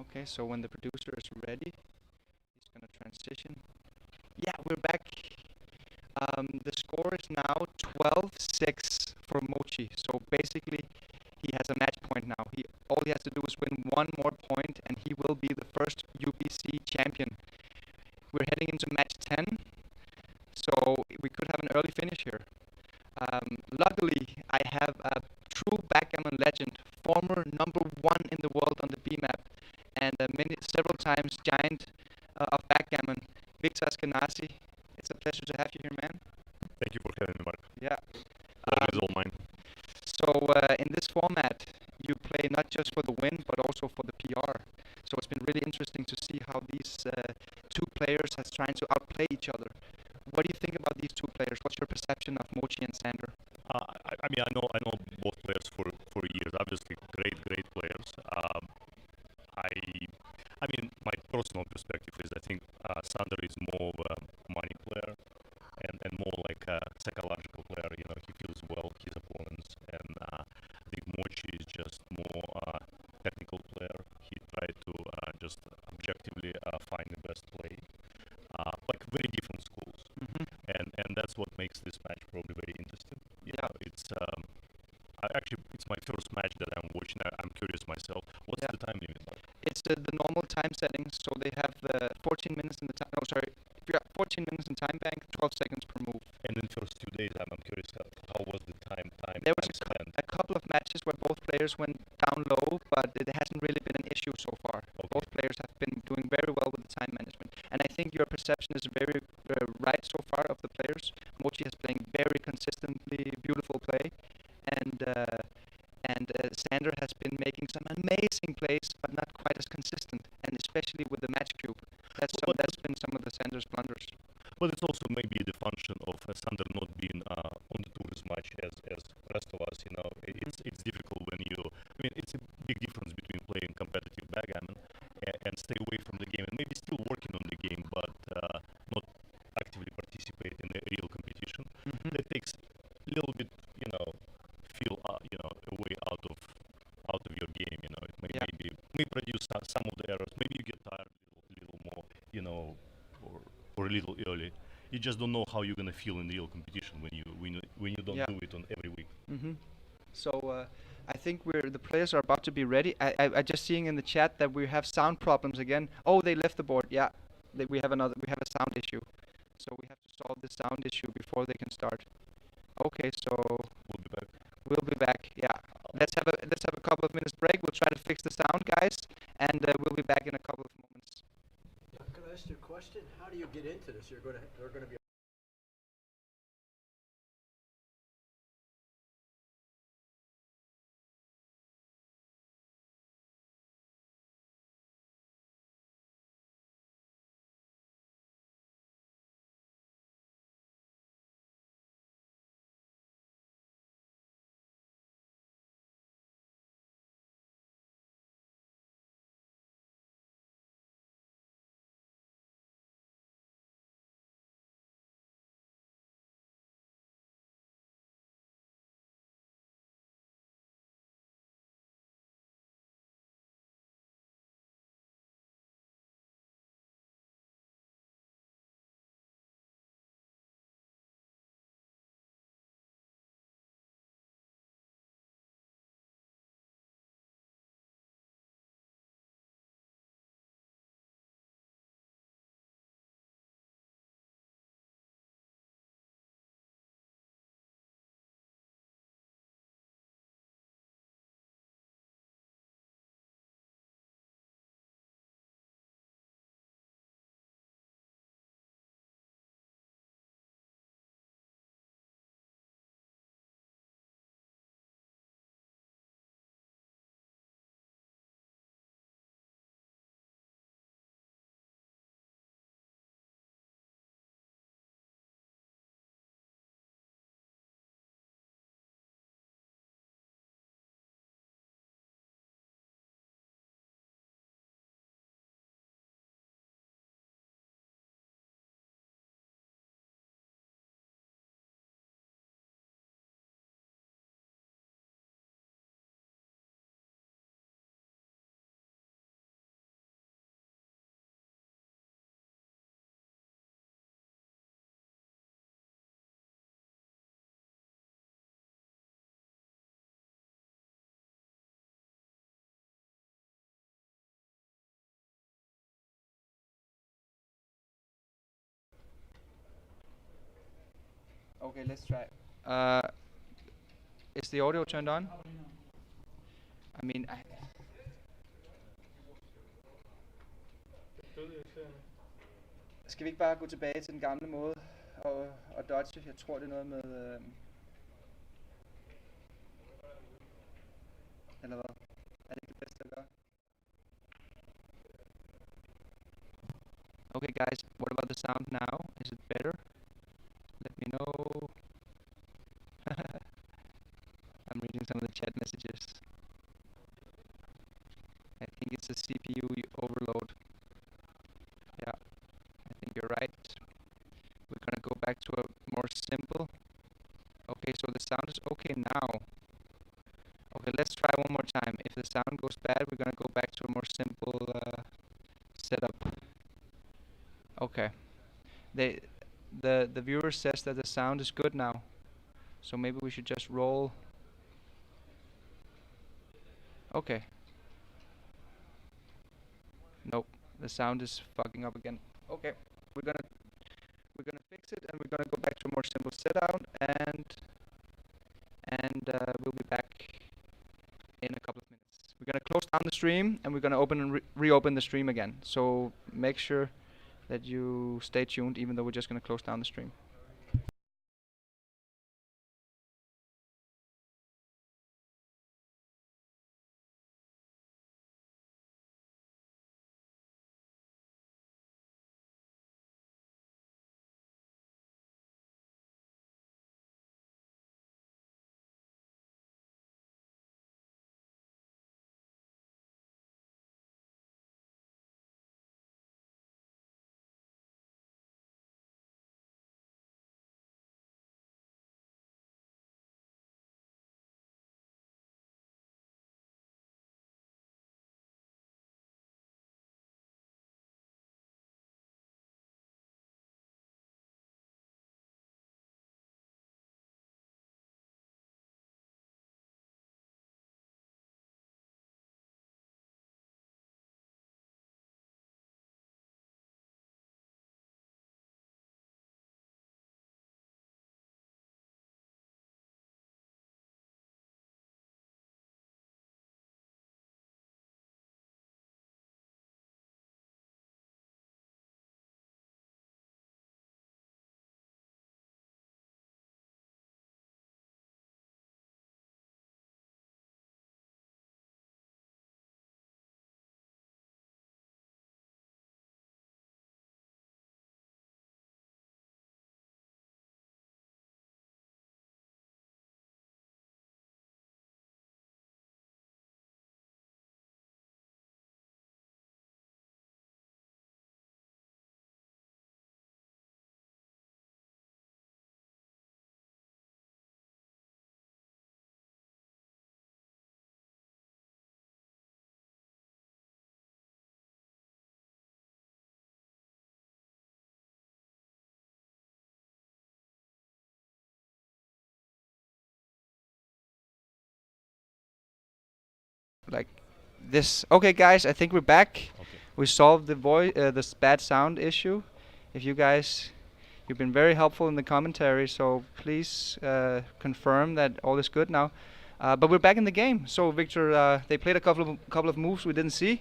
Okay, so when the producer is ready, he's gonna transition. Yeah, we're back. The score is now 12-6 for Mochy. So basically, he has a match point now. All he has to do is win one more point, and he will be the first UBC champion. We're heading into match 10, so we could have an early finish here. Luckily, I have a true backgammon legend, former #1 in the world on the B-map, and several times giant of backgammon, Victor Askenazi. It's a pleasure to have you here, man. Thank you for having me, Mark. Yeah. Pleasure is all mine. So in this format, you play not just for the win, but also for the PR. So it's been really interesting to see how these two players are trying to outplay each other. What do you think about these two players? What's your perception of Mochy and Sander? I mean, I know both players for years. Obviously, great players. I mean, my personal perspective is I think Sander is more of a money player and more like a psychological player. You know, he feels well his opponents, and I think Mochy is just more technical player. He tried to just objectively find the best play. Like very different schools, and that's what makes this match probably very interesting. You know, it's actually it's my first match that I'm watching. I'm curious myself. What's the time limit like? It's the normal time settings, so they have 14 minutes in the time. Oh, sorry, 14 minutes in time bank, 12 seconds per move. And in first 2 days, I'm curious how was the time There was spent? a couple of matches where both players went down low, but it hasn't really been an issue so far. Okay. Both players have been doing very well with the time management, and I think your perception is very right so far of the players. Mochy is playing very consistently, beautiful play, and Sander has been making some amazing plays, but not quite as consistent, and especially with the match cube. That's been some of the Sander's blunders. But it's also maybe the function of Sander not being on the tour as much as rest of us. You know, it's difficult when you. I mean, it's a big difference between playing competitive backgammon and stay away from the game, and maybe still working on the game, but not actively participate in a real competition. That takes a little bit, you know, feel away out of your game. You know, it may produce some of the errors. Maybe you get tired a little more, you know, or a little early. You just don't know how you're gonna feel in real competition when you don't do it on every week. So I think the players are about to be ready. I just seeing in the chat that we have sound problems again. Oh, they left the board. Yeah, we have a sound issue. So we have to solve the sound issue before they can start. Okay, so we'll be back. We'll be back. Yeah. Let's have a couple of minutes break. We'll try to fix the sound, guys, and we'll be back in a couple of moments. Can I ask you a question? How do you get into this? They're going to be Okay, let's try. Is the audio turned on? I mean, skal vi ikke bare gå tilbage til den gamle måde og dodge? Jeg tror, det er noget med... eller hvad? Er det ikke det bedste at gøre? Okay, guys, what about the sound now? Is it better? Let me know. I'm reading some of the chat messages. I think it's a CPU overload. Yeah, I think you're right. We're gonna go back to a more simple. Okay, so the sound is okay now. Okay, let's try one more time. If the sound goes bad, we're gonna go back to a more simple setup. Okay. The viewer says that the sound is good now. So maybe we should just roll. Okay. Nope, the sound is fucking up again. Okay, we're gonna fix it, and we're gonna go back to a more simple setup, and we'll be back in a couple of minutes. We're gonna close down the stream, and we're gonna open and reopen the stream again. So make sure that you stay tuned, even though we're just gonna close down the stream. Like this. Okay, guys, I think we're back. Okay. We solved the this bad sound issue. If you guys, you've been very helpful in the commentary, so please confirm that all is good now. But we're back in the game. So Victor, they played a couple of moves we didn't see,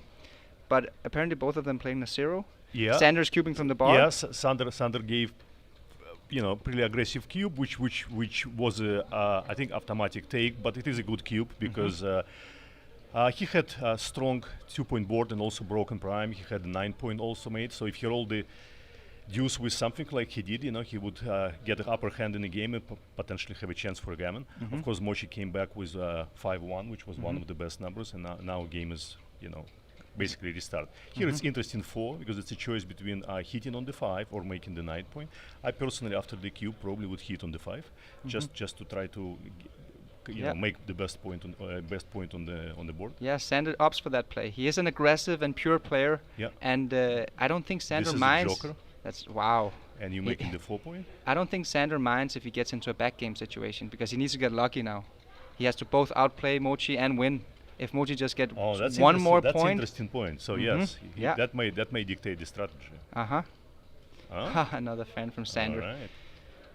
but apparently both of them playing a zero. Yeah. Sanders cubing from the bar. Yes, Sander gave, pretty aggressive cube, which was I think automatic take, but it is a good cube because. He had a strong 2-point board and also broken prime. He had a 9-point also made. So if he rolled the deuce with something like he did, he would get the upper hand in the game and potentially have a chance for a gammon. Of course, Mochy came back with 5-1, which was one of the best numbers, and now game is, basically restart. Here it's interesting 4 because it's a choice between hitting on the 5 or making the 9-point. I personally, after the cube, probably would hit on the 5, just to try to. Make the best point on the board. Yeah, Sander opts for that play. He is an aggressive and pure player. Yeah. And I don't think Sander this is minds. A joker. That's wow. And you making the 4-point. I don't think Sander minds if he gets into a backgame situation because he needs to get lucky now. He has to both outplay Mochy and win. If Mochy just get one more that's point. That's an interesting point. So yes, that may dictate the strategy. Another fan from Sander. All right.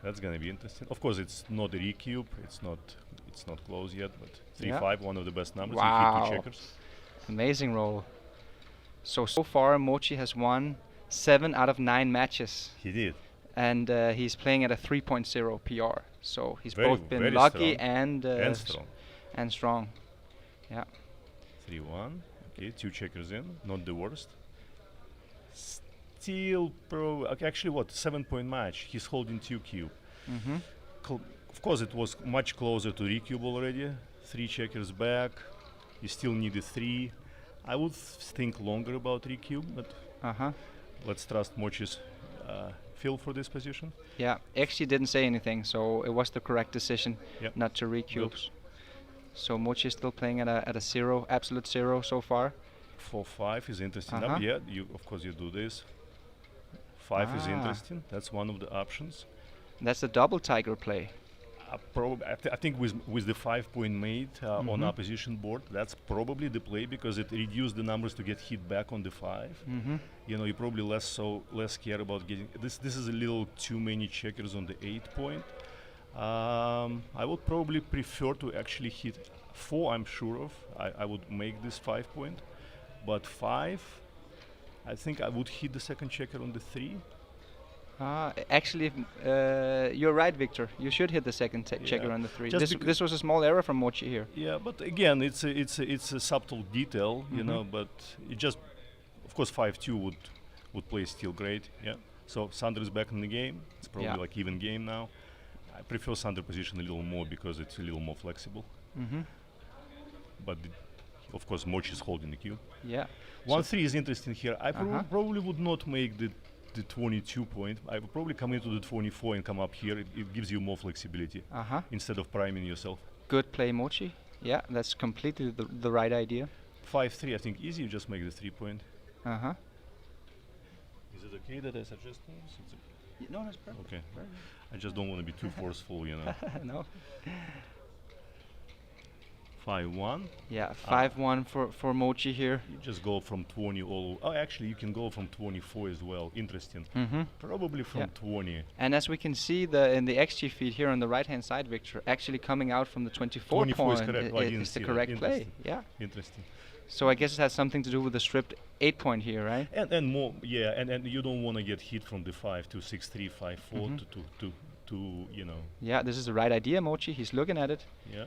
That's gonna be interesting. Of course, it's not a recube. It's not close yet, but 3-5, one of the best numbers. You hit two checkers. Amazing roll. So far, Mochy has won 7 out of 9 matches. He did. And he's playing at a 3.0 PR. So he's Very, both been very lucky strong. and strong. And strong. Yeah. 3-1. Okay, 2 checkers in. Not the worst. Still, actually, what? 7-point match. He's holding 2 cube. Of course, it was much closer to recube already. 3 checkers back. You still needed 3. I would think longer about recube, but let's trust Mochy's feel for this position. Yeah, XG didn't say anything, so it was the correct decision not to recube. So Mochy is still playing at a 0, absolute 0 so far. 4-5 is interesting. Yeah, of course you do this. 5 is interesting. That's one of the options. That's the double tiger play. I think with the 5-point mate on opposition board, that's probably the play because it reduced the numbers to get hit back on the 5. You know, you probably less care about getting this. This is a little too many checkers on the 8-point. I would probably prefer to actually hit 4. I'm sure of. I would make this 5-point, but 5. I think I would hit the second checker on the 3. Actually, you're right, Victor. You should hit the second checker on the 3. This was a small error from Mochy here. Yeah, but again, it's a subtle detail, you know. But it just, of course, 5-2 would play still great. Yeah. So Sander is back in the game. It's probably like even game now. I prefer Sander position a little more because it's a little more flexible. But of course, Mochy is holding the cube. Yeah. 1-3 is interesting here. I probably would not make the 22-point. I would probably come into the 24 and come up here. It gives you more flexibility instead of priming yourself. Good play, Mochy. Yeah, that's completely the right idea. 5-3, I think easy. You just make the 3-point. Is it okay that I suggest this? No, that's perfect. Okay. I just don't want to be too forceful, you know. No. 5-1. Yeah, 5-1 for Mochy here. You just go from 20 all. Oh, actually, you can go from 24 as well. Interesting. Probably from 20. And as we can see in the XG feed here on the right-hand side, Victor, actually coming out from the 24 point is correct. is the correct play. Yeah. Interesting. So I guess it has something to do with the stripped 8-point here, right? And more, yeah. And you don't want to get hit from the 5 to 6-3, 5-4 to you know. Yeah, this is the right idea, Mochy. He's looking at it. Yeah.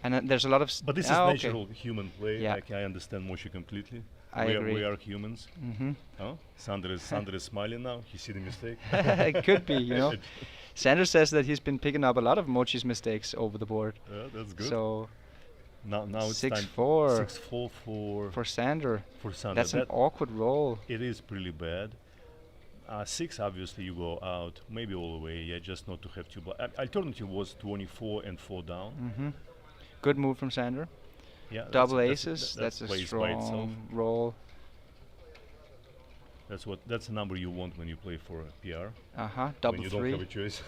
And there's a lot of. But this is natural human play. Yeah. Like I understand Mochy completely. I agree. We are humans. Oh, Sander is smiling now. He see the mistake. It could be, you know. Sander says that he's been picking up a lot of Mochy's mistakes over the board. Yeah, that's good. So now it's 6-4. 6-4 for Sander. For Sander. That's an awkward roll. It is pretty bad. 6, obviously you go out, maybe all the way. Yeah, just not to have 2. Alternative was 24 and 4 down. Good move from Sander. Yeah, double aces. That's a strong roll. That's the number you want when you play for a PR. Double when you 3. don't have a choice.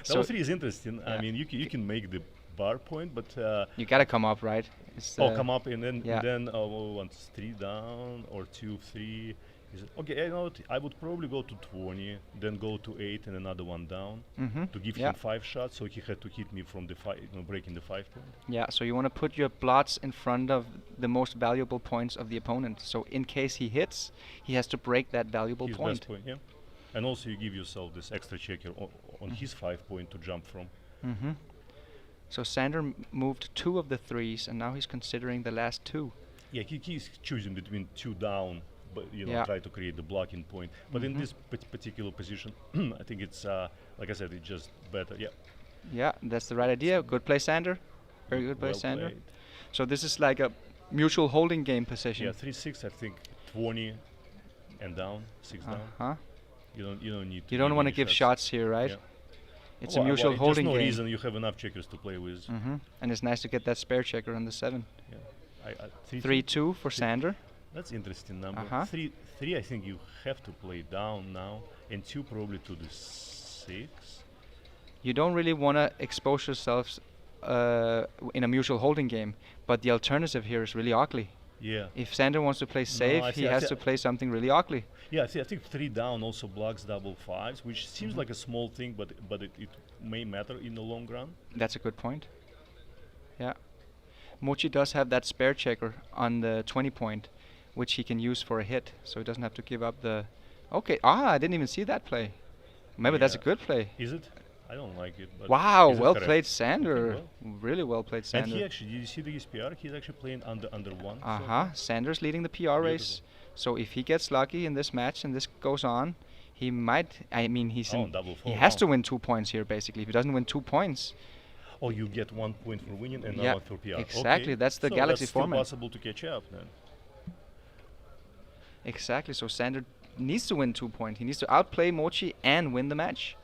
Double 3 is interesting. Yeah. I mean, you can make the bar point, but you gotta come up, right? Come up and then once 3 down or 2-3. Okay, you know what? I would probably go to 20, then go to 8 and another one down to give him 5 shots, so he had to hit me from the 5, breaking the 5-point. Yeah, so you want to put your blots in front of the most valuable points of the opponent. So in case he hits, he has to break that valuable his point. Best point, yeah. And also you give yourself this extra checker on his 5-point to jump from. So Sander moved 2 of the 3s, and now he's considering the last 2. Yeah, he's choosing between 2 down. But try to create the blocking point. But in this particular position, I think it's like I said, it's just better. Yeah. Yeah, that's the right idea. Good play, Sander. Very good play, Sander. Played. So this is like a mutual holding game position. Yeah, 3-6. I think 20 and down, 6 down. You don't need. You don't want to give shots here, right? Yeah. It's a mutual holding game. There's no reason. You have enough checkers to play with. And it's nice to get that spare checker on the 7. Yeah. 3-2 for Sander. That's interesting number. 3, I think you have to play down now, and 2 probably to the 6. You don't really want to expose yourselves in a mutual holding game, but the alternative here is really ugly. Yeah. If Sander wants to play safe, I he see- I has see- to play something really ugly. Yeah, see, I think 3 down also blocks double fives, which seems like a small thing, but it may matter in the long run. That's a good point. Yeah. Mochy does have that spare checker on the 20 point, which he can use for a hit, so he doesn't have to give up the... Okay, I didn't even see that play. Maybe that's a Yeah. good play. Is it? I don't like it. But Wow, is it well correct? played, Sander. Okay, well. Really well played, Sander. And he actually, did you see the SPR? He's actually playing under 1. so Uh-huh. far. Sander's leading the PR race. So if he gets lucky in this match and this goes on, he might... I mean, he's Oh, in, double he four, has wow. to win 2 points here, basically. If he doesn't win 2 points... Oh, you get 1 point for winning and Yeah, one for PR. exactly, Okay. that's the so Galaxy that's still format. possible to catch up then. Exactly, so Sander needs to win 2 points. He needs to outplay Mochy and win the match.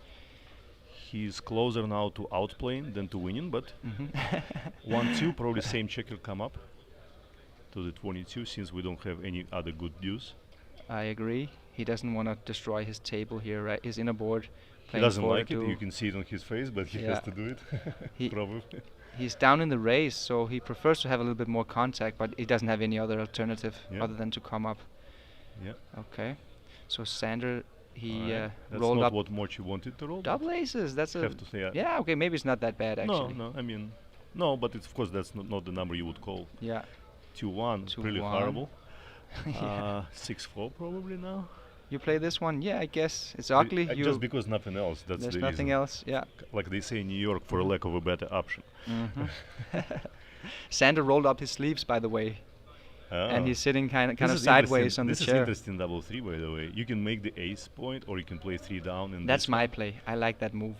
He's closer now to outplaying than to winning, but Mhm. 1-2, probably same checker come up to the 22 since we don't have any other good deuce. I agree. He doesn't want to destroy his table here, right? His inner board. He playing doesn't forward like it, duel. you can see it on his face, but he Yeah. has to do it. He- Probably. He's down in the race, so he prefers to have a little bit more contact, but he doesn't have any other alternative Yeah. other than to come up. Yeah. Okay. So Sander, he Alright. That's rolled not up what Mochy wanted to roll. but double aces. That's a... have to say, Yeah, okay, maybe it's not that bad, actually. No, I mean, no, but it's, of course that's not the number you would call. Yeah. 2-1, really 2-1. horrible. Yeah. 6-4 probably now. You play this one? Yeah, I guess. It's Be- ugly. just because nothing else. That's There's the nothing reason. else, yeah. Like they say in New York, for a lack of a better option. Mhm. Sander rolled up his sleeves, by the way. And Ah. he's sitting kind of This is sideways interesting- on the This is chair. interesting double 3, by the way. You can make the ace point, or you can play 3 down. And That's my play. I like that move.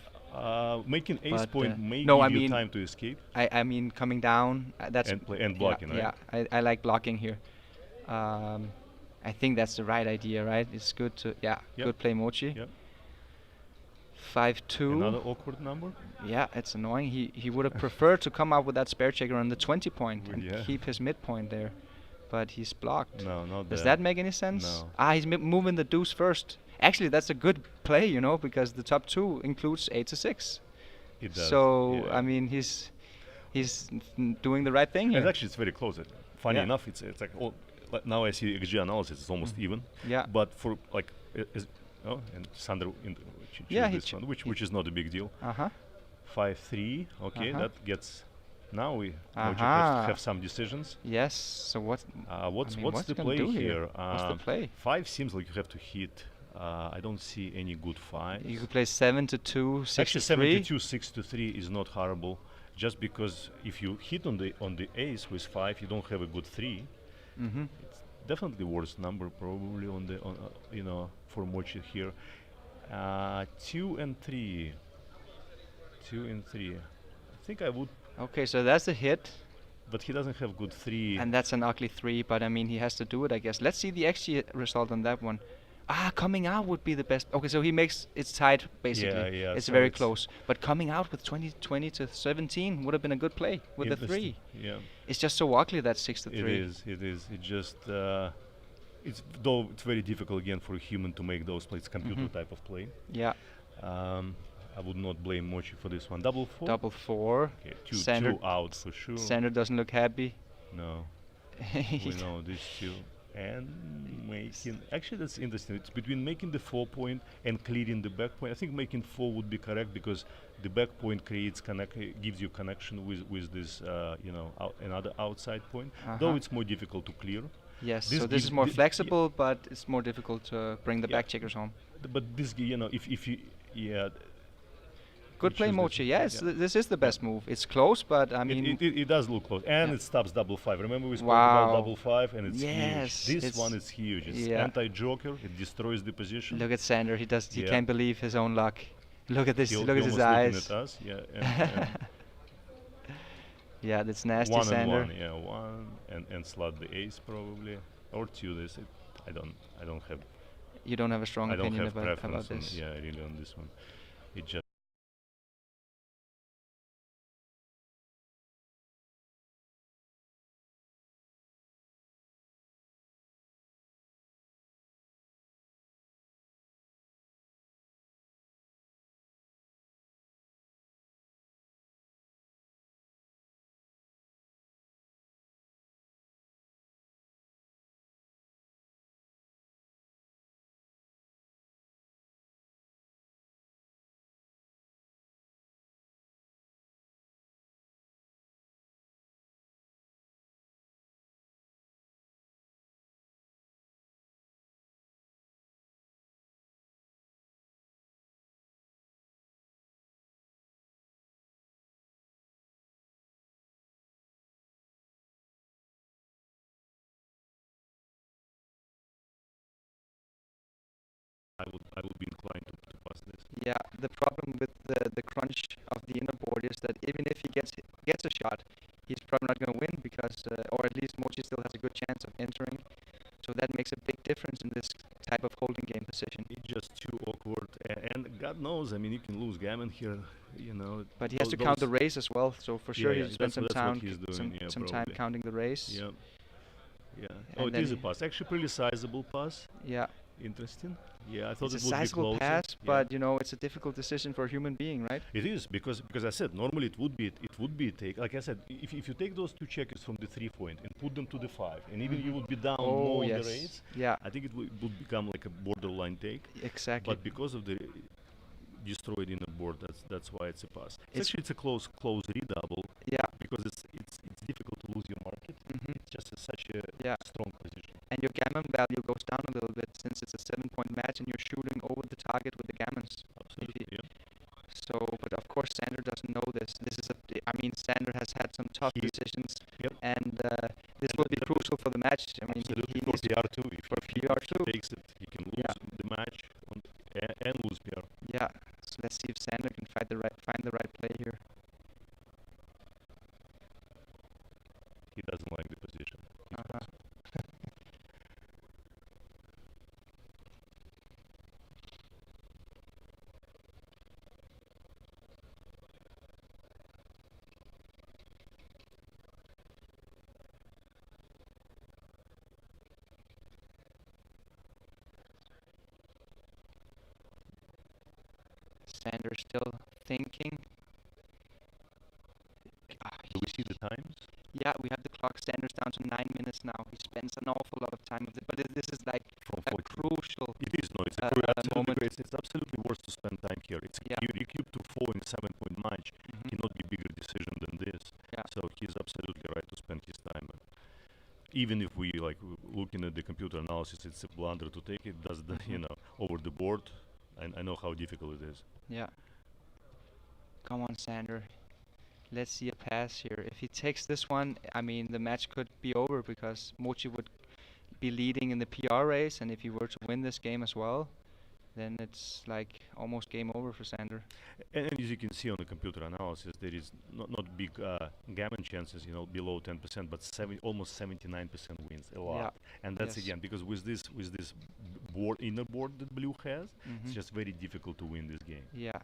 Making ace But, point may no, give I you mean time to escape. I mean coming down. That's And play- and blocking, yeah, right? Yeah, I like blocking here. I think that's the right idea, right? It's good to Yep. good play Mochy. Yep. 5-2. Another awkward number. Yeah, it's annoying. He would have preferred to come up with that spare checker on the 20 point and Yeah. keep his midpoint there, but he's blocked. No, not Does that. that make any sense? No. He's moving the deuce first. Actually, that's a good play, you know, because the top 2 includes 8 to 6. It does, So yeah. I mean, he's doing the right thing here. And actually, it's very close. Funny Yeah. enough, it's like like now I see XG analysis. It's almost even. Yeah. But for like, and Sander Yeah, he this one, which is not a big deal. 5-3. Okay, Uh-huh. that gets. Now we Mochy has Uh-huh. to have some decisions. Yes. So What's what's the he gonna play do here? here? What's the play? 5 seems like you have to hit. I don't see any good 5. You could play 7-2, 6 Actually, to 3. 7-2, 6-3 is not horrible. Just because if you hit on the ace with 5, you don't have a good 3. Mhm. It's definitely worst number probably for Mochy here. 2 and 3. 2 and 3. I think I would. Okay, so that's a hit. But he doesn't have good 3. And that's an ugly 3, but I mean, he has to do it, I guess. Let's see the XG result on that one. Coming out would be the best. Okay, so he makes it's tied basically. Yeah, It's so very it's close. But coming out with 20 to 17 would have been a good play with the 3. Yeah. It's just so ugly that 6 to 3. It is. It just it's very difficult again for a human to make those plays. Computer Mhm. type of play. Yeah. I would not blame Mochy for this one. Double 4. Double 4. Okay, Sander two out for sure. Sander doesn't look happy. No. We know this too. And making actually that's interesting. It's between making the 4 point and clearing the back point. I think making 4 would be correct because the back point gives you connection with this another outside point. Though Uh-huh. it's more difficult to clear. Yes, This so this gives is more the- flexible, but it's more difficult to bring the back checkers home. But this if you Good you play, choose Mochy. this- Yes, this is the best move. It's close, but I mean, it does look close, and it stops double 5. Remember we spoke Wow. about double 5, and it's Yes, huge. This it's- one is huge. It's yeah. anti-joker. It destroys the position. look at Sander. He Yeah. can't believe his own luck. Look at this. He Look at his almost looking eyes. at us. Yeah. Yeah, that's nasty, One Sander. and 1. Yeah, 1 and slot the ace probably or 2. I don't have. You don't have a strong I don't opinion have about preference on, this. yeah, really on this one. It just I would be inclined to pass this. Yeah, the problem with the crunch of the inner board is that even if he gets a shot, he's probably not going to win because, or at least Mochy still has a good chance of entering. So that makes a big difference in this type of holding game position. It's just too awkward, and God knows, I mean, you can lose gammon here, you know. But he has to count the race as well, so for sure he'll spend some time counting the race. Yeah. Yeah. Oh, it is a pass. Actually, pretty sizable pass. Yeah. Interesting. Yeah, I thought it's it would be a sizable closer. pass, but you know, it's a difficult decision for a human being, right? It is because I said normally it would be a take. Like I said, if you take those two checkers from the 3 point and put them to the 5, and even you would be down more on the race. Yeah. I think it would become like a borderline take. Exactly. But because of the destroyed inner board, that's why it's a pass. Actually, it's a close redouble. Yeah. Because it's difficult to lose your market. It's just such a strong position. And your gammon value goes down a little bit since it's a 7-point match and you're shooting over the target with the gammons. Absolutely. Yeah. So, but of course Sander doesn't know this. I mean, Sander has had some tough decisions, and this will be crucial for the match. I mean, he for needs PR too. If PR2 he takes it, he can lose the match and lose PR. Yeah. So let's see if Sander can find the right play here. He doesn't like the position. Sander's still thinking. Do we see the times? Yeah, we have the clock. Sander's down to 9 minutes now. He spends an awful lot of time with it, but this is like a crucial It is, no, it's a moment. It's absolutely worth to spend time here. It's you keep to 4 in 7-point match. Cannot be bigger decision than this. So he's absolutely right to spend his time. Even if we like looking at the computer analysis, it's a blunder to take it. Does the over the board? I know how difficult it is. Yeah. Come on, Sander. Let's see a pass here. If he takes this one, I mean, the match could be over because Mochy would be leading in the PR race, and if he were to win this game as well, then it's like almost game over for Sander. And as you can see on the computer analysis, there is not big gammon chances, below 10%, but almost 79% wins, a lot. And that's again because with this inner board that blue has, it's just very difficult to win this game. Yeah,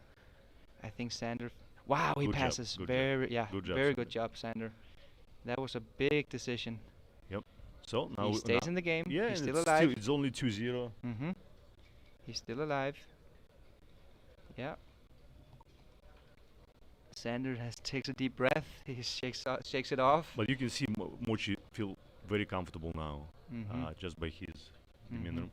I think Sander. Wow, he passes. Good Job, Sander. That was a big decision. Yep. So now he stays in the game. Yeah, he's still alive. It's only 2-0. He's still alive. Yeah. Sander takes a deep breath. He shakes it off. But you can see Mochy feel very comfortable now, just by his demeanor.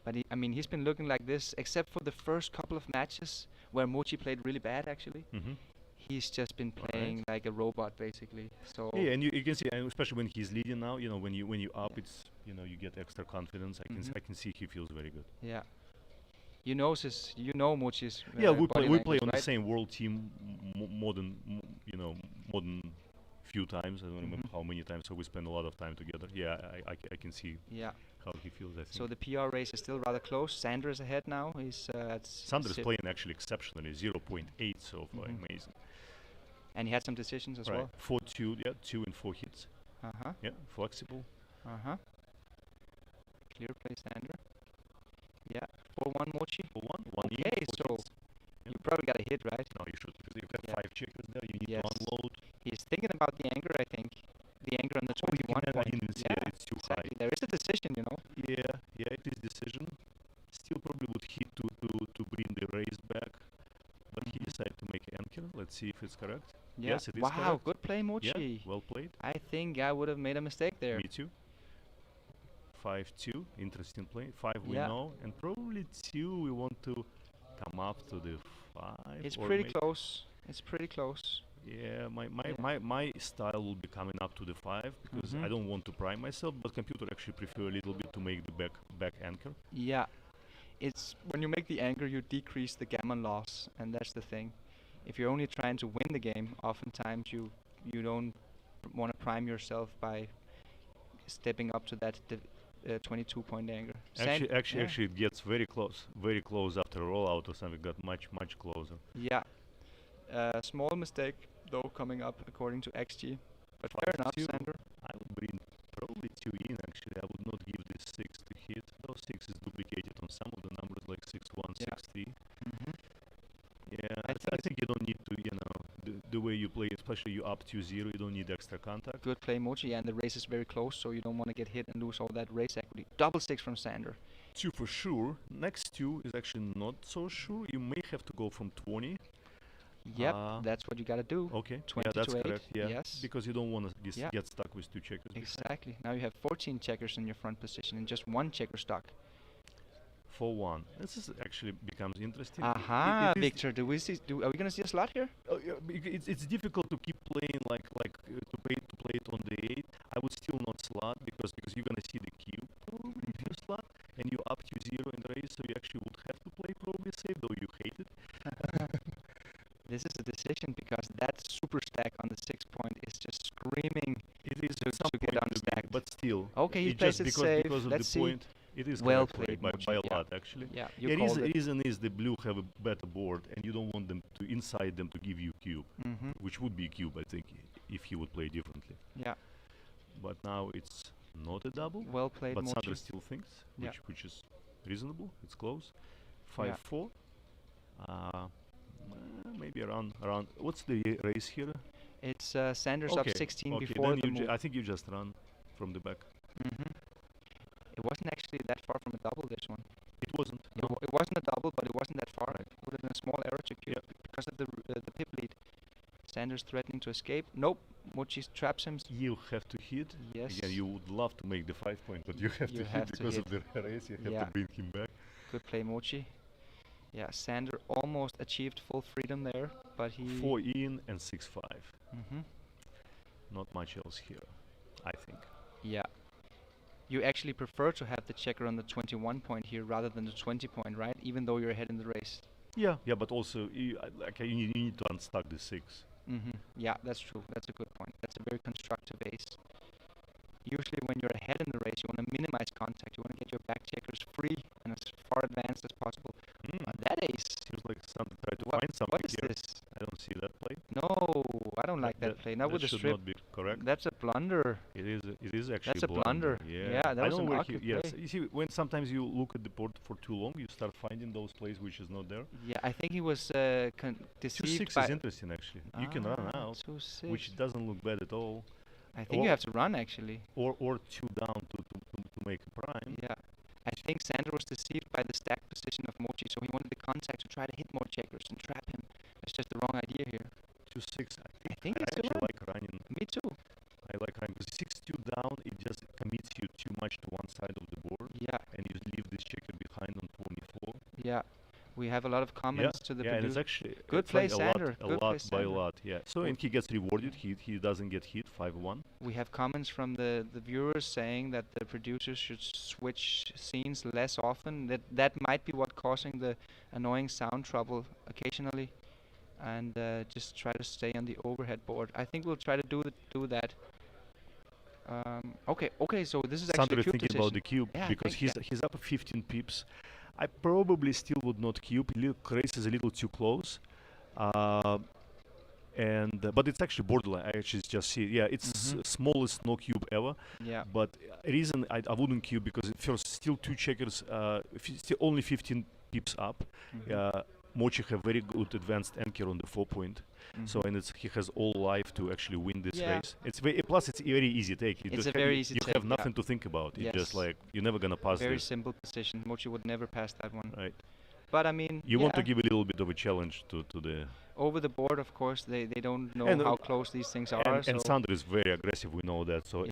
But he's been looking like this, except for the first couple of matches where Mochy played really bad. Actually, he's just been playing like a robot, basically. So yeah, and you can see, and especially when he's leading now. When you up, it's you get extra confidence. I can see he feels very good. Yeah. Mochy's. Yeah, we play on right? the same world team modern few times. I don't remember how many times. So we spend a lot of time together. Yeah, I can see. Yeah. How he feels, I think. So the PR race is still rather close. Sander is ahead now. Sander is playing actually exceptionally, 0.8 so far, amazing. And he had some decisions as well. 4-2, 2 and 4 hits. Yeah, flexible. Clear play, Sander. Yeah, 4-1 Mochy. 4-1, okay, so you probably got a hit, right? No, you should, because you've got 5 checkers there. You need to unload. He's thinking about the anger, I think. The anger on the 21 point. It's too high. There is a decision, Yeah, it is decision. Still probably would hit to bring the race back, but he decided to make anchor. Let's see if it's correct. Yeah. Yes, it is wow, correct. Good play, Mochy. Yeah, well played. I think I would have made a mistake there. Me too. 5-2, interesting play. 5 we know, and probably 2 we want to come up to the 5. It's pretty close. It's pretty close. Yeah, my style will be coming up to the 5 because I don't want to prime myself, but computer actually prefer a little bit to make the back anchor. Yeah, it's when you make the anchor, you decrease the gammon loss, and that's the thing. If you're only trying to win the game, oftentimes you don't want to prime yourself by stepping up to that 22-point anger. Actually, it gets very close after a rollout or something. Got much closer. Yeah. Small mistake though coming up according to XG, but fair enough, Sander. I would bring probably 2 in actually. I would not give this 6 to hit. Though 6 is duplicated on some of the numbers like 6-1, 6-3. Yeah, I think you don't need to, the way you play, especially you up 2-0, you don't need extra contact. Good play, Mochy, and the race is very close, so you don't want to get hit and lose all that race equity. Double 6 from Sander. 2 for sure. Next 2 is actually not so sure. You may have to go from 20. Yep, that's what you gotta do. Okay, 20 yeah, that's to 8. correct. Yeah, yes. because you don't want to get stuck with 2 checkers. Exactly. Now you have 14 checkers in your front position and just 1 checker stuck. 4-1. This is actually becomes interesting. Aha, Victor. Are we gonna see a slot here? It's difficult to keep playing like to play it on the 8. I would still not slot because you're gonna see the cube probably if you slot and you up to 0 in the race, so you actually would have to play probably safe, though you hate it. This is a decision because that super stack on the 6 point is just screaming it is to get unstacked. But still, okay, he plays it safe. Because of Let's the see. point. It is well played played by a lot actually. Yeah, the reason is the blue have a better board and you don't want them to inside them to give you cube, which would be cube I think if he would play differently. Yeah. But now it's not a double. Well played, but Mochy. Sander still thinks, which is reasonable. It's close. 5-4. Maybe around. What's the race here? It's Sander's up 16 before then the move. I think you just run from the back. It wasn't actually that far from a double, this one. It wasn't. It wasn't a double, but it wasn't that far. It would have been a small error to cube because of the pip lead. Sanders threatening to escape. Nope. Mochy traps him. You have to hit. Yes. Again, you would love to make the 5 point, but you have to hit because of the race. You have to bring him back. Good play, Mochy. Yeah, Sander almost achieved full freedom there, but he... 4 in and 6-5. Not much else here, I think. Yeah. You actually prefer to have the checker on the 21 point here rather than the 20 point, right? Even though you're ahead in the race. Yeah, but also you need to unstuck the 6. Yeah, that's true. That's a good point. That's a very constructive ace. Usually when you're ahead in the race, you want to minimize contact. You want to get your back checkers free and as far advanced as possible. That ace. Seems like something try to find something What is here. this? I don't see that play. No, I don't like that play. Not with the should strip. not be correct. That's a blunder. It is actually That's a blunder. Yeah, that was an awkward yes. play. You see, when sometimes you look at the board for too long, you start finding those plays which is not there. Yeah, I think he was deceived 2-6 by... is interesting actually. You can run out, 2-6. which doesn't look bad at all. I think you have to run actually. Or 2 down to make a prime. Yeah. I think Sander was deceived by the stack position of Mochy, so he wanted the contact to try to hit more checkers and trap him. It's just the wrong idea here. 2-6. I think I it's actually like running. Me too. I like running because 6-2 down, it just commits you too much to one side of the board. Yeah. And you leave this checker behind on 24. Yeah. We have a lot of comments to the and it's actually good play, Sander. A lot by a lot, yeah. So and he gets rewarded. He doesn't get hit. 5-1. We have comments from the viewers saying that the producers should switch scenes less often. That might be what causing the annoying sound trouble occasionally, and just try to stay on the overhead board. I think we'll try to do that. Okay. So this is actually Sander a cube thinking decision. about the cube because he's up 15 pips. I probably still would not cube. Race is a little too close, but it's actually borderline. I actually just see. Yeah, it's smallest no cube ever. Yeah. But reason I wouldn't cube because first still 2 checkers. Still only 15 pips up. Mochy have very good advanced anchor on the 4 point. So and he has all life to actually win this race. It's plus it's very easy take. It's a very easy take. You have nothing to think about. It's just like you're never gonna pass very this. simple position. Mochy would never pass that one. Right. But I mean, you want to give a little bit of a challenge to the over the board. Of course, they don't know how close these things are. And Sander is very aggressive. We know that. So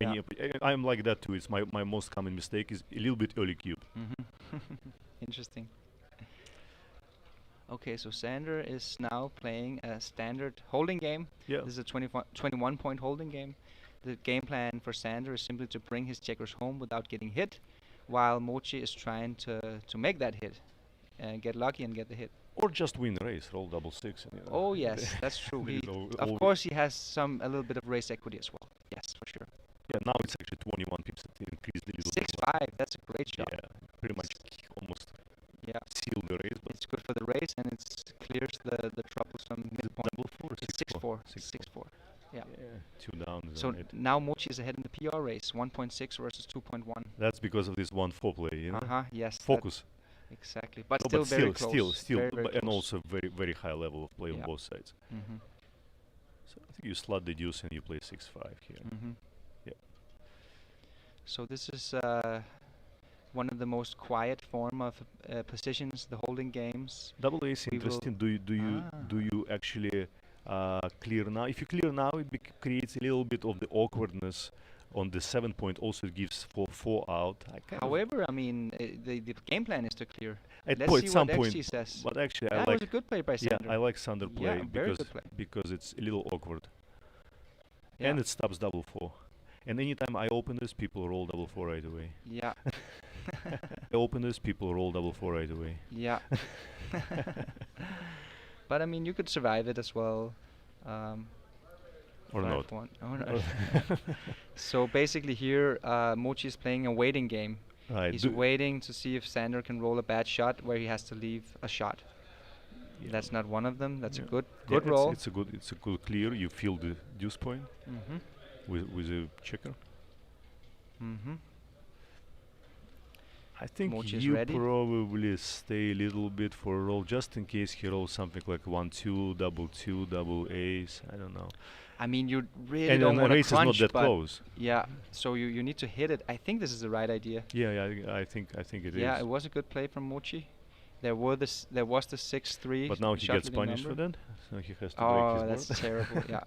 I'm like that too. It's my most common mistake is a little bit early cube. Interesting. Okay, so Sander is now playing a standard holding game. Yeah. This is a 21 point holding game. The game plan for Sander is simply to bring his checkers home without getting hit, while Mochy is trying to make that hit, and get lucky and get the hit. Or just win the race, roll double 6. And, oh yes, that's true. Of course, he has a little bit of race equity as well. Yes, for sure. Yeah, now it's actually 21 pips. It increased a little. 6-5. That's a great shot. Yeah, pretty much almost Yeah. seal the raise. But It's good for the raise, and it clears the troublesome midpoint. double four, It's 6-4. 6-4. Yeah. Two down. Is So on it. now Mochy is ahead in the PR race, 1.6 versus 2.1. That's because of this 1-4 play, you know. Yes. Focus. Exactly, but No, still very close. Still, very, very and close. also very high level of play on Yeah. both sides. Mhm. So I think you slot the deuce and you play 6-5 here. Mhm. Yeah. So this is one of the most quiet form of positions, the holding games. Double ace We will- interesting. Do you actually clear now? If you clear now, it creates a little bit of the awkwardness on the 7 point. Also, it gives 4 out. However, I mean, the game plan is to clear. At Let's see some what point, XG says. but actually, That I was like a good play by Sander. Yeah, I like Sander play Yeah, very because good play. because it's a little awkward, Yeah. and it stops double 4. And anytime I open this, people roll double 4 right away. Yeah. I open this, people roll double 4 right away. Yeah. But I mean, you could survive it as well. Or not. 5-1. Oh, no. So basically here, Mochy is playing a waiting game. Right, He's do- waiting to see if Sander can roll a bad shot where he has to leave a shot. Yeah. That's not one of them. That's a Yeah. good Yeah, roll. It's a good clear. You feel the deuce point Mhm. with a checker. Mhm. I think Mochy is you ready. probably stay a little bit for a roll just in case he rolls something like 1-2, double ace. I don't know. I mean, you really And don't the want to race is not crunch, that but close. yeah. So you need to hit it. I think this is the right idea. Yeah, I think it is. Yeah, it was a good play from Mochy. There was the 6-3. But now he shot gets leading punished for number. that, so he has to break Oh, his that's board. terrible. Yeah.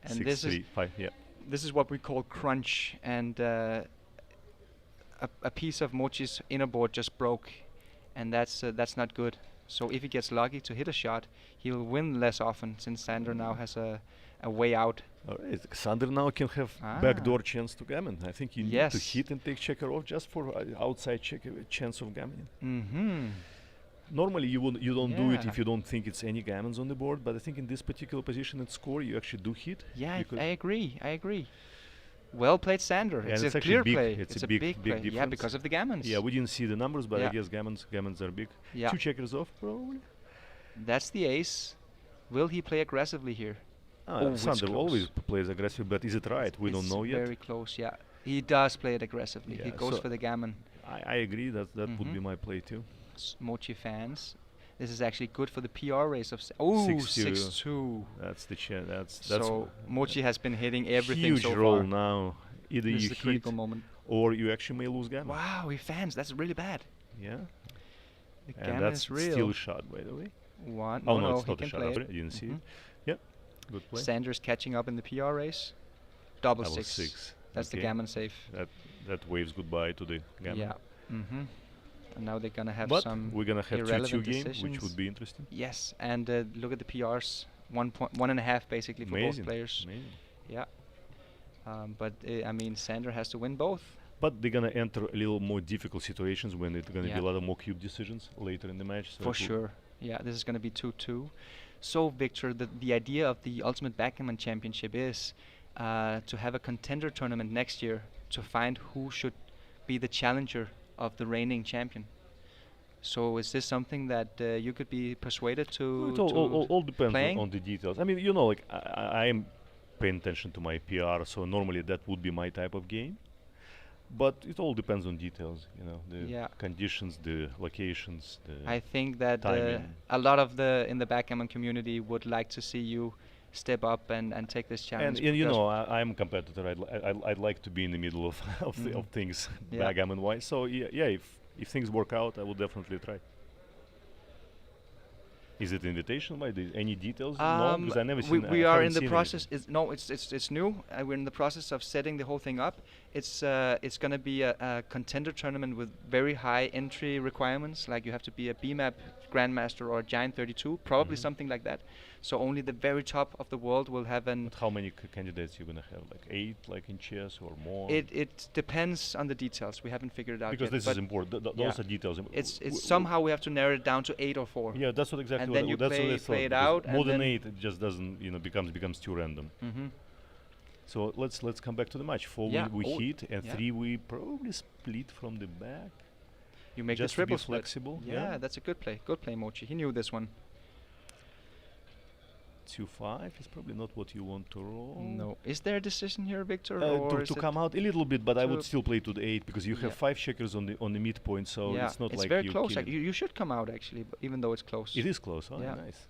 And 6-3, 5. Yeah. This is what we call crunch, and a piece of Mochy's inner board just broke, and that's not good. So if he gets lucky to hit a shot, he'll win less often, since Sander now has a way out. Alright, Sander now can have backdoor chance to gammon. I think you need to Yes. hit and take checker off just for outside checker chance of gammon. Mm-hmm. Normally you don't do it Yeah. if you don't think it's any gammons on the board, but I think in this particular position and score you actually do hit. Yeah, because I agree. Well played, Sander. Yeah, It's and a actually clear big. play. It's a a big big play. Yeah, difference. because of the gammons. Yeah, we didn't see the numbers, but I Yeah. guess gammons are big. Yeah. 2 checkers off probably. That's the ace. Will he play aggressively here? It's Sander close. always plays aggressive, but is it right? We don't It's know yet. Very close, yeah. He does play it aggressively. He Yeah, goes so for the gammon. I agree that would be Mhm. my play too. Mochy fans. This is actually good for the PR race of... Oh, 6-2. That's the chance. That's So Mochy has been hitting everything huge so roll far. now. Either This you is the hit critical moment. or you actually may lose gammon. Wow, he fans. That's really bad. Yeah. The And gammon that's is real. still shot, by the way. One. Oh no, no, it's he not a can shot. play I it. didn't see Mhm. it. Yeah, good play. Sanders catching up in the PR race. Double Double six. six. That's the Okay. gammon safe. That waves goodbye to the gammon. Yeah. Mm-hmm. And now they're gonna have But some we're gonna have 2-2 irrelevant game, which decisions. would be interesting. Yes, and look at the PRs. 1.5 basically for Amazing. both players. Amazing. Yeah. But I mean, Sander has to win both. But they're gonna enter a little more difficult situations when it's gonna be Yeah. a lot of more cube decisions later in the match. So For it will- sure. Yeah, this is going to be 2-2. So, Victor, the idea of the Ultimate Backgammon Championship is to have a contender tournament next year to find who should be the challenger of the reigning champion. So, is this something that you could be persuaded to? It all depends playing? on the details. I mean, you know, like I am paying attention to my PR, so normally that would be my type of game. But it all depends on details, you know, the Yeah. conditions, the locations, the I think that timing. a lot of in the backgammon community would like to see you step up and take this challenge. And you because know, I'm a competitor. I'd like to be in the middle of of things, Yeah. backgammon wise. So yeah, if things work out, I will definitely try. Is it invitation? By any details? No, because I never seen. We I are haven't in the seen process. It's new. We're in the process of setting the whole thing up. It's going to be a contender tournament with very high entry requirements. Like you have to be a BMAP Grandmaster or a Giant 32, probably Mhm. something like that. So only the very top of the world will have an. But how many candidates you gonna have? Like 8, like in chess or more? It depends on the details. We haven't figured it out Because yet. this but is important. yeah. Those are details. It's somehow we have to narrow it down to 8 or 4. Yeah, that's what exactly. And what then I- you that's what I play thought, it because out. More and than then 8, it just doesn't, becomes too random. Mhm. So let's come back to the match. 4 Yeah. we hit, and yeah. 3 we probably split from the back. You make Just the to be triple split. flexible. Yeah, that's a good play. Good play, Mochy. He knew this one. 2-5 is probably not what you want to roll. No. Is there a decision here, Victor? Or To is it come out a little bit, but I would to- still play to the 8 because you have Yeah. 5 checkers on the midpoint, so yeah, it's not it's like very you close. kill it. You should come out actually, even though it's close. It is close. Oh, Yeah. nice.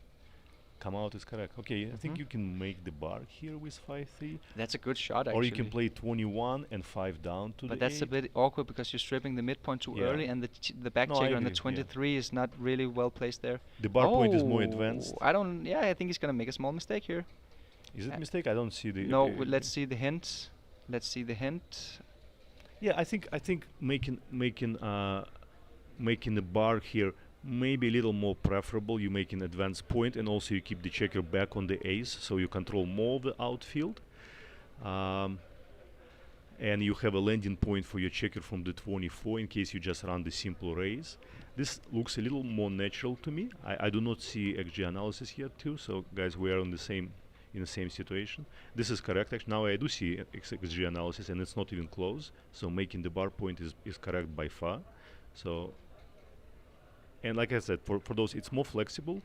Come out is correct. Okay, I think you can make the bar here with 5-3. That's a good shot actually. Or you can play 21 and 5 down to But the that's 8. a bit awkward because you're stripping the midpoint too Yeah. early, and the back No, I checker on the agree, yeah. 23 is not really well placed there. The bar point is more advanced. I don't. Yeah, I think he's gonna make a small mistake here. Is it mistake? I don't see the. No, let's see the hint. Let's see the hint. Yeah, I think making the bar here maybe a little more preferable. You make an advanced point, and also you keep the checker back on the ace, so you control more of the outfield. And you have a landing point for your checker from the 24 in case you just run the simple raise. This looks a little more natural to me. I do not see XG analysis here too, so guys, we are in the same situation. This is correct. Actually, now I do see XG analysis, and it's not even close. So making the bar point is correct by far. So, and like I said, for those, it's more flexible.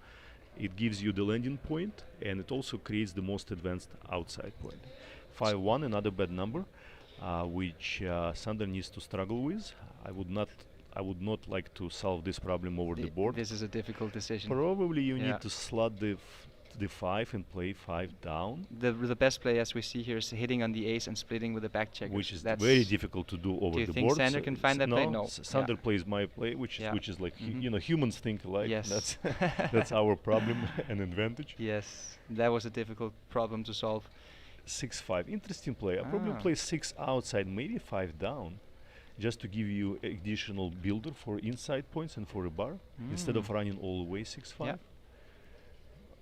It gives you the landing point, and it also creates the most advanced outside point. 5-1, another bad number, which Sander needs to struggle with. I would not like to solve this problem over the board. This is a difficult decision. Probably you need to slot the 5 and play 5 down. The best play, as we see here, is hitting on the ace and splitting with the back checker. Which is very difficult to do over the board. Do you think Sander can find that play? No. Sander plays my play, which is like humans think alike. Yes. That's our problem and advantage. Yes, that was a difficult problem to solve. 6-5, interesting play. I probably play 6 outside, maybe 5 down, just to give you additional builder for inside points and for a bar instead of running all the way 6-5.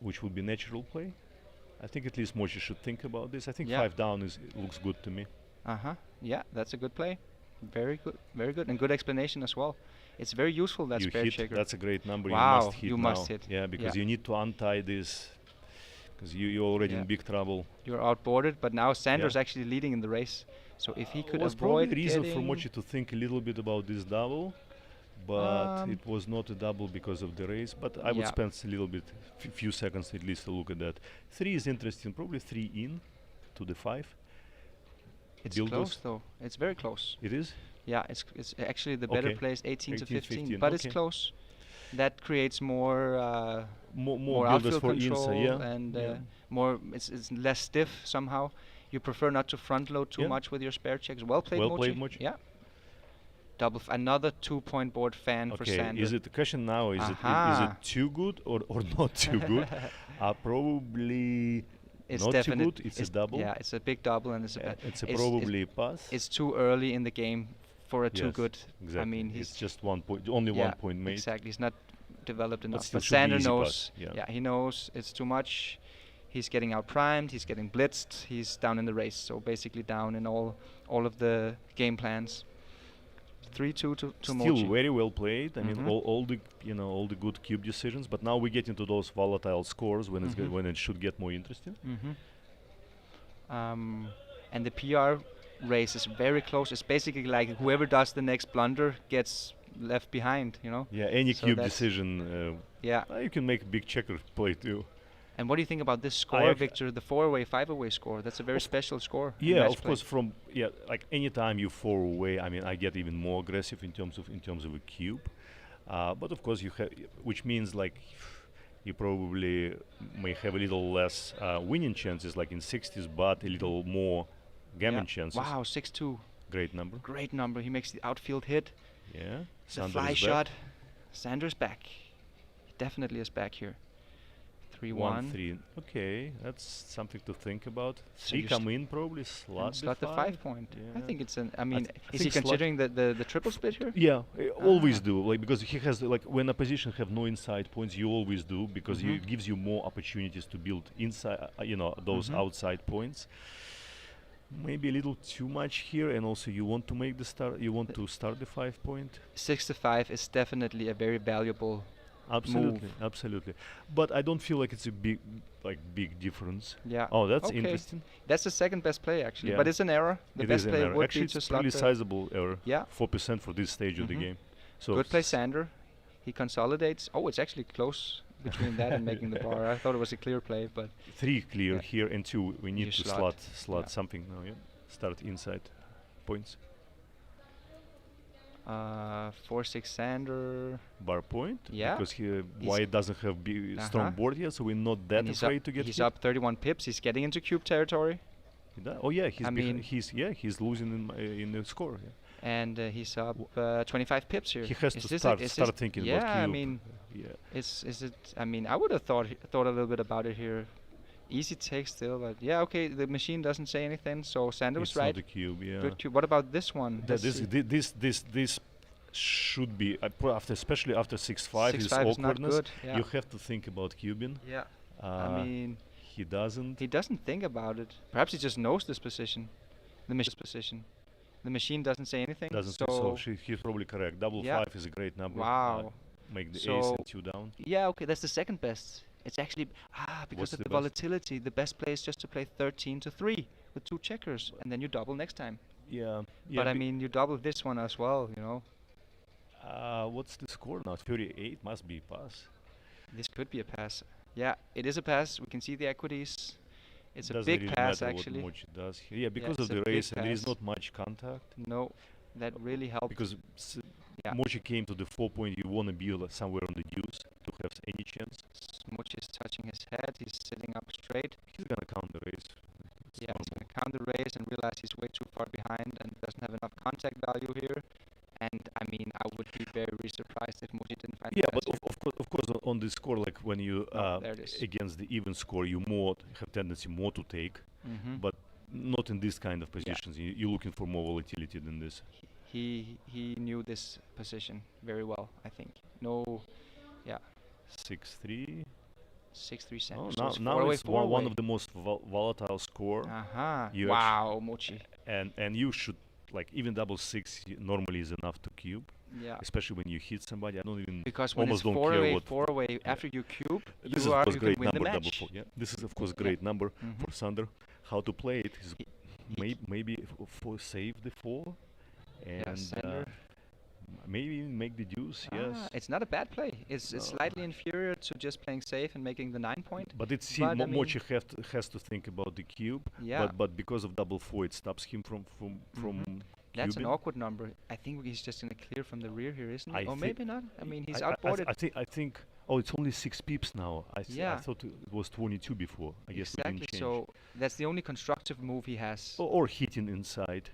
Which would be natural play. I think at least Mochy should think about this. I think 5 down looks good to me. Yeah, that's a good play. Very good, and good explanation as well. It's very useful, that spare checker. That's a great number. Wow, you must hit. hit. Yeah, because you need to untie this, because you're already in big trouble. You're outboarded, but now Sander's actually leading in the race. So if he could was avoid probably a reason for getting Mochy to think a little bit about this double, but it was not a double because of the race. But I would spend a little bit, few seconds at least to look at that. 3 is interesting, probably 3 in to the 5. It's close though. It's very close. It is? Yeah, it's actually the better place, 18 to 15, but it's okay. close. That creates more more outfield for control inside, and more. It's less stiff somehow. You prefer not to front load too much with your spare checks. Well played, Mochy. Yeah. Another 2-point board fan for Sander. Is it the question now? Is it too good or not too good? Probably. It's not definite. Too good. It's a double. Yeah, it's a big double, and it's probably a pass. It's too early in the game for a too good. Exactly. I mean, it's just 1 point, only 1 point made. Exactly. He's not developed enough. Still But Sander easy knows. pass, Yeah, he knows it's too much. He's getting out primed. He's getting blitzed. He's down in the race. So basically down in all of the game plans. 3-2 to Still Mochy. very well played. I mean, all the good cube decisions. But now we get into those volatile scores when it's when it should get more interesting. And the PR race is very close. It's basically like whoever does the next blunder gets left behind, you know? Yeah, any So cube that's decision. You can make a big checker play too. And what do you think about this score, Victor? The 4-away, 5-away score. That's a very special score. in Yeah, match of play. course. Like anytime you 4 away, I mean, I get even more aggressive in terms of a cube. But of course, which means like you probably may have a little less winning chances, like in 60s, but a little more gammon chances. Wow, 6-2. Great number. Great number. He makes the outfield hit. Yeah. The Sander fly is shot. back. Sander's back. He definitely is back here. 3-1. 1-3. Okay, that's something to think about. So 3 you come in, probably slot the 5-point. Yeah. I think it's an. I mean, I is he think slot- considering the triple split here? Yeah, always do. Like because he has like when opposition have no inside points, you always do because it gives you more opportunities to build inside. Those outside points. Maybe a little too much here, and also you want to start the 5-point. 6-5 is definitely a very valuable Absolutely, move. absolutely. But I don't feel like it's a big difference. Yeah. Oh, that's okay. interesting. That's the second best play actually, Yeah. but it's an error. The It best is an play error. would Actually, be to it's slot really the sizable error. Yeah. 4% for this stage of the game. So Good play, Sander. He consolidates. Oh, it's actually close between that and making the bar. I thought it was a clear play, but 3 clear yeah. here, and 2 we need You to slot. slot Yeah. something now. Yeah, start inside points. 4-6 Sander. Bar point. Yeah. Because He's White doesn't have strong board yet, so we're not that And he's afraid up, to get He's hit. up 31 pips. He's getting into cube territory. Oh yeah, he's I mean, he's losing in the score. Yeah. And he's up 25 pips here. He has Is to this start is start this thinking yeah, about cube. I mean, yeah. is it? I mean, I would have thought a little bit about it here. Easy take still, but yeah, okay. The machine doesn't say anything, so Sander was It's right. not a cube, yeah. Good cube. What about this one? That Let's see. this should be especially after 6-5 is 6-5 is not awkwardness. good, yeah. You have to think about cubing. Yeah. I mean, he doesn't. He doesn't think about it. Perhaps he just knows this position, the machine's position. The machine doesn't say anything. Doesn't so he's probably correct. Double yeah. 5 is a great number. Wow. Make the so ace and 2 down. Yeah, okay, that's the second best. It's actually because What's of the the best? volatility. The best play is just to play 13-3 with 2 checkers, and then you double next time. Yeah. But I mean, you double this one as well, you know. What's the score now? 38 must be pass. This could be a pass. Yeah, it is a pass. We can see the equities. It's a Doesn't big really pass matter actually. what Mochy does here. Yeah, because it's of a the big race and there is pass. not much contact. No, that really helped. Because yeah. Mochy came to the 4 point, you want to be somewhere on the deuce to have any chance. Mochy is touching his head. He's sitting up straight. He's gonna count the race. Yeah, he's going to count the race and realize he's way too far behind and doesn't have enough contact value here. And I mean, I would be very surprised if Mochy didn't find. Yeah, the but pass here. of course, on the score, like when you there it is. against the even score, you have tendency more to take, but not in this kind of positions. You're looking for more volatility than this. He knew this position very well, I think. No, yeah. 6-3. 6-3 Oh, Sander. now, So now it's four one away. of the most volatile score. You Wow, Mochy. And you should, like, even double 6 normally is enough to cube. Yeah. Especially when you hit somebody. I don't even Because when almost it's don't care what. 4 away after you cube, This is you of course can great win the number, double match. 4. Yeah, this is of course great number for Sander. How to play it is maybe for save the 4 and Sander. maybe even make the deuce. Yes, It's not a bad play. It's slightly inferior to just playing safe and making the 9 point. but it seems I mean, Mochy has to think about the cube. Yeah. But because of double 4, it stops him from That's an cubing. awkward number. I think he's just gonna clear from the rear here, isn't he? I Or maybe not. I mean, he's I outboarded. I think. Oh, it's only 6 pips now. I Yeah. thought it was 22 before. I guess we Exactly. didn't change. So that's the only constructive move he has. Or hitting inside.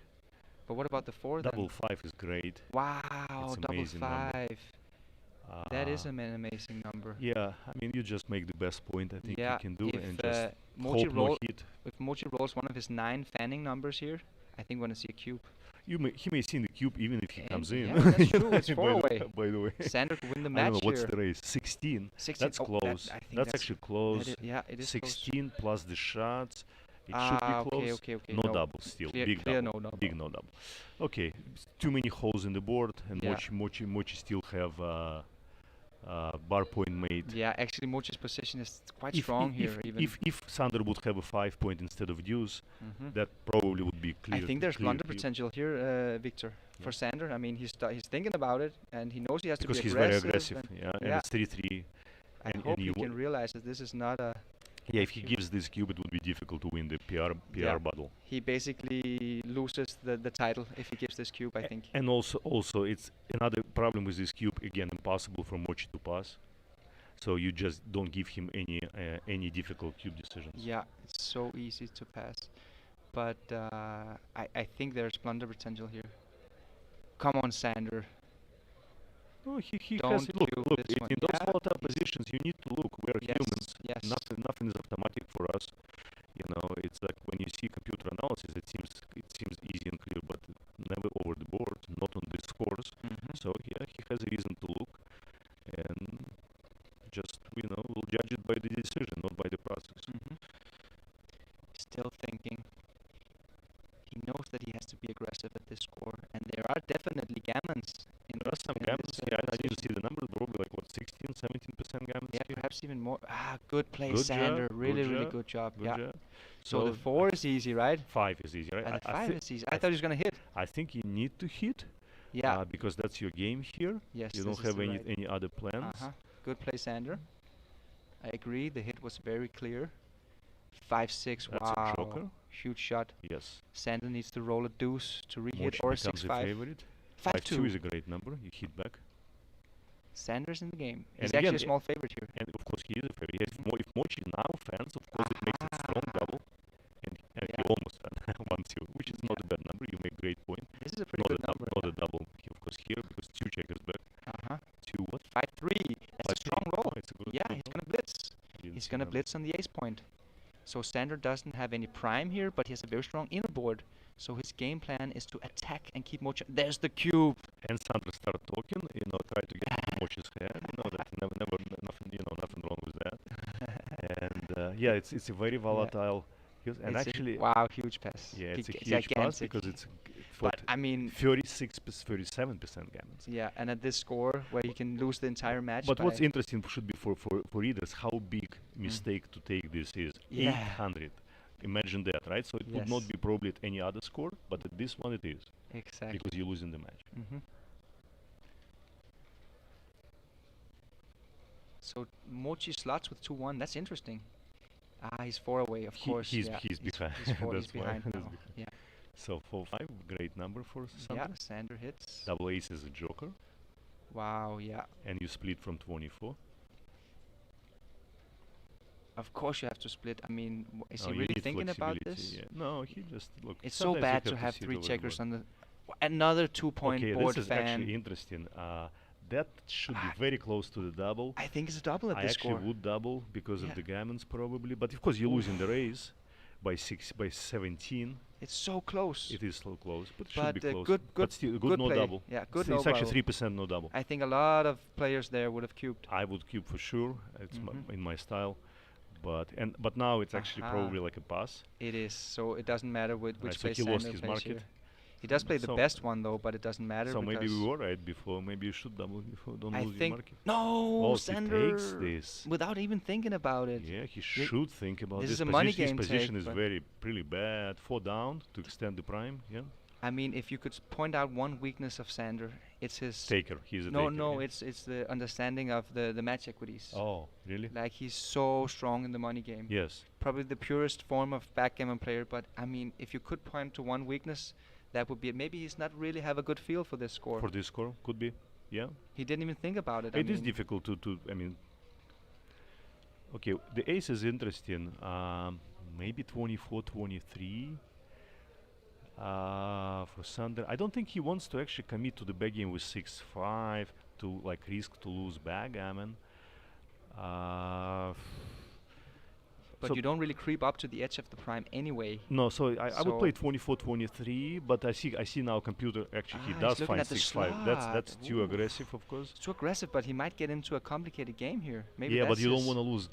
But what about the 4 Double then? 5 is great. Wow, It's double amazing number. 5. That is an amazing number. Yeah, I mean, you just make the best point I think Yeah, you can do if, and just Mochy hope no roll- hit. If Mochy rolls one of his 9 fanning numbers here, I think we're gonna see a cube. He may see the cube even if he comes in. Yeah, that's true. It's 4 away. By the way, Sander could win the I match don't know what's here. the race. 16. 16. That's Oh, close. I think That's actually close. yeah, it is close. 16 plus the shots. It should be close. Okay. No double still. Clear, Big clear double. no double. Big no double. Okay, too many holes in the board, and Yeah. Mochy still have bar point made. Yeah, actually, Mochy's position is quite strong here. Even If Sander would have a 5 point instead of deuce, that probably would be clear. I think there's clear blunder cube. potential here, Victor, for Sander. I mean, he's thinking about it, and he knows he has Because to be he's aggressive. very aggressive. and And it's 3-3. I and hope you he can realize that this is not a. Yeah, if he gives this cube, it would be difficult to win the PR battle. He basically loses the title if he gives this cube, I think. And also, it's another problem with this cube. Again, impossible for Mochy to pass. So you just don't give him any difficult cube decisions. Yeah, it's so easy to pass. But I think there's blunder potential here. Come on, Sander. Oh, he Don't has look. cube Look, this one. in those Yeah, volatile positions, you need to look. We're Yes, humans. yes. Nothing is automatic for us. You know, it's like when you see computer analysis, it seems easy and clear, but never over the board, not on the scores. So yeah, he has a reason to look, and just we'll judge it by the decision, not by the process. Still thinking. He knows that he has to be aggressive at this score, and there are definitely gammons. There are some gammons. Yeah, I didn't see the numbers, probably like what 16 reckon 17% gammon Yeah, speed. perhaps even more. Good play, Good Sander. job, Really, good really job, good job. good yeah. job. So the 4 is easy, right? 5 is easy, right? And the 5 is easy. I I thought he was gonna hit. I think you need to hit. Yeah. Because that's your game here. Yes, you this don't is have the any right- any other plans. Good play, Sander. I agree. The hit was very clear. 5-6. That's a Wow. joker. Huge shot. Yes. Sander needs to roll a deuce to re-hit Mochy or becomes a 6-5. favorite. 5-2 is a great number. You hit back. Sander's in the game. And He's again, actually a small favorite here. And of course he is a favorite. If Mochy now fans, of course it makes it strong double. And he almost wants you, which is not a bad number. You make great point. This is a pretty not good a number. Not a double, of course, here because 2 checkers back. 2 what? 5-3. That's a strong roll. It's a good Yeah, good he's roll. gonna blitz. Didn't He's see gonna that. blitz on the ace point. So Sander doesn't have any prime here, but he has a very strong inner board. So his game plan is to attack and keep Mochy. There's the cube. And Sandra start talking, try to get into Mochy's head. That never nothing wrong with that. And yeah, it's a very volatile. And It's actually, wow, huge pass. Yeah, it's a huge Gigantic. pass because it's. But I mean, 37% gammons. Yeah, and at this score where you can lose the entire match. But what's interesting should be for readers how big mistake to take this is. Yeah. 800. Imagine that, right? So it would not be probably at any other score, but at this one it is. Exactly. Because you're losing the match. So Mochy slots with 2-1. That's interesting. He's 4 away, of course. He's yeah. behind. He's 4. That's He's behind why. now. Yeah. So 4-5, great number for Sander. Yeah, Sander hits. Double ace is a joker. Wow, yeah. And you split from 24. Of course you have to split. I mean, is he you really need thinking about flexibility, this? yeah. No, he just look. It's so sometimes you bad to to have sit 3 over the checkers board. on the. Another 2-point Okay, board this is fan. actually interesting. That should be very close to the double. I think it's a double at I this actually score. would double because Yeah. of the gammons probably, but of course you're losing the race by 17. It's so close. It is so close, but it should be close. Good, but still, good no play. double. Yeah, good It's no actually double. 3% no double. I think a lot of players there would have cubed. I would cube for sure. It's in my style, but now it's actually probably like a pass. It is. So it doesn't matter which So play he lost Sander his plays market. here. He does play the So- best one though, but it doesn't matter. So maybe because we were right before. Maybe you should double before. Don't I lose your think market. no, Oh, Sander he takes this. without even thinking about it. Yeah, he should think about this this. is a money His game position take, is but- really bad. 4 down to extend the prime. Yeah. I mean, if you could point out one weakness of Sander, it's his Taker. He's a no, taker. no, yeah. it's the understanding of the match equities. Oh, really? Like he's so strong in the money game. Yes. Probably the purest form of backgammon player. But I mean, if you could point to one weakness, that would be it. Maybe he's not really have a good feel for this score. For this score, could be. Yeah. He didn't even think about it. It is difficult to. I mean. Okay, the ace is interesting. Maybe 24, 23. For Sander, I don't think he wants to actually commit to the back game with 6-5 to like risk to lose backgammon. But so you don't really creep up to the edge of the prime anyway. No, so I would play 24, 23, but I see now computer actually he he's does looking find at the 6-5. That's slot. too Ooh. aggressive, of course. It's too aggressive, but he might get into a complicated game here. Maybe Yeah, but that's you don't his- want to lose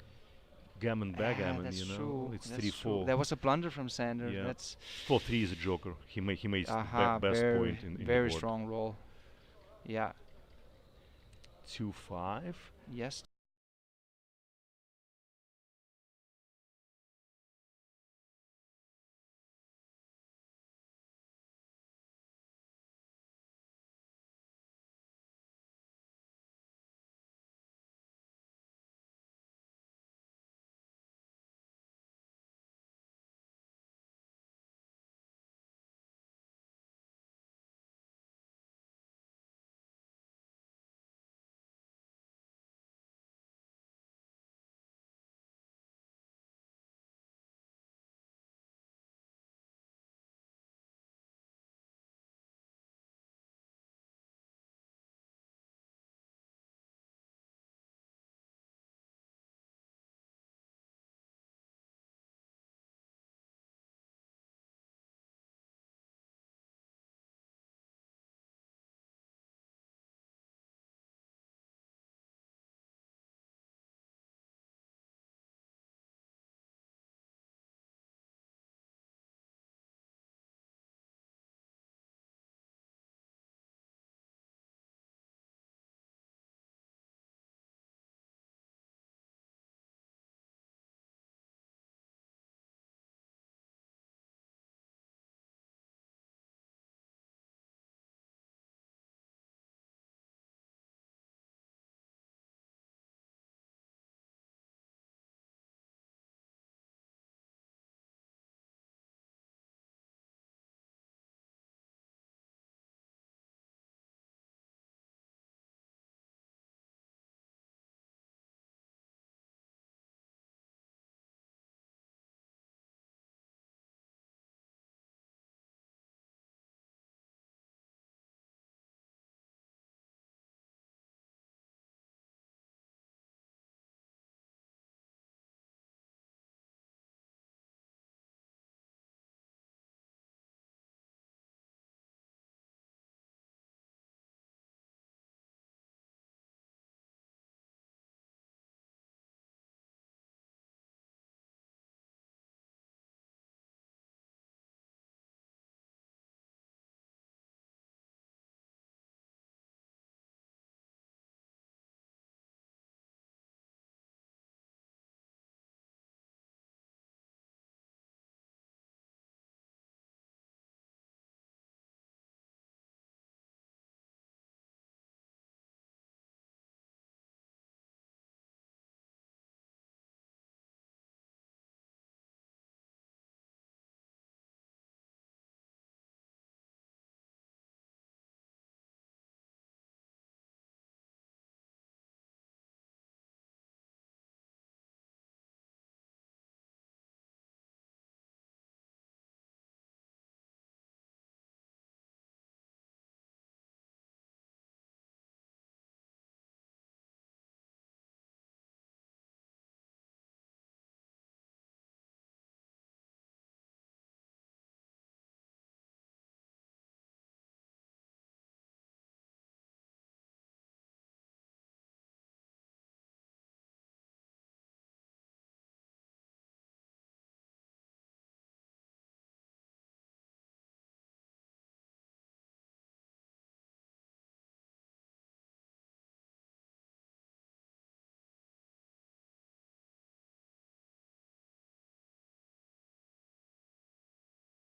gammon backgammon, that's you know. true. It's That's 3-4. true. There was a blunder from Sander. Yeah. That's 4-3 is a joker. He made the best very, point in very the board. strong roll. Yeah. 2-5. Yes.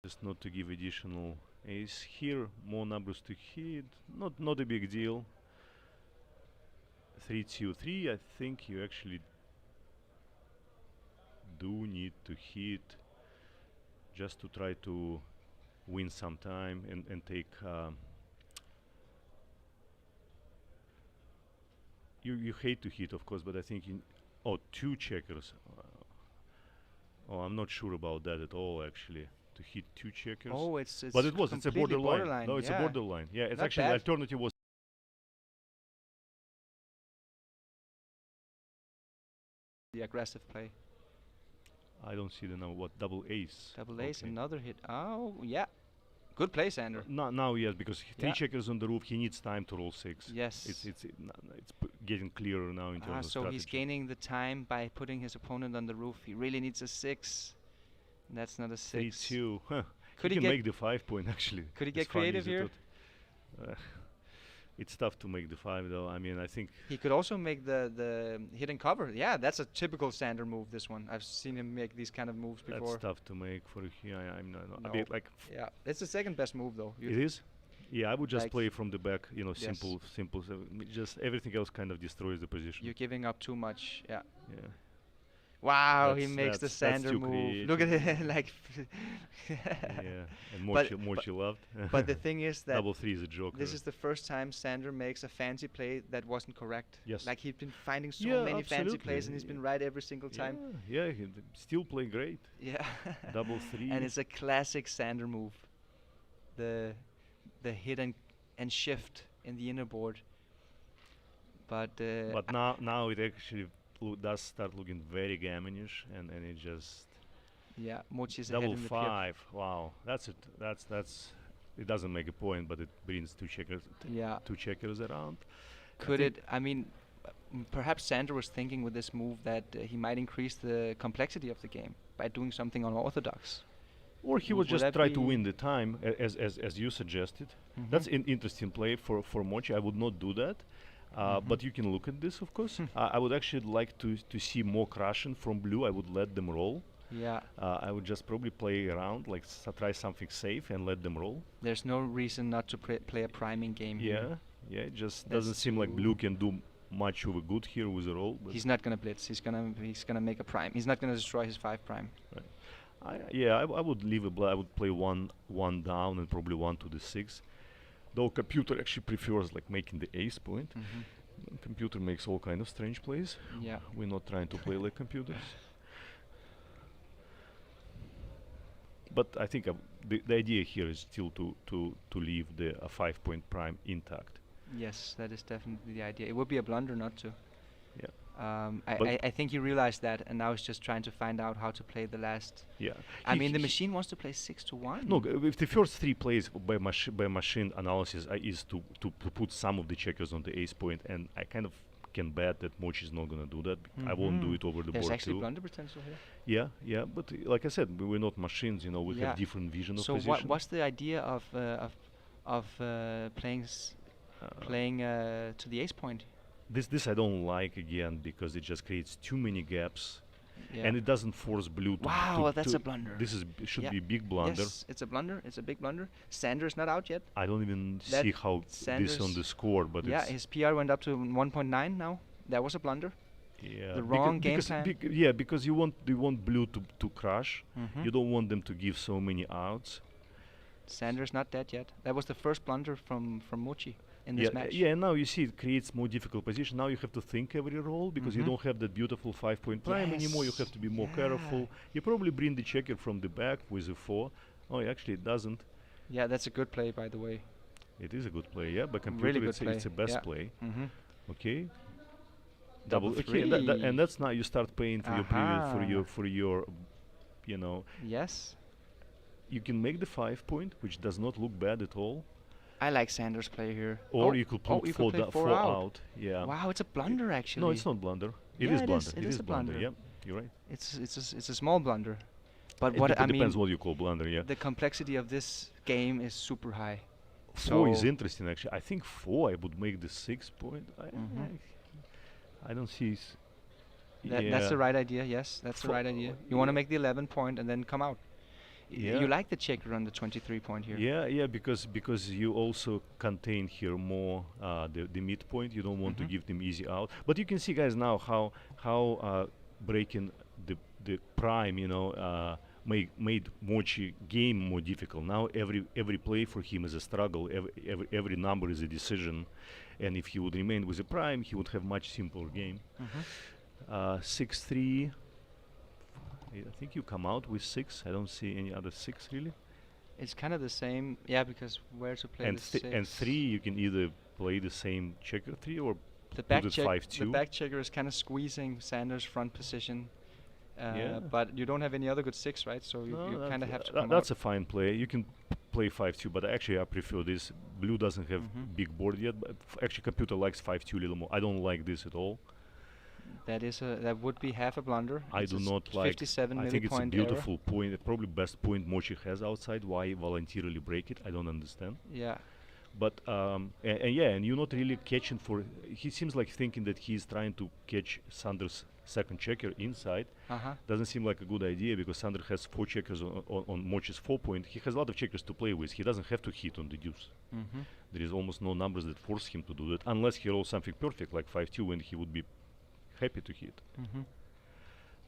just not to give additional ace here. More numbers to hit. Not a big deal. 3-2-3. I think you actually do need to hit just to try to win some time and take. You hate to hit, of course, but I think two checkers. I'm not sure about that at all, actually. To hit two checkers. Oh, it's but it's a completely borderline. No, it's a borderline. Yeah, it's Not actually bad. the alternative was the aggressive play. I don't see the number. What, double ace? Double ace, Okay. another hit. Oh, yeah. Good play, Sander. Now, yes, because three Yeah. checkers on the roof, he needs time to roll 6. Yes. It's getting clearer now in terms of So strategy. he's gaining the time by putting his opponent on the roof. He really needs a 6. That's not a 6. 3-2. Huh. Could he he can get make the 5 point actually. Could he As get funny creative as it here? would. It's tough to make the 5 though. I mean, I think He could also make the hit and cover. Yeah, that's a typical Sander move, this one. I've seen him make these kind of moves before. that's tough to make for here. I'm not. No. I mean, like Yeah, it's the second best move, though. it is. Yeah, I would just like play from the back. Yes. Simple. Just everything else kind of destroys the position. You're giving up too much. Yeah. Yeah. Wow, he That's- makes the that's- that's Sander too move. Look at it, like. Yeah, and But- Mochy loved. But the thing is that double 3 is a joker. this is the first time Sander makes a fancy play that wasn't correct. Yes. Like he's been finding so Yeah, many fancy absolutely. plays and he's been right every single time. Yeah, he still play great. Yeah. Double 3. And it's a classic Sander move. The hit and shift in the inner board. But But now it actually does start looking very gammonish, and it just yeah, Mochy's ahead double in the 5. Wow, that's it. That's it doesn't make a point, but it brings two checkers. Yeah. Two checkers around. could it? I mean, perhaps Sander was thinking with this move that he might increase the complexity of the game by doing something unorthodox. Or he would just try to win the time, as you suggested. That's an interesting play for Mochy. I would not do that. But you can look at this, of course. I would actually like to see more Russian from blue. I would let them roll. Yeah. I would just probably play around, like try something safe and let them roll. There's no reason not to play a priming game here. Yeah, it just That's doesn't seem like blue can do much of a good here with a roll. But He's not gonna blitz. He's gonna make a prime. He's not gonna destroy his 5 prime. Right. I would leave I would play one down and probably 1 to the 6. Though computer actually prefers like making the ace point. Computer makes all kind of strange plays. Yeah. We're not trying to play like computers. But I think the idea here is still to leave the 5 point prime intact. Yes, that is definitely the idea. It would be a blunder not to. Yeah. I think he realized that, and now he's just trying to find out how to play the last. Yeah. I mean, the machine wants to play 6 to 1. No, if the first 3 plays by machine analysis is to put some of the checkers on the ace point, and I kind of can bet that Mochy is not going to do that. I won't do it over the There's board actually too. blunder potential here. Yeah, but like I said, we're not machines. We have different vision of so position. what's the idea of playing to the ace point? This I don't like again because it just creates too many gaps, Yeah. and it doesn't force blue to. Wow, that's a blunder. This should Yeah. be a big blunder. Yes, it's a blunder. It's a big blunder. Sander's not out yet. I don't even That see how this on Sanders- the score, but yeah, it's his PR went up to 1.9 now. That was a blunder. yeah, The wrong game because plan. yeah, because you want blue to crush. Mhm. You don't want them to give so many outs. Sander's not dead yet. That was the first blunder from Mochy in this Yeah, match. yeah. Now you see it creates more difficult position. Now you have to think every roll because you Mhm. don't have that beautiful 5 point prime anymore. You have to be more careful. You probably bring the checker from the back with a 4. Oh, actually it doesn't. Yeah, that's a good play, by the way. It is a good play, yeah. But computer, Really good it's a play, best yeah. play. Mhm. Okay. Double Okay, and that's now you start paying for your previous for your, Yes. You can make the 5 point, which does not look bad at all. I like Sanders' play here. Or you could put you 4 could play four out. Yeah. Wow, it's a blunder actually. No, it's not blunder. It Yeah, is blunder. It is a blunder. Yeah, you're right. It's a small blunder. But It what I mean, depends what you call blunder. Yeah. the complexity of this game is super high. 4 is So- interesting actually. I think 4 I would make the 6 point. I don't see. That's the right idea. Yes, that's the right idea. You want to make the 11 point and then come out. Yeah. You like the checker on the 23 point here. Yeah, because you also contain here more the midpoint. You don't want to give them easy out. But you can see, guys, now how breaking the prime, made Mochy game more difficult. Now every play for him is a struggle. Every number is a decision, and if he would remain with the prime, he would have much simpler game. 6-3. I think you come out with 6. I don't see any other 6 really. It's kind of the same, yeah, because where to play And the 6. and 3, you can either play the same checker 3 or The put it 5-2. the back checker is kind of squeezing Sanders' front position, Yeah. but you don't have any other good 6, right? So you kind of have to come that's out. a fine play. You can play 5-2, but actually I prefer this. Blue doesn't have big board yet, but actually computer likes 5-2 a little more. I don't like this at all. That would be half a blunder. I It's do a not like. 57 I think it's a millipoint beautiful point, probably best point Mochy has outside. Why voluntarily break it? I don't understand. Yeah. But and you're not really catching for. He seems like thinking that he's trying to catch Sanders' second checker inside. Doesn't seem like a good idea because Sander has 4 checkers on Mochy's 4 point. He has a lot of checkers to play with. He doesn't have to hit on the deuce. There is almost no numbers that force him to do that, unless he rolls something perfect like 5-2, when he would be happy to hit.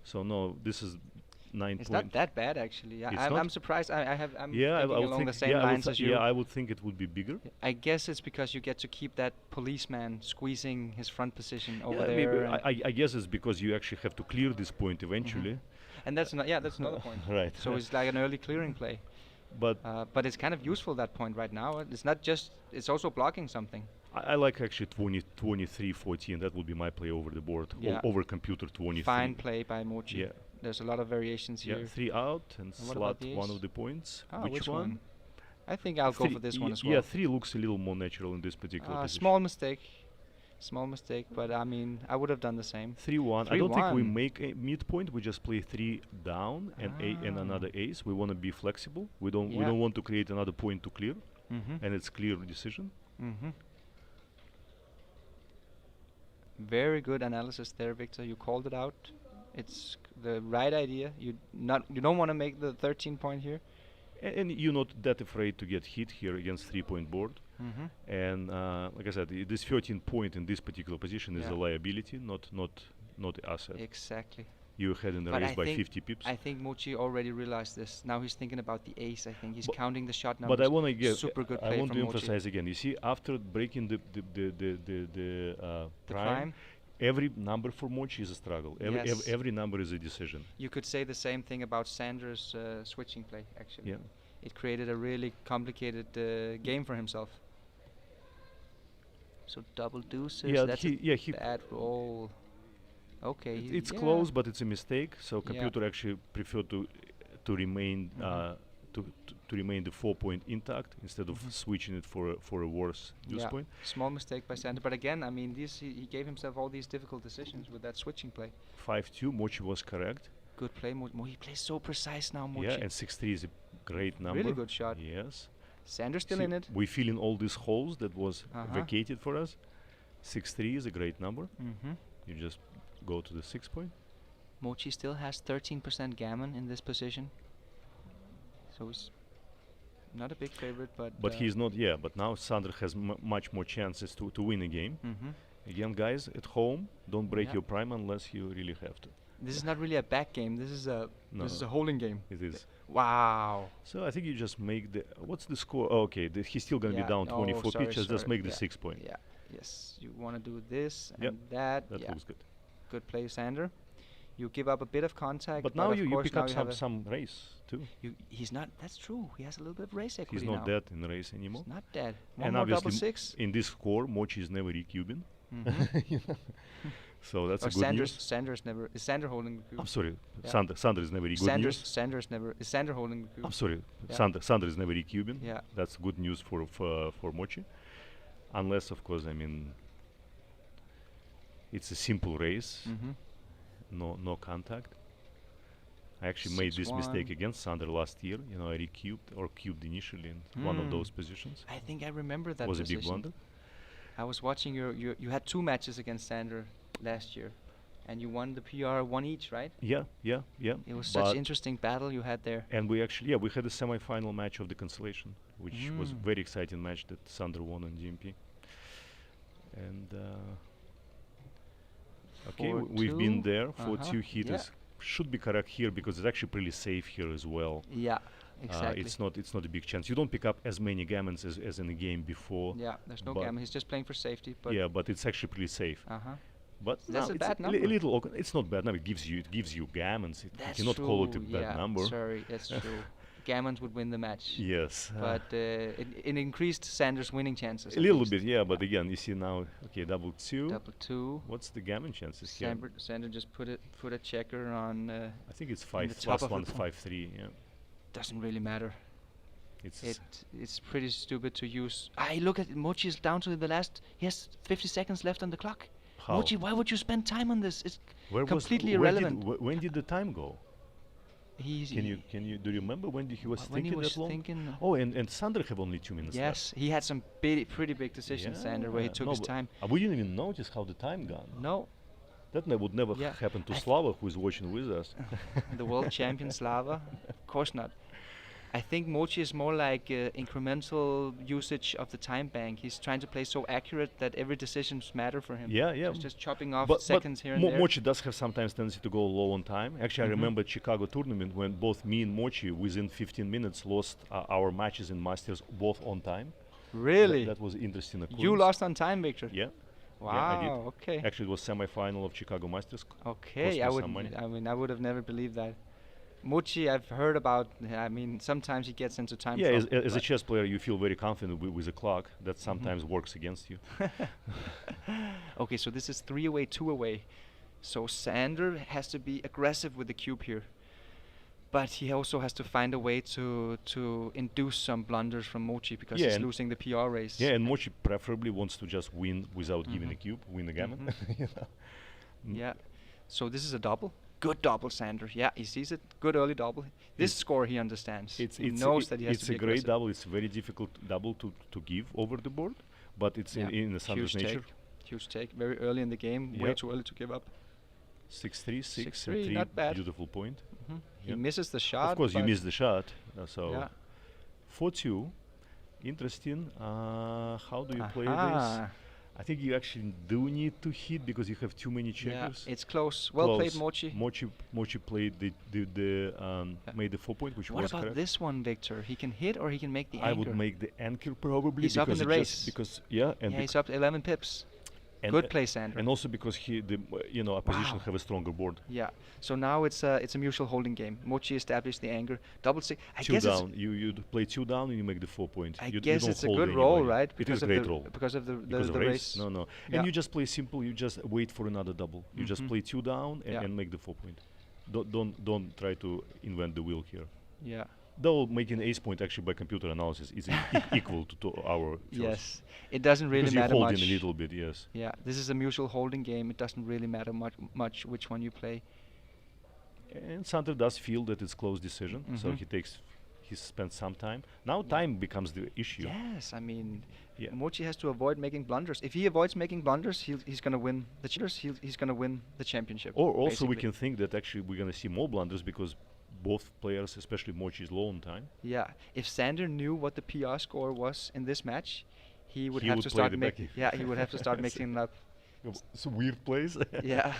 So no, this is 9 It's point. not that bad actually. It's I'm not? surprised. I'm Yeah, thinking I would along think the same yeah, lines as you. Yeah, I would think it would be bigger. I guess it's because you get to keep that policeman squeezing his front position over Yeah, there. maybe and I guess it's because you actually have to clear this point eventually. And that's that's another point. Right. So it's like an early clearing play. But it's kind of useful that point right now. It's not just. It's also blocking something. I like actually 23-14. That would be my play over the board. Yeah. Over computer 23. Fine play by Mochy. Yeah. There's a lot of variations Yeah, here. 3 out and what about slot the one ace? of the points. Which one? I think I'll go 3 for this one as well. Yeah, 3 looks a little more natural in this particular position. Small mistake, but I mean, I would have done the same. 3-1. I don't think we make a midpoint. We just play 3 down and another ace. We want to be flexible. We don't want to create another point to clear, and it's clear decision. Very good analysis there, Victor. You called it out. It's the right idea. You don't want to make the 13 point here. And you're not that afraid to get hit here against 3-point board. And like I said, this 13 point in this particular position is a liability, not the asset. Exactly. You ahead in the But race I by think 50 pips. I think Mochy already realized this. Now he's thinking about the ace. I think he's counting the shot numbers. But I want to give. Super good play I want from to Mochy. emphasize again. You see, after breaking the prime, every number for Mochy is a struggle. Every number is a decision. You could say the same thing about Sanders' switching play. Actually, Yeah. It created a really complicated game for himself. So double deuces. Yeah, that's he bad roll. Okay, it's close, but it's a mistake. So computer actually prefer to remain to remain the 4-point intact instead of switching it for a worse deuce point. Small mistake by Sander, but again, I mean, he gave himself all these difficult decisions with that switching play. 5-2, Mochy was correct. Good play, he plays so precise now, Mochy. Yeah, and 6-3 is a great number. Really good shot. Yes. Sander's still in it. We fill in all these holes that was vacated for us. 6-3 is a great number. You just go to the 6-point. Mochy still has 13% gammon in this position. So he's not a big favorite, but he's not. Yeah, but now Sander has much more chances to win a game. Again, guys, at home, don't break your prime unless you really have to. This is not really a back game. This is a holding game. It is. Wow. So I think you just make the. What's the score? Oh, okay, he's still gonna be down 24 pitches. Just make the 6-point. Yeah. Yes. You want to do this and that. That looks good. Good play, Sander. You give up a bit of contact. But now you pick up some race too. He's not. That's true. He has a little bit of race equity. He's not dead in the race anymore. He's not dead. And more obviously double 6. in this score, Mochy is never recubing. So that's a good news. Sanders never. Is Sander holding the cube? I'm sorry. Sander is never good news. Sanders never. Is Sander holding the cube? I'm sorry. Sander is never recubing. Yeah. That's good news for Mochy. Unless, of course, I mean, it's a simple race. No contact. I actually made this mistake against Sander last year. I recubed or cubed initially in one of those positions. I think I remember that. Was a big blunder. I was watching you had 2 matches against Sander last year. And you won the PR one each, right? Yeah. It was But such interesting battle you had there. And we actually, we had a semi-final match of the Constellation, which was very exciting match that Sander won on GMP. And okay, we've been there. 4-2 hitters should be correct here because it's actually pretty safe here as well. Yeah, exactly. It's not a big chance. You don't pick up as many gammons as in the game before. Yeah, there's no gammon. He's just playing for safety. But yeah, but it's actually pretty safe. But that's no, a it's bad a number. little. It's not bad number. It gives you gammons. You cannot call it a bad number. Sorry, that's true. Gammons would win the match. Yes. But it increased Sanders' winning chances. A little bit, yeah. But again, you see now, okay, double two. What's the gammon chances here? Sander just put a checker on. I think it's 5 plus 1 is 5-3. Yeah. Doesn't really matter. It's pretty stupid to use. Look at Mochy is down to the last. He has 50 seconds left on the clock. How? Mochy, why would you spend time on this? It's completely irrelevant. When did the time go? Do you remember when he was thinking that long? Oh, and Sander have only 2 minutes left. Yes, he had some pretty big decisions, Sander, where he took his time. We didn't even notice how the time gone. No. That would never happen to Slava, who is watching with us. The world champion Slava? Of course not. I think Mochy is more like incremental usage of the time bank. He's trying to play so accurate that every decision matter for him. Yeah. Just chopping off seconds here and there. Mochy does have sometimes tendency to go low on time. Actually, I remember Chicago tournament when both me and Mochy, within 15 minutes, lost our matches in Masters both on time. Really? That was interesting. You lost on time, Victor? Yeah. Wow. Yeah, I did. Okay. Actually, it was semi-final of Chicago Masters. Okay. I would have never believed that. Mochy, I've heard about. I mean, sometimes he gets into time. Yeah, as a chess player, you feel very confident with a clock that sometimes works against you. Okay, so this is 3 away, 2 away. So Sander has to be aggressive with the cube here, but he also has to find a way to induce some blunders from Mochy because he's losing the PR race. Yeah, and Mochy preferably wants to just win without giving a cube, win the gammon. You know? Yeah. So this is a double. Good double, Sander. Yeah, he sees it. Good early double. This score he understands. He knows that he has to be It's a great double. It's a very difficult double to give over the board, but it's in the Sander's nature. Huge take. Very early in the game. Way too early to give up. 6-3, 6-3. Not bad. Beautiful point. He misses the shot. Of course, you miss the shot. So 4-2. Interesting. How do you play this? I think you actually do need to hit because you have too many checkers. Yeah, it's close. Well played, Mochy. Mochy played made the 4 point, which was correct. What about this one, Victor? He can hit or he can make the anchor. I would make the anchor probably. He's up in the race. He's up 11 pips. Good play, Sander. And also because opposition have a stronger board. Yeah. So now it's a mutual holding game. Mochy established the anchor. Double six. Two down. You play 2 down and you make the 4 point. I guess it's a good roll, right? It is a great roll. Because of the race. No. And you just play simple. You just wait for another double. You just play 2 down and make the 4 point. Don't try to invent the wheel here. Yeah. Though making ace point actually by computer analysis is equal to our choice. Yes, it doesn't really matter much. Because you're holding a little bit, yes. Yeah, this is a mutual holding game. It doesn't really matter much which one you play. And Sander does feel that it's close decision, so he spends some time. Now time becomes the issue. Yes, I mean, Mochy has to avoid making blunders. If he avoids making blunders, he's going to win the he's going to win the championship. Or also we can think that actually we're going to see more blunders because both players, especially Mochy, is low on time. Yeah, if Sander knew what the PR score was in this match, he would have to start making. Yeah, he would have to start mixing it up. Some weird plays. Yeah.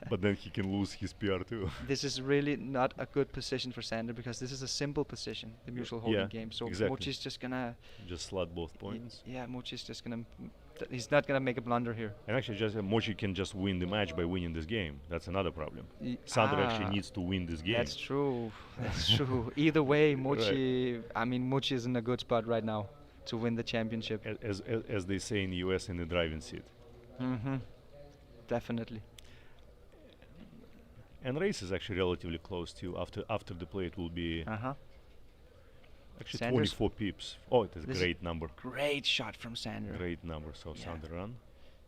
But then he can lose his PR too. This is really not a good position for Sander because this is a simple position, the mutual holding game. So Mochy's just gonna just slot both points. Mochy's just gonna. He's not gonna make a blunder here. And actually, Mochy can just win the match by winning this game. That's another problem. Sander actually needs to win this game. That's true. That's true. Either way, Mochy. Right. I mean, Mochy is in a good spot right now to win the championship. As they say in the US, in the driving seat. Definitely. And race is actually relatively close too. After the play, it will be actually Sanders 24 pips. Oh, it is a great number. Great shot from Sander. Great number. So Sander run.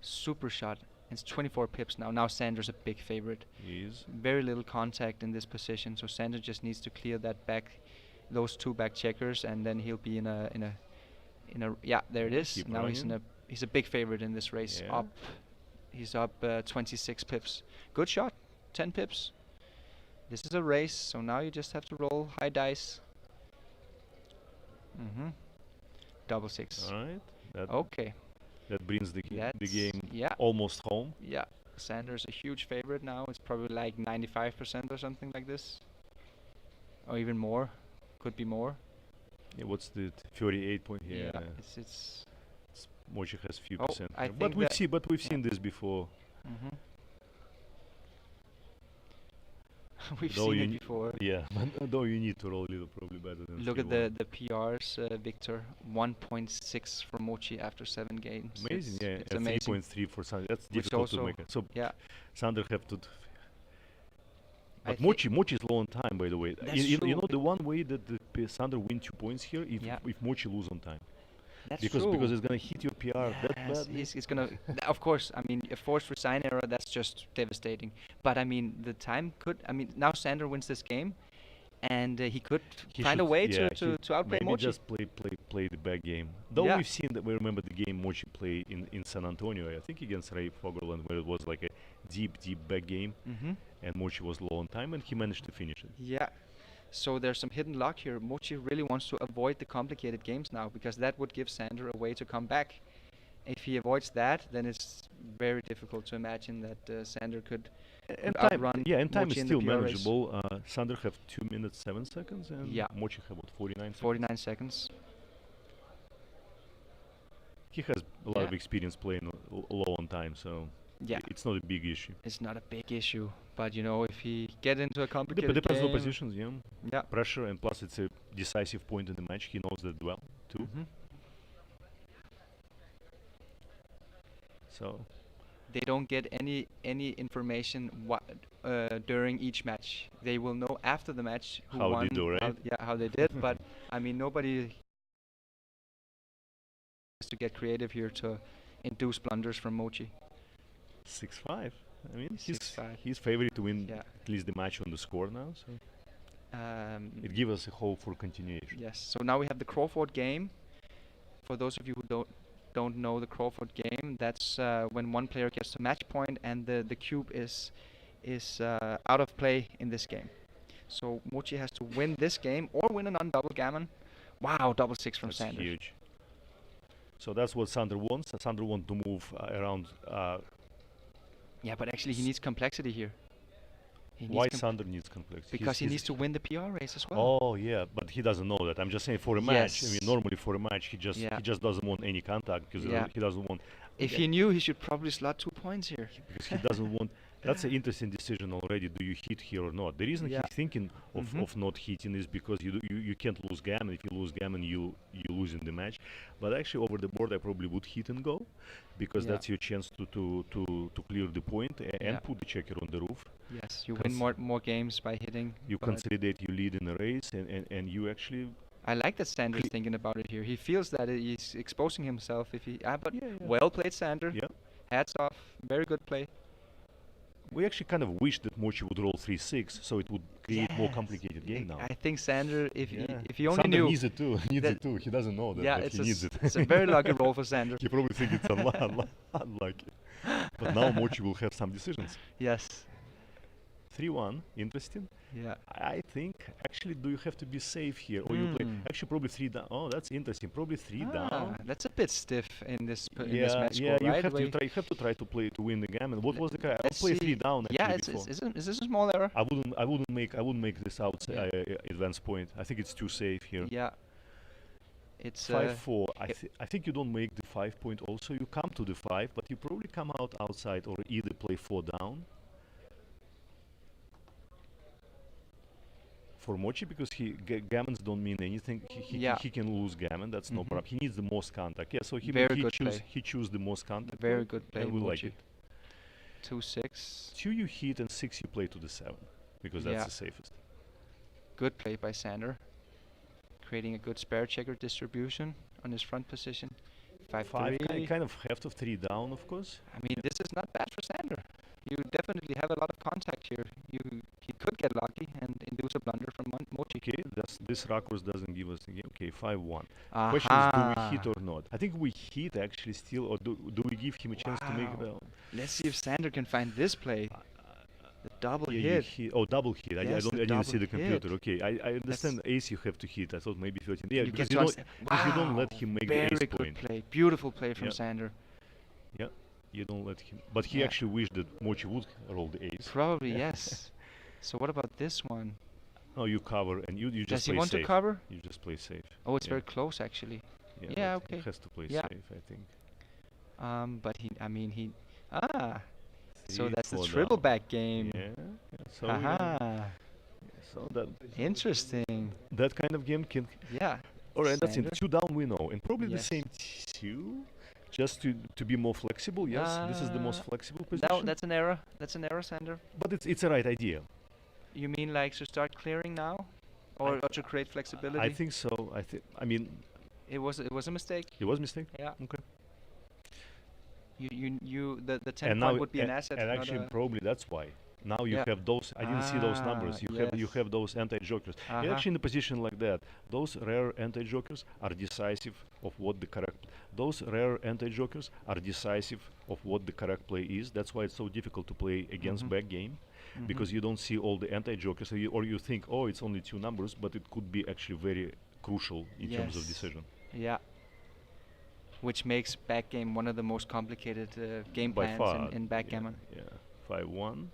Super shot. It's 24 pips now. Now Sander's a big favorite. He is. Very little contact in this position, so Sander just needs to clear that those 2 back checkers, and then he'll be in a. Yeah, there it is. Keep now running. he's a big favorite in this race. Up He's up 26 pips. Good shot, 10 pips. This is a race, so now you just have to roll high dice. Double six. All right. Okay. That brings the game yeah. almost home. Yeah. Sander's a huge favorite now. It's probably like 95% or something like this. Or even more. Could be more. Yeah, what's the 38 point here? Yeah. It's Mochy has few percent. I But we've seen this before. We've seen it before. Yeah, but though you need to roll a little probably better than Look at 3-1. the PRs, Victor. 1.6 for Mochy after 7 games. Amazing, It's yeah. amazing. 3.3 for Sander. That's Which difficult to also make. So yeah. Sander have to. I But Mochy is low on time, by the way. That's You true. know the one way that the Sander win 2 points here if Mochy lose on time. That's because true. It's gonna hit your PR that badly. He's gonna. Of course, I mean, a forced resign error. That's just devastating. But I mean, the time could. I mean, now Sander wins this game, and he could find a way to outplay maybe Mochy. just play the back game. Though Yeah. we've seen that. We remember the game Mochy played in San Antonio. I think against Ray Fogerland, where it was like a deep back game, and Mochy was low on time, and he managed to finish it. Yeah. So there's some hidden luck here. Mochy really wants to avoid the complicated games now, because that would give Sander a way to come back. If he avoids that, then it's very difficult to imagine that Sander could outrun and time Mochy is in still the PR race. manageable. Sander have 2 minutes 7 seconds, and Mochy have what 49 seconds. 49 seconds. He has a lot of experience playing low on time, so it's not a big issue. It's not a big issue, but you know, if he get into a complicated It depends on game, positions, yeah. Pressure, and plus it's a decisive point in the match. He knows that well too. So they don't get any information during each match. They will know after the match who how won, they do, right? how they did. But I mean, nobody has to get creative here to induce blunders from Mochy. 6-5. I mean, 6-5. he's favorite to win at least the match on the score now. So it gives us a hope for continuation. Yes. So now we have the Crawford game. For those of you who don't know the Crawford game, that's when one player gets to match point and the cube is out of play in this game. So Mochy has to win this game or win an undouble gammon. Wow, double six from Sander. Huge. So that's what Sander wants. Sander wants to move around. Yeah, but actually he needs complexity here. Why Sander needs complexity? Because he needs to win the PR race as well. Oh yeah, but he doesn't know that. I'm just saying for a match. I mean, normally for a match he just doesn't want any contact because he doesn't want. If he knew, he should probably slot 2 points here. Because he doesn't want. That's an interesting decision already. Do you hit here or not? The reason he's thinking of not hitting is because you can't lose gammon. If you lose gammon, you lose in the match. But actually, over the board, I probably would hit and go, because that's your chance to clear the point and put the checker on the roof. Yes, you win more games by hitting. You consolidate your lead in a race, and you actually. I like that Sander is thinking about it here. He feels that he's exposing himself if he. Well played, Sander. Yeah. Hats off. Very good play. We actually kind of wish that Mochy would roll 3-6, so it would create more complicated game now. I think Sander, if he only Sander knew, needs it too. He doesn't know that. Yeah, but he needs it. It's a very lucky roll for Sander. He probably thinks it's unlucky. But now Mochy will have some decisions. Yes. 3-1, interesting. Yeah. I think actually, do you have to be safe here, or you play actually probably 3 down? Oh, that's interesting. Probably 3 down. That's a bit stiff in this match. You right? have to try to play to win the gammon. What was the guy? I'll play 3 down. Is this a small error? I wouldn't make this outside advance point. I think it's too safe here. Yeah. It's 5-4. I think you don't make the 5 point. Also, you come to the 5, but you probably come out outside or either play 4 down. For Mochy, because gammons don't mean anything. He can lose gammon. That's no problem. He needs the most contact. Yeah, so he choose the most contact. Very good play. And we like it. 2-6. 2 you hit and 6 you play to the 7, because that's the safest. Good play by Sander, creating a good spare checker distribution on his front position. 5-3. Kind of have to 3 down, of course. I mean, this is not bad for Sander. You definitely have a lot of contact here. He could get lucky and induce a blunder from Mochy. Okay, this Rakros doesn't give us a game. Okay, 5-1. Aha. Question is, do we hit or not? I think we hit actually still, or do we give him a chance to make Wow. the... Let's see if Sander can find this play. The double Yeah, hit. Oh, double hit. I Yes, don't. the I didn't see the double computer. hit. Okay, I understand ace you have to hit. I thought maybe 13. Yeah, You because get you to don't, understand- because you don't Wow, let him make very the ace good point. play. Beautiful play from Yeah. Sander. Yeah, you don't let him. But he Yeah. actually wished that Mochy would roll the ace. Probably, Yeah. yes. So what about this one? No, you cover and you just Does he play want safe. to cover? You just play safe. Oh, it's Yeah. very close actually. Yeah, Yeah, but he okay. has to play Yeah. safe, I think. But he. So See, that's the 4 triple down. backgame. Yeah. So Haha. so that Interesting. that kind of game can. Yeah. All right, that's it. Sander. 2 down we know, and probably Yes. the same 2, just to be more flexible. Yes, this is the most flexible position. No, that's an error. That's an error, Sander. But it's a right idea. You mean like to start clearing now, or to create flexibility? I think so. I mean, it was a mistake. it was a mistake. Yeah. Okay. The 10 And point now would be an asset. and not actually a- probably that's why. Now you Yeah. have those. I didn't see those numbers. You yes. have those anti-jokers. Uh-huh. Actually, in a position like that, those rare anti-jokers are decisive of what the correct. Those rare anti-jokers are decisive of what the correct play is. That's why it's so difficult to play against Mhm. back game, Mhm. because you don't see all the anti-jokers, or you think, oh, it's only 2 numbers, but it could be actually very crucial in terms of Yes. decision. Yeah. Which makes backgame one of the most complicated game By plans far. in backgammon. Yeah. 5-1.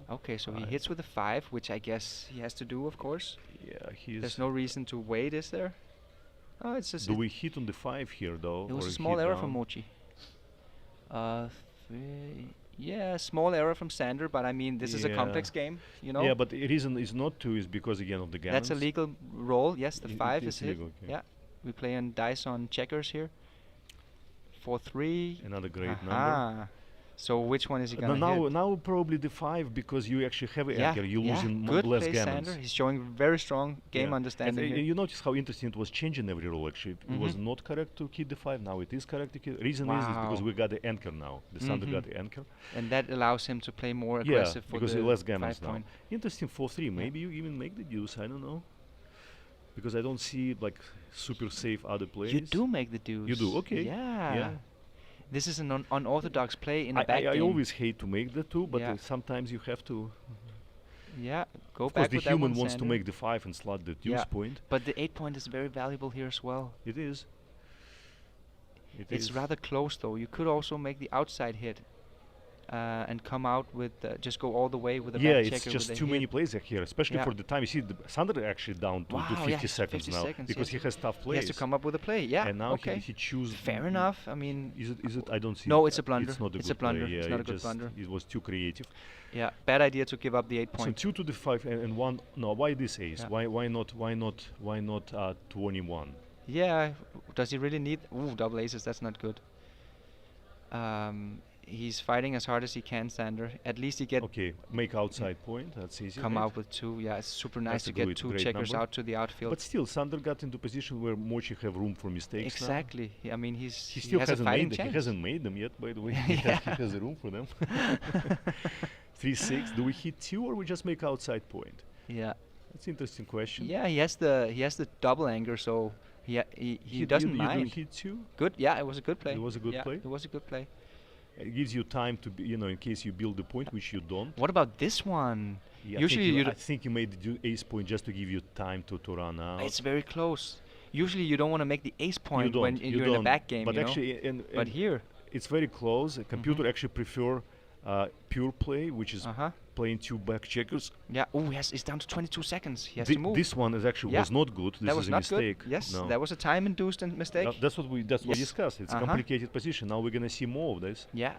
Okay, so he Five. hits with a 5, which I guess he has to do, of course. Yeah, he's. There's no reason to wait, is there? Oh, it's just. Do we hit on the 5 here though? It was or a small hit error down? from Mochy. Yeah, small error from Sander, but I mean, this is a complex game, you know? Yeah, but the reason is not to is because again of the gammons. That's a legal roll, yes, the It 5 is is hit. legal, okay. Yeah, we play on dice on checkers here. 4-3. Another great number. Aha. So which one is he gonna now, hit? now probably the 5 because you actually have an anchor. You lose in good less play, gammons. Sander. He's showing very strong game Yeah. understanding And here. you notice how interesting it was changing every roll actually. It was Mhm. not correct to hit the 5. Now it is correct to hit. Reason is because Wow. we got the anchor now. The Sander got Mhm. the anchor. And that allows him to play more Yeah, aggressive for because the less gammons 5 now. point. Interesting 4-3. Maybe you even make the deuce. I don't know. Because I don't see like super safe other plays. You do make the deuce. You do, okay. Yeah. Yeah. This is an unorthodox play in a I back game. always hate to make the 2, but Yeah. sometimes you have to. Yeah, go Of course, back the with that human one, wants to Sander. make the 5 and slot the deuce Yeah, point. but the 8 point is very valuable here as well. It is. It's rather close though. You could also make the outside hit and come out with just go all the way with a Yeah, back it's checker just with a too hit. many plays here, especially Yeah. for the time. You see, Sander actually down to Wow, 50 yeah, seconds 50 now seconds, because yes. he has tough He plays. has to come up with a play. Yeah. And now okay. he chooses. Fair enough. I mean, Is it? I don't see. No, it's a blunder. It's not a It's good a blunder. play. It's Yeah, not a it good just- blunder. It was too creative. yeah, bad idea to give up the 8 So point. 2 to the 5 and 1. No, why this ace? Yeah. Why not 21? Yeah, does he really need? Ooh, double aces. That's not good. He's fighting as hard as he can, Sander. At least he get Okay, make outside point. That's easy. come right? out with 2. Yeah, it's super nice That's to a get good- 2 great checkers number. out to the outfield. But still, Sander got into position where Mochy have room for mistakes. now. Exactly. I mean, he He has a hasn't fighting made chance. He hasn't made them yet, by the way. Yeah. He has room for them. 3-6. Do we hit 2 or we just make outside point? Yeah. That's an interesting question. Yeah, he has the double anger, so he doesn't you mind. do hit 2? Good. Yeah, it was a good play. It was a good Yeah, play? It was a good play. It gives you time to be, in case you build the point, which you don't. What about this one? Yeah, Usually I think you made the ace point just to give you time to run out. it's very close. Usually you don't want to make the ace point you when don't, you're in a back game. But you know? actually, but here, it's very close. A computer actually prefer pure play, which is playing 2 back checkers. yeah. Oh, yes, it's down to 22 seconds. He has Thi- to move. This one is actually Yeah. was not good. This that is was a not mistake. good. Yes, No. that was a time-induced mistake. That's what we Yes. discussed. It's a Uh-huh. complicated position. Now we're gonna see more of this. Yeah.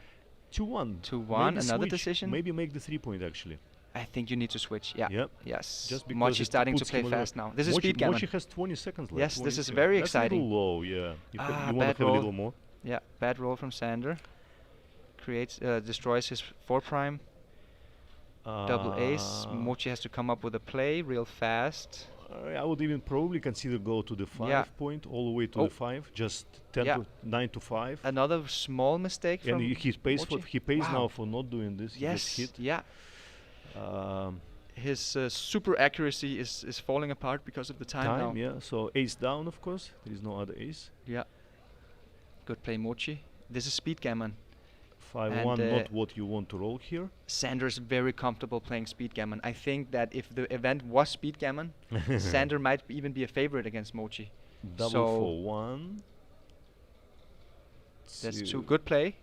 2-1. 2-1. Maybe Another switch. decision. Maybe make the 3 point actually. I think you need to switch. Yeah. Yep. Yes. Just because Mochy's it starting to puts play him on the- fast now. This is Mochy- speed gammon. Mochy has 20 seconds left. Yes, this is 20 very That's exciting. a little low, yeah. You want to bad have a roll. little more. Yeah, bad roll from Sander. Creates, destroys his 4 prime. Double ace. Mochy has to come up with a play real fast. I would even probably consider go to the 5 Yeah. point, all the way to Oh. the 5, just 10 Yeah. to 9 to 5. Another small mistake And from he pays Mochy. he pays Wow. now for not doing this. He gets Yes. hit. Yeah. his super accuracy is falling apart because of the time now. Yeah. So ace down, of course. There is no other ace. Yeah. Good play, Mochy. This is speed gammon. 5-1, not what you want to roll here. Sander's very comfortable playing speed gammon. I think that if the event was speed gammon, Sander might even be a favorite against Mochy. Double so for 1. That's 2. Good play.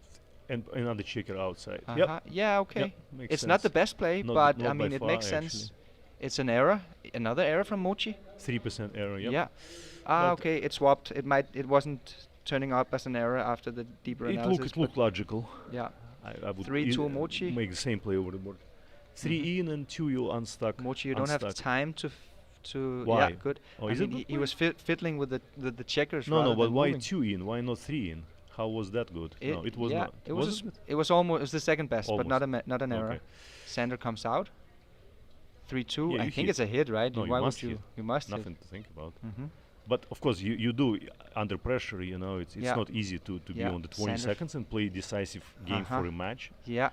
And another checker outside. Yep. Yeah, okay. Yep, it's sense. not the best play, not but not I mean, it makes sense. Actually. It's an error. Another error from Mochy. 3% error, yep. Yeah. Okay, it swapped. It wasn't turning up as an error after the deeper analysis. It looked logical. Yeah. I would 3-2 Mochy. Make the same play over the board. 3 in and 2 you unstuck. Mochy, you don't have time to why? Yeah, good. Oh, I mean, he was fiddling with the checkers. No, but why moving. 2 in? Why not 3 in? How was that good? No, it was not. It was almost the second best, almost. but not an error. Sander comes out. 3-2. Yeah, I think it's a hit, right? No, why you must would you? hit. You must. Nothing to think about. Mm-hmm. But of course, you do under pressure. You know, it's not easy to be on the 20 seconds and play decisive game for a match. Yeah,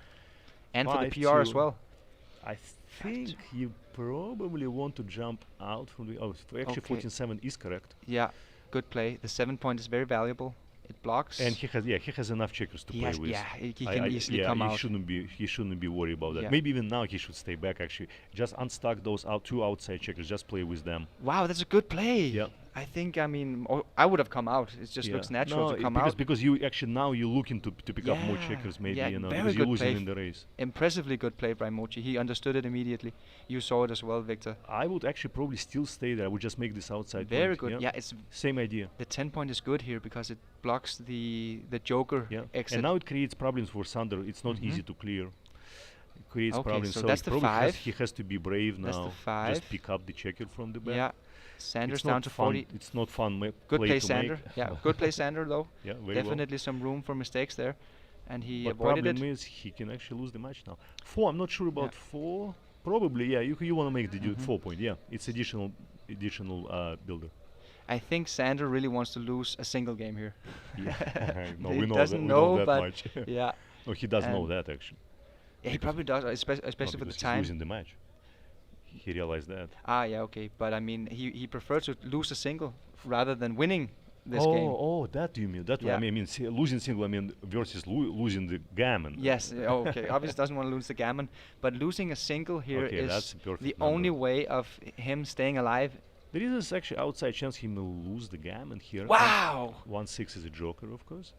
and for the PR as well. I think you probably want to jump out from the. Oh, actually, 14-7 is correct. Yeah, good play. The 7 point is very valuable. It blocks. And he has enough checkers to play with. Yeah, he can easily come out. He shouldn't be worried about that. Yeah. Maybe even now he should stay back. Actually, just unstuck those two outside checkers. Just play with them. Wow, that's a good play. Yeah. I think I would have come out. It just looks natural to come out. Because you actually now you're looking to pick up more checkers. Maybe because you're losing in the race. Impressively good play by Mochy. He understood it immediately. You saw it as well, Victor. I would actually probably still stay there. I would just make this outside. Very point. good. Yeah, it's same idea. The 10 point is good here because it blocks the joker exit. And now it creates problems for Sander. It's not easy to clear. It creates problems. So that's the 5. He has to be brave now. That's the 5. Just pick up the checker from the back. Yeah. Sander's down to 40. It's not fun. Good play, Sander. Yeah, good play, Sander, though. Yeah, very Definitely some room for mistakes there, and he avoided it. Problem is he can actually lose the match now. 4. I'm not sure about 4. Probably, yeah. You want to make the 4 point. Yeah, it's additional builder. I think Sander really wants to lose a single game here. No, he we know doesn't that, know, that but much. Yeah. No, he does know that actually. Yeah, he probably does, especially for the time. He's losing the match. He realized that. Yeah, okay. But I mean, he prefers to lose a single rather than winning this game. Oh, that you mean? That I mean, losing single. I mean, versus losing the gammon. Yes. Okay. Obviously doesn't want to lose the gammon, but losing a single here is the only way of him staying alive. There is actually outside chance he will lose the gammon here. Wow. 1-6 is a joker, of course.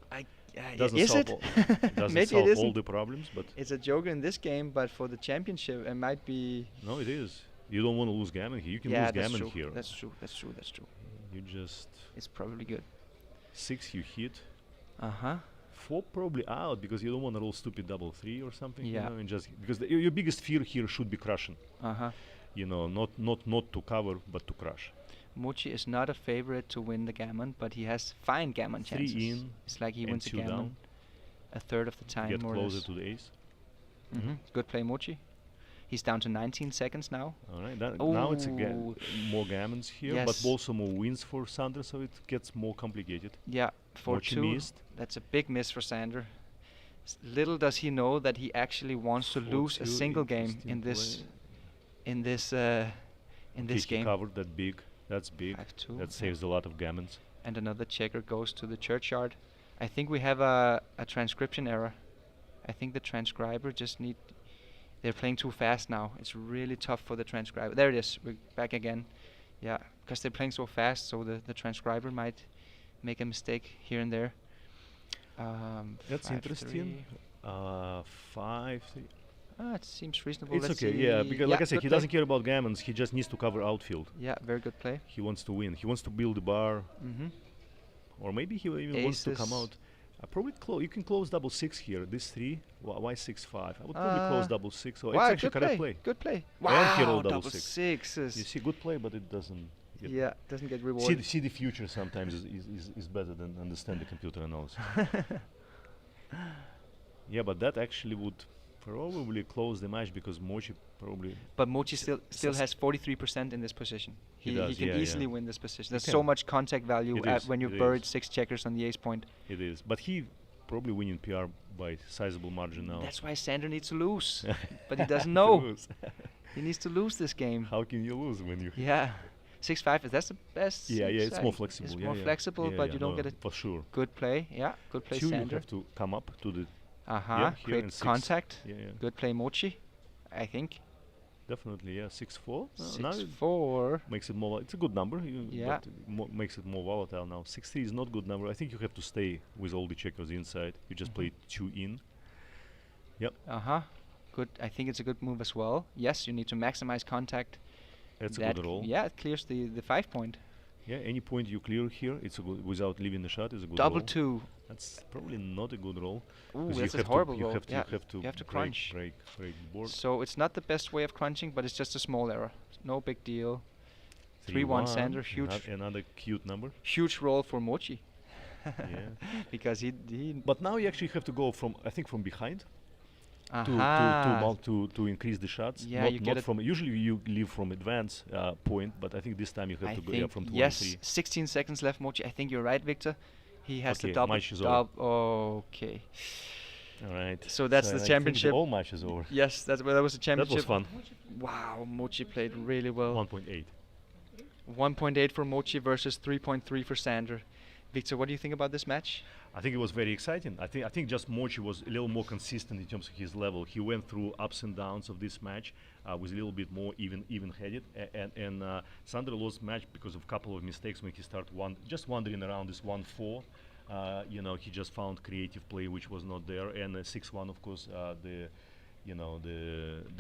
Doesn't is solve it? Doesn't Maybe solve it isn't. all the problems, but it's a joker in this game. But for the championship, it might be. No, it is. You don't want to lose gammon here. You can lose gammon here. That's true. That's true. You just. It's probably good. 6 you hit. 4 probably out because you don't want to roll stupid double 3 or something. Yeah. You know, and just because your biggest fear here should be crushing. You know, not to cover but to crush. Mochy is not a favorite to win the gammon, but he has fine gammon chances. 3 in. It's like he wins a gammon down. A third of the time. Get more closer or less. to the ace. Good play, Mochy. He's down to 19 seconds now. All right. Now it's more gammons here, but also more wins for Sander, so it gets more complicated. Yeah, 4-2. Missed. That's a big miss for Sander. Little does he know that he actually wants to lose a single game in this game. He covered that big. That's big. 5-2. That saves a lot of gammons. And another checker goes to the churchyard. I think we have a transcription error. I think the transcriber just they're playing too fast now. It's really tough for the transcriber. There it is. We're back again. Yeah, because they're playing so fast, so the transcriber might make a mistake here and there. That's interesting. 5-3. It seems reasonable. It's Let's okay, see. yeah, because like I said, he doesn't care about gammons. He just needs to cover outfield. Yeah, very good play. He wants to win. He wants to build the bar. Or maybe he even wants to come out. Probably you can close double 6 here. This 3. Why 6-5? I would probably close double 6. So it's actually correct play. Good play. Wow, and he rolled double 6. sixes. You see, good play, but it doesn't. Doesn't get rewarded. See the future sometimes is better than understand the computer analysis. Yeah, but that actually would probably close the match because Mochy probably. But Mochy still has 43% in this position. He can easily win this position. There's so much contact value when you've buried 6 checkers on the ace point. It is, but he probably winning PR by sizable margin now. That's why Sander needs to lose, but he doesn't know. He needs to lose this game. How can you lose when you? Yeah, 6-5. That's the best. Yeah, yeah, it's more side. flexible. It's yeah, more yeah. flexible, Yeah, but yeah, you don't no, get a for sure. good play. Yeah, good play, Two, you Sander. have to come up to the. Uh-huh. Yeah, here Create and 6. contact. Yeah, yeah. Good play, Mochy, I think. Definitely, yeah. 6-4. 6-4. Makes it more. It's a good number. Yeah. But makes it more volatile now. 6-3 is not good number. I think you have to stay with all the checkers inside. You just play 2 in. Yep. Uh-huh. Good. I think it's a good move as well. Yes, you need to maximize contact. That's a good roll. Yeah, it clears the 5 point. Yeah, any point you clear here, it's a good without leaving the shot is a good Double roll. 2. That's probably not a good roll. Ooh, 'cause that's you a horrible you roll. have to, Yeah, you have to crunch. break the board. So it's not the best way of crunching, but it's just a small error. No big deal. 3-1 3-1, Sander, huge. Another cute number. Huge roll for Mochy. Yeah. Because he. But now you actually have to go from, I think, from behind. Aha. To increase the shots. Yeah, not, you not get it. from. Usually you leave from advance point, but I think this time you have to go from 2 yes, and 3. 16 seconds left, Mochy. I think you're right, Victor. He has Okay, the double. match is over. Okay. All right. So that's I the think championship. The whole match is over. Yes, that was the championship. That was fun. Wow, Mochy played really well. 1.8. 1.8 for Mochy versus 3.3 for Sander. Victor, what do you think about this match? I think it was very exciting. I think just Mochy was a little more consistent in terms of his level. He went through ups and downs of this match, was a little bit more even-headed, and Sander lost match because of a couple of mistakes when he started just wandering around this 1-4. He just found creative play which was not there, and 6-1, of course, the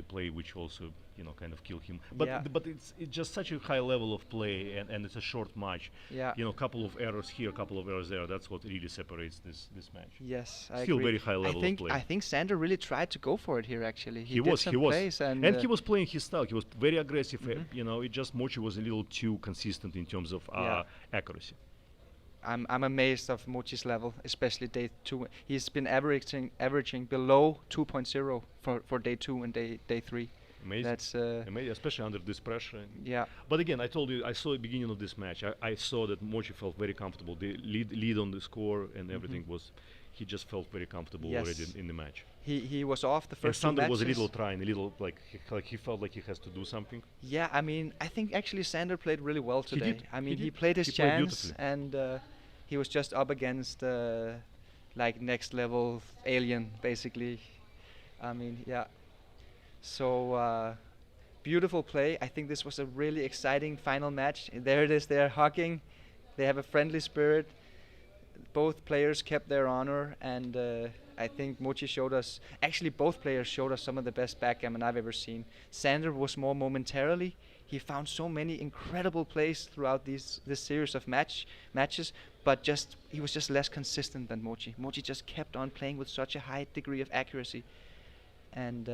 play which also kind of killed him. But it's just such a high level of play, and it's a short match. Yeah. A couple of errors here, a couple of errors there. That's what really separates this match. Yes, I Still agree. very high level of play. I think Sander really tried to go for it here. Actually, He did was, some plays and he was playing his style. He was very aggressive. It just Mochy was a little too consistent in terms of accuracy. I'm amazed of Mochy's level, especially day 2. He's been averaging below 2.0 for day 2 and day 3. Amazing. That's amazing, especially under this pressure. Yeah. But again, I told you, I saw the beginning of this match. I saw that Mochy felt very comfortable. The lead on the score and everything was. He just felt very comfortable already in the match. He was off the first and two Sander matches. was a little trying, a little like he felt like he has to do something. Yeah, I mean, I think actually Sander played really well today. He did. I mean, he played played his He chance, played and he was just up against like next level alien, basically. I mean, yeah. So beautiful play. I think this was a really exciting final match. There it is. They're hugging. They have a friendly spirit. Both players kept their honor, and I think Mochy showed us. Actually, both players showed us some of the best backgammon I've ever seen. Sander was more momentarily. He found so many incredible plays throughout this series of matches, but he was just less consistent than Mochy. Mochy just kept on playing with such a high degree of accuracy, and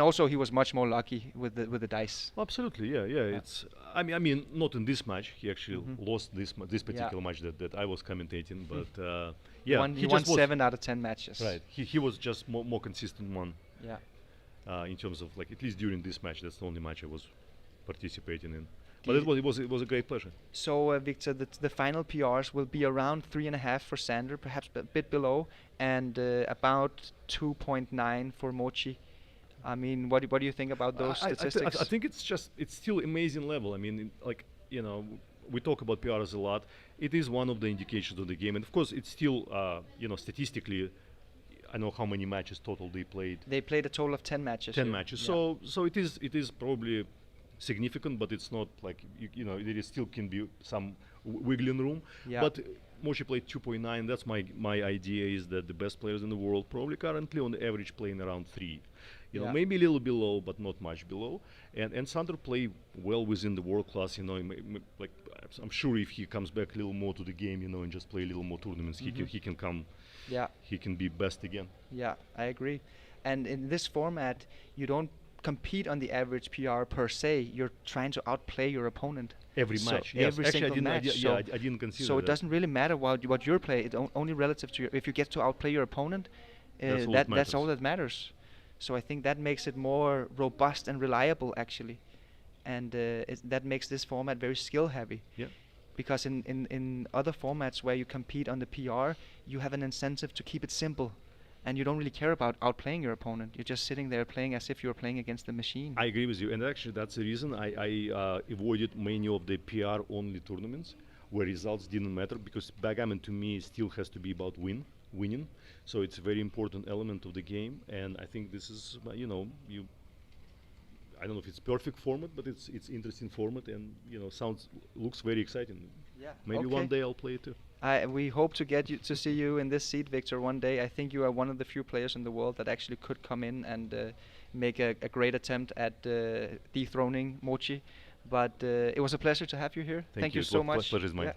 also he was much more lucky with the dice. Absolutely, yeah. It's I mean, not in this match. He actually lost this particular match that I was commentating, but yeah, he won 7 out of 10 matches. Right, he was just more consistent one. Yeah. In terms of like at least during this match, that's the only match I was participating in. But it was a great pleasure. So Victor, the final PRs will be around 3.5 for Sander, perhaps a bit below, and about 2.9 for Mochy. I mean, what do you think about those statistics? I think it's still amazing level. I mean, we talk about PRs a lot. It is one of the indications of the game, and of course, it's still statistically. I know how many matches total they played. They played a total of 10 matches. 10 matches. Yeah. So it is probably significant, but it's not like there still can be some wiggling room. Yeah. But Mochy played 2.9. That's my idea is that the best players in the world probably currently on the average playing around 3. Maybe a little below, but not much below. And Sander played well within the world class. Like I'm sure if he comes back a little more to the game, and just play a little more tournaments, he can come. Yeah. He can be best again. Yeah, I agree. And in this format, you don't compete on the average PR per se. You're trying to outplay your opponent. Every match, yes. Every Actually, single match. I didn't consider so that. it doesn't really matter what you play. It's only relative to if you get to outplay your opponent, that's all that matters. So I think that makes it more robust and reliable, actually, and that makes this format very skill heavy. Yeah. Because in other formats where you compete on the PR, you have an incentive to keep it simple. and you don't really care about outplaying your opponent. You're just sitting there playing as if you're playing against the machine. I agree with you, and actually that's the reason I avoided many of the PR-only tournaments where results didn't matter, because backgammon to me still has to be about winning. So it's a very important element of the game, and I think this is, I don't know if it's perfect format, but it's interesting format, and looks very exciting. Yeah. Maybe one day I'll play it too. We hope to get you to see you in this seat, Victor, one day. I think you are one of the few players in the world that actually could come in and make a great attempt at dethroning Mochy. But it was a pleasure to have you here. Thank you so much. Pleasure is mine. Yeah.